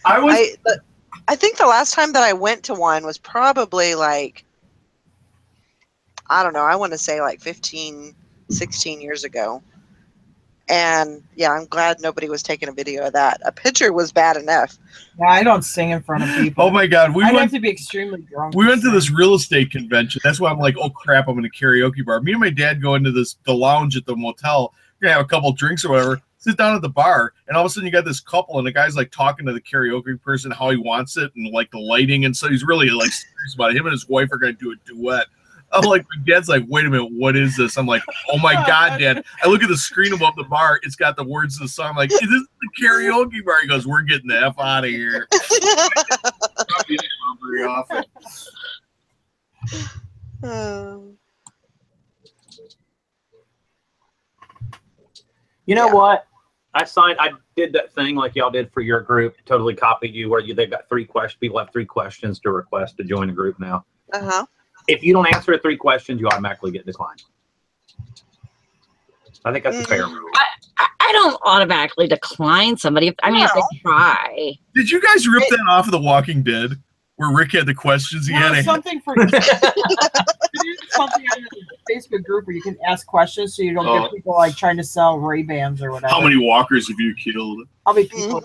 I think the last time that I went to one was probably like, I don't know, I want to say like 15, 16 years ago. And yeah, I'm glad nobody was taking a video of that. A picture was bad enough. Yeah, I don't sing in front of people. Oh my God, I have to be extremely drunk. We went to this real estate convention. That's why I'm like, oh crap, I'm in a karaoke bar. Me and my dad go into the lounge at the motel. We're gonna have a couple drinks or whatever. Sit down at the bar, and all of a sudden you got this couple, and the guy's like talking to the karaoke person how he wants it, and like the lighting, and so he's really like serious about it. Him and his wife are gonna do a duet. I'm like, my dad's like, wait a minute, what is this? I'm like, oh my God, Dad. I look at the screen above the bar. It's got the words of the song. I'm like, is this the karaoke bar? He goes, we're getting the F out of here. Very often. You know what? I did that thing like y'all did for your group. Totally copied you where they've got 3 questions. People have 3 questions to request to join a group now. Uh-huh. If you don't answer 3 questions, you automatically get declined. I think that's a fair rule. I don't automatically decline somebody. If they try. Did you guys rip that off of The Walking Dead, where Rick had the questions? He had something for something on the Facebook group where you can ask questions, so you don't get people like trying to sell Ray-Bans or whatever. How many walkers have you killed? How many people?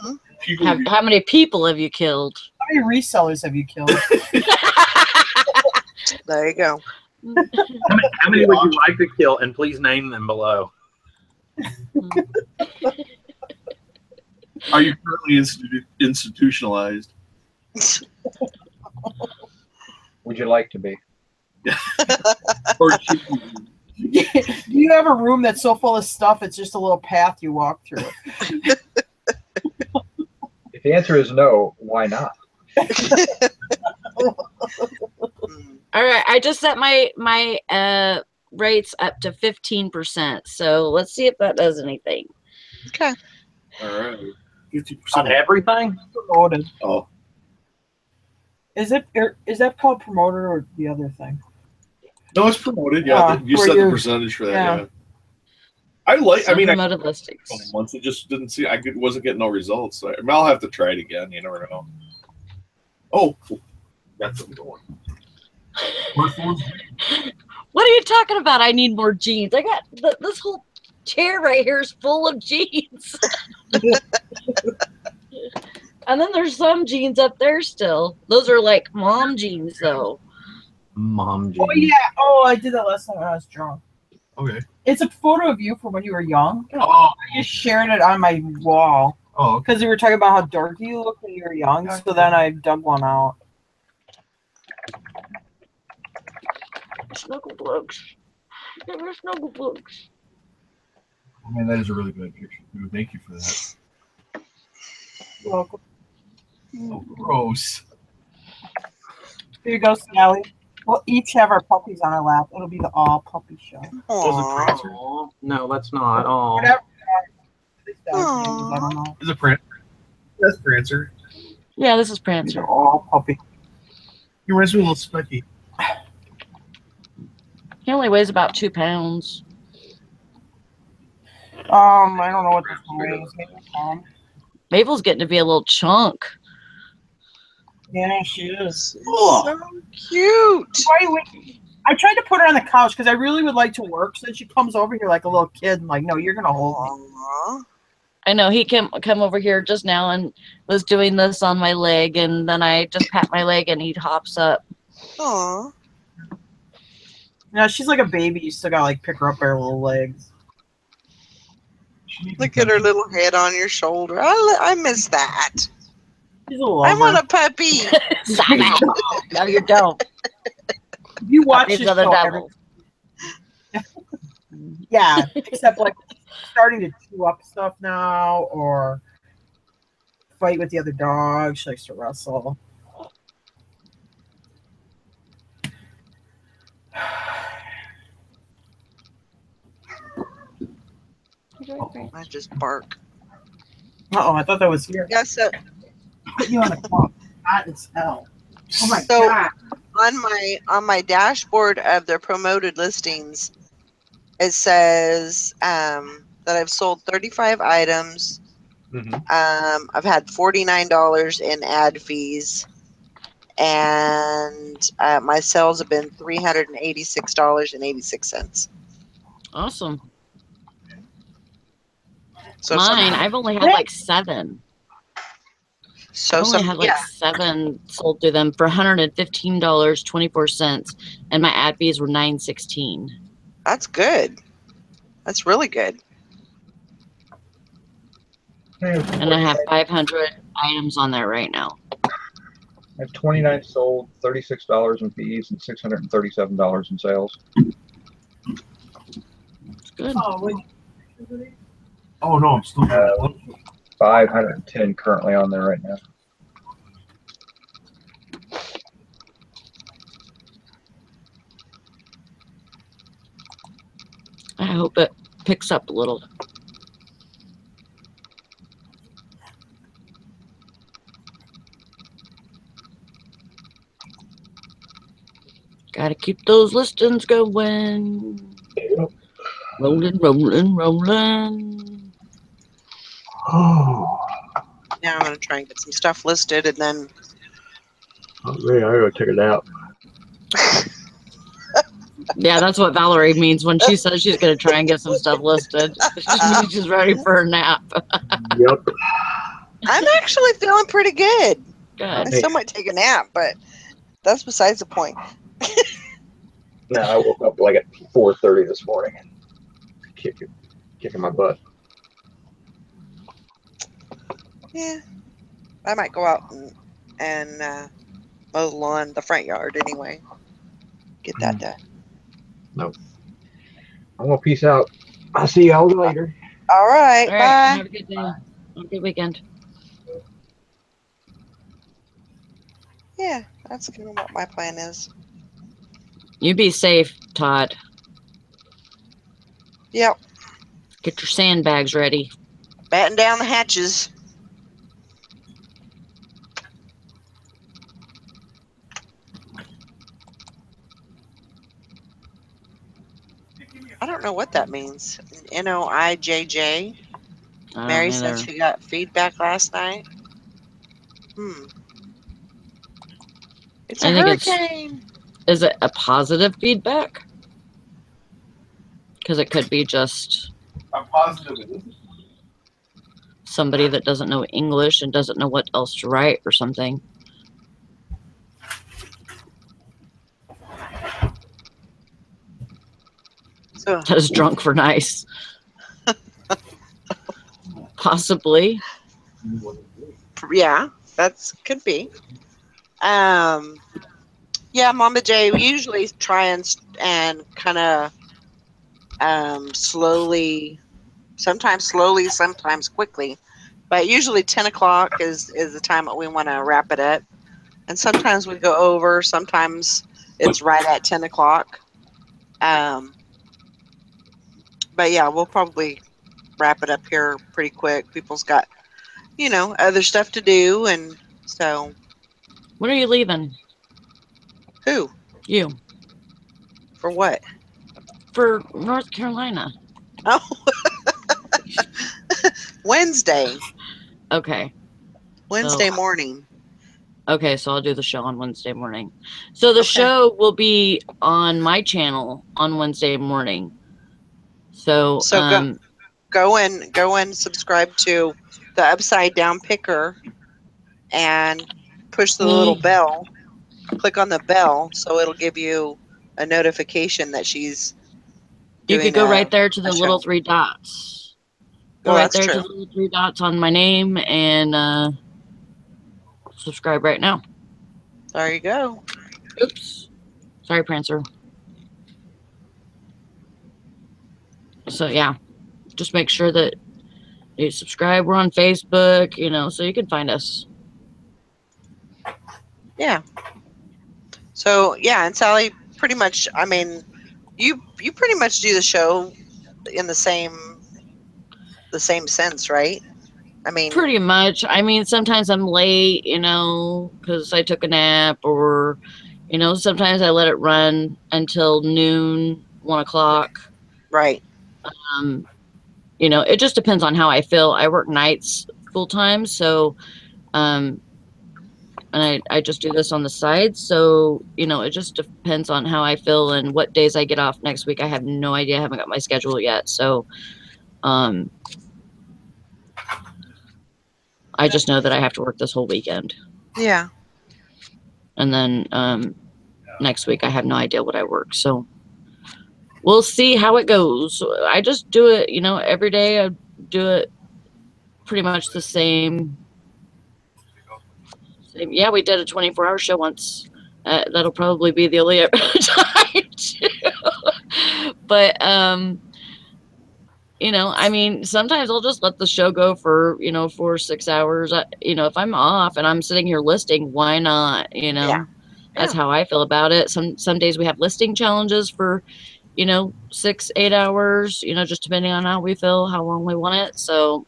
How many people have you killed? How many resellers have you killed? There you go. How many would you like to kill? And please name them below. Are you currently institutionalized? Would you like to be? Or Do you have a room that's so full of stuff it's just a little path you walk through? If the answer is no, why not? All right, I just set my rates up to 15%. So let's see if that does anything. Okay. All right. 50% On everything? Promoted. Oh. Is that called promoted or the other thing? No, it's promoted. Yeah, you set the percentage for that. Yeah. I promoted listings. Once it just didn't see. Wasn't getting no results. I'll have to try it again. You never know. Oh, that's what I'm going. What are you talking about? I need more jeans. I got this whole chair right here is full of jeans. And then there's some jeans up there still. Those are like mom jeans, though. Mom jeans. Oh, yeah. Oh, I did that last time when I was drunk. Okay. It's a photo of you from when you were young. Oh. I just shared it on my wall. Oh. Because we were talking about how dorky you looked when you were young. So then I dug one out. Snuggle bugs. Snuggle bugs. I mean, that is a really good picture. Thank you for that. You're welcome. Oh, gross. Here you go, Sally. We'll each have our puppies on our lap. It'll be the all puppy show. Aww. No, that's not. Oh. Whatever. I don't know. Is it Prancer? That's Prancer. Yeah, this is Prancer. All puppy. He reminds me of a little Specky. He only weighs about 2 pounds. I don't know what this one is. Mabel's getting to be a little chunk. Yeah, she is. So cute. I tried to put her on the couch because I really would like to work. So then she comes over here like a little kid and like, no, you're gonna hold me. I know he come over here just now and was doing this on my leg, and then I just pat my leg and he hops up. Aww. Yeah, she's like a baby. You still gotta like pick her up by her little legs. Look at her little head on your shoulder. I miss that. She's a lover. I want a puppy. Stop it. No, you don't. You watch These this other show devils. Yeah, except like starting to chew up stuff now or fight with the other dog. She likes to wrestle. I just bark. Uh-oh, I thought that was here. Yeah, so Put you on the clock. Hot as hell. Oh my So- god. on my dashboard of their promoted listings, it says that I've sold 35 items. I've had $49 in ad fees, and my sales have been $386.86. Awesome. So Mine, I've only had like 7. So I only had like 7 sold through them for $115.24, and my ad fees were $9.16. That's good. That's really good. And I have 500 items on there right now. I have 29 sold, $36 in fees, and $637 in sales. It's good. Oh, no, I'm still 510 currently on there right now. I hope it picks up a little. God, Gotta keep those listings going. Rolling, rolling, rolling. Oh, Now I'm gonna try and get some stuff listed, and then man, I gotta take a nap. Yeah, that's what Valerie means when she says she's going to try and get some stuff listed. She means she's ready for a nap. Yep. I'm actually feeling pretty good. I Good. still might take a nap, but that's besides the point. No, I woke up like at 4:30 this morning, kicking my butt. Yeah, I might go out and mow the lawn, the front yard anyway. Get that done. Nope. I'm gonna peace out. I'll see y'all later. All right, All right. bye. Have a good day. Have a good weekend. Yeah, that's kind of what my plan is. You be safe, Todd. Yep, Get your sandbags ready. batten down the hatches. I don't know what that means. NOIJJ. Mary said Either. she got feedback last night. It's a I think it's. hurricane. Is it a positive feedback? Because it could be just I'm positive it is. somebody that doesn't know English and doesn't know what else to write or something. So That is drunk for nice. Possibly. yeah, that's could be. Yeah, Mama J, we usually try and kind of slowly, sometimes quickly, but usually 10 o'clock is the time that we want to wrap it up. And sometimes we go over, sometimes it's right at 10 o'clock. But yeah, we'll probably wrap it up here pretty quick. People's got, other stuff to do. And so. When are you leaving? Who? You. For what? For North Carolina. Oh, Wednesday. Okay. Wednesday morning. Okay, so I'll do the show on Wednesday morning. So the show will be on my channel on Wednesday morning. So, go and subscribe to the Upside Down Picker and push the little bell. Click on the bell so it'll give you a notification that she's doing. You could go right there to the little show. 3 dots. Go Well, right that's there true. to the little 3 dots on my name and subscribe right now. There you go. Oops. Sorry, Prancer. So yeah, just make sure that you subscribe. We're on Facebook, so you can find us. Yeah. So yeah, and Sally, pretty much. I mean, you pretty much do the show in the same sense, right? I mean, pretty much. I mean, sometimes I'm late, because I took a nap, or, sometimes I let it run until noon, 1 o'clock. Right. It just depends on how I feel. I work nights full time, so, and I just do this on the side. So, it just depends on how I feel and what days I get off next week. I have no idea. I haven't got my schedule yet. So, I just know that I have to work this whole weekend. Yeah. And then next week I have no idea what I work. So we'll see how it goes. I just do it, every day. I do it pretty much the same. Yeah, we did a 24-hour show once. That'll probably be the only time too. But I mean, sometimes I'll just let the show go for, 4 or 6 hours. If I'm off and I'm sitting here listing, why not? Yeah. That's how I feel about it. Some days we have listing challenges for, 6, 8 hours, just depending on how we feel, how long we want it. So,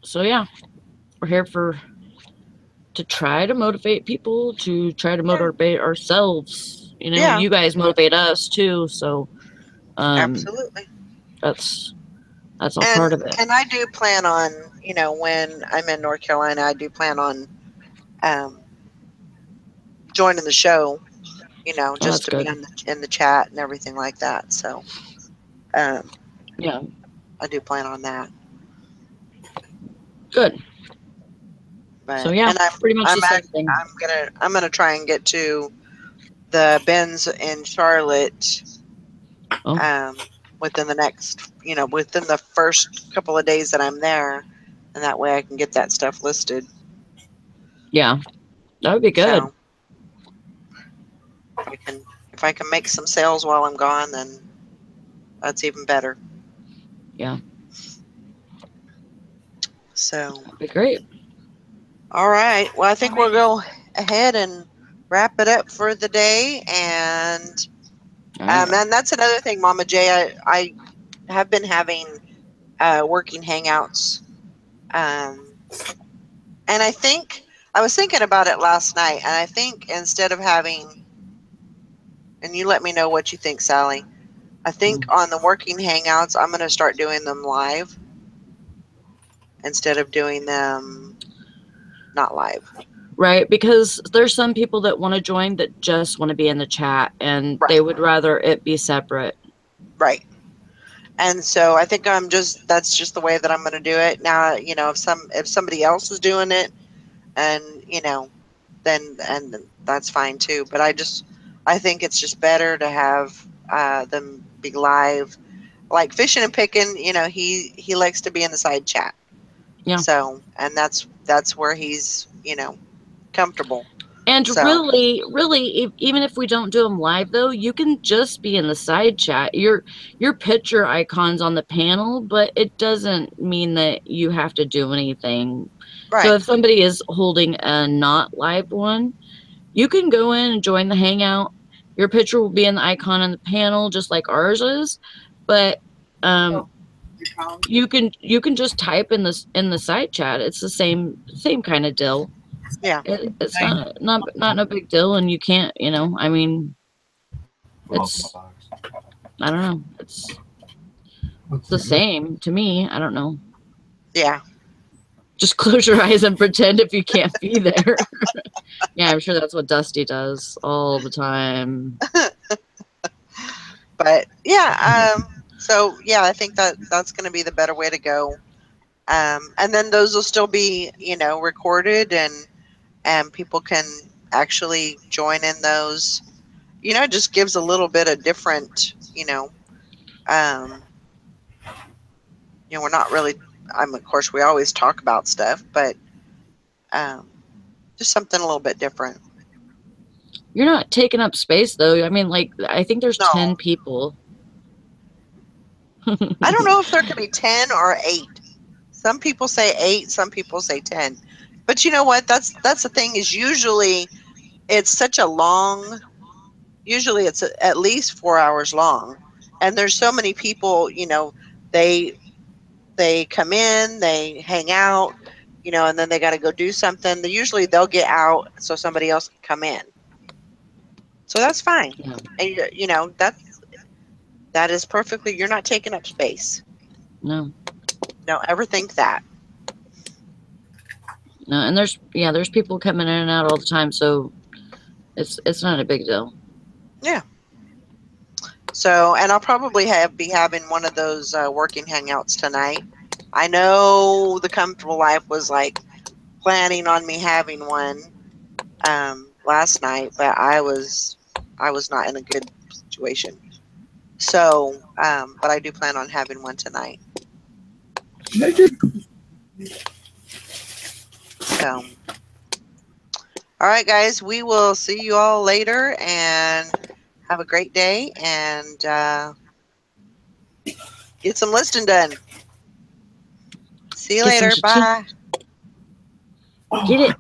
so yeah, we're here to try to motivate people, to try to motivate ourselves. You know, Yeah. you guys motivate us too. So Absolutely. that's all part of it. And I do plan on, you know, when I'm in North Carolina, I do plan on joining the show, you know, just to be in the chat and everything like that. So yeah, I do plan on that. Good. But, so yeah, and pretty much the same thing. I'm gonna try and get to the Ben's in Charlotte within the next, you know, within the first couple of days that I'm there, and that way I can get that stuff listed. Yeah, that would be good. So if I can make some sales while I'm gone, then that's even better. Yeah. So That'd be great. All right. Well, I think we'll go ahead and wrap it up for the day. And and that's another thing, Mama J. I have been having working hangouts. And I think I was thinking about it last night. And I think instead of having, and you let me know what you think, Sally. I think on the working hangouts, I'm going to start doing them live instead of doing them not live. Right, because there's some people that want to join that just want to be in the chat, and they would rather it be separate. Right. And so I think that's just the way that I'm going to do it. Now, you know, if somebody else is doing it, and you know, then that's fine too. But I think it's just better to have them be live. Like Fishing and Picking, you know, he likes to be in the side chat. Yeah. So, and that's where he's, you know, comfortable. And So, really, even if we don't do them live, though, you can just be in the side chat. Your picture icon's on the panel, but it doesn't mean that you have to do anything. right. So if somebody is holding a not live one, you can go in and join the hangout. Your picture will be in the icon on the panel, just like ours is. But you can just type in the side chat. It's the same kind of deal. Yeah. It's not no big deal, and you can't, you know, I mean, it's, I don't know, it's the same to me. I don't know. Yeah. Just close your eyes and pretend if you can't be there. Yeah, I'm sure that's what Dusty does all the time. But yeah, so yeah, I think that's going to be the better way to go. And then those will still be, you know, recorded, and people can actually join in those. You know, it just gives a little bit of different, you know, we're not really, of course we always talk about stuff, but just something a little bit different. You're not taking up space, though. I mean, like, I think there's 10 people. I don't know if there could be 10 or 8. Some people say 8, some people say 10. But you know what? That's the thing, is usually it's such a long, usually it's at least 4 hours long. And there's so many people, you know, they come in, they hang out, you know, and then they got to go do something. Usually they'll get out so somebody else can come in. So that's fine. Yeah. And you know, that is perfectly, you're not taking up space. No. Don't ever think that. No, and there's people coming in and out all the time, so it's not a big deal. Yeah. So, and I'll probably be having one of those working hangouts tonight. I know the Comfortable Life was like planning on me having one last night, but I was not in a good situation. So, but I do plan on having one tonight. So, all right, guys, we will see you all later, and have a great day, and get some listing done. See you later. Bye. Get it.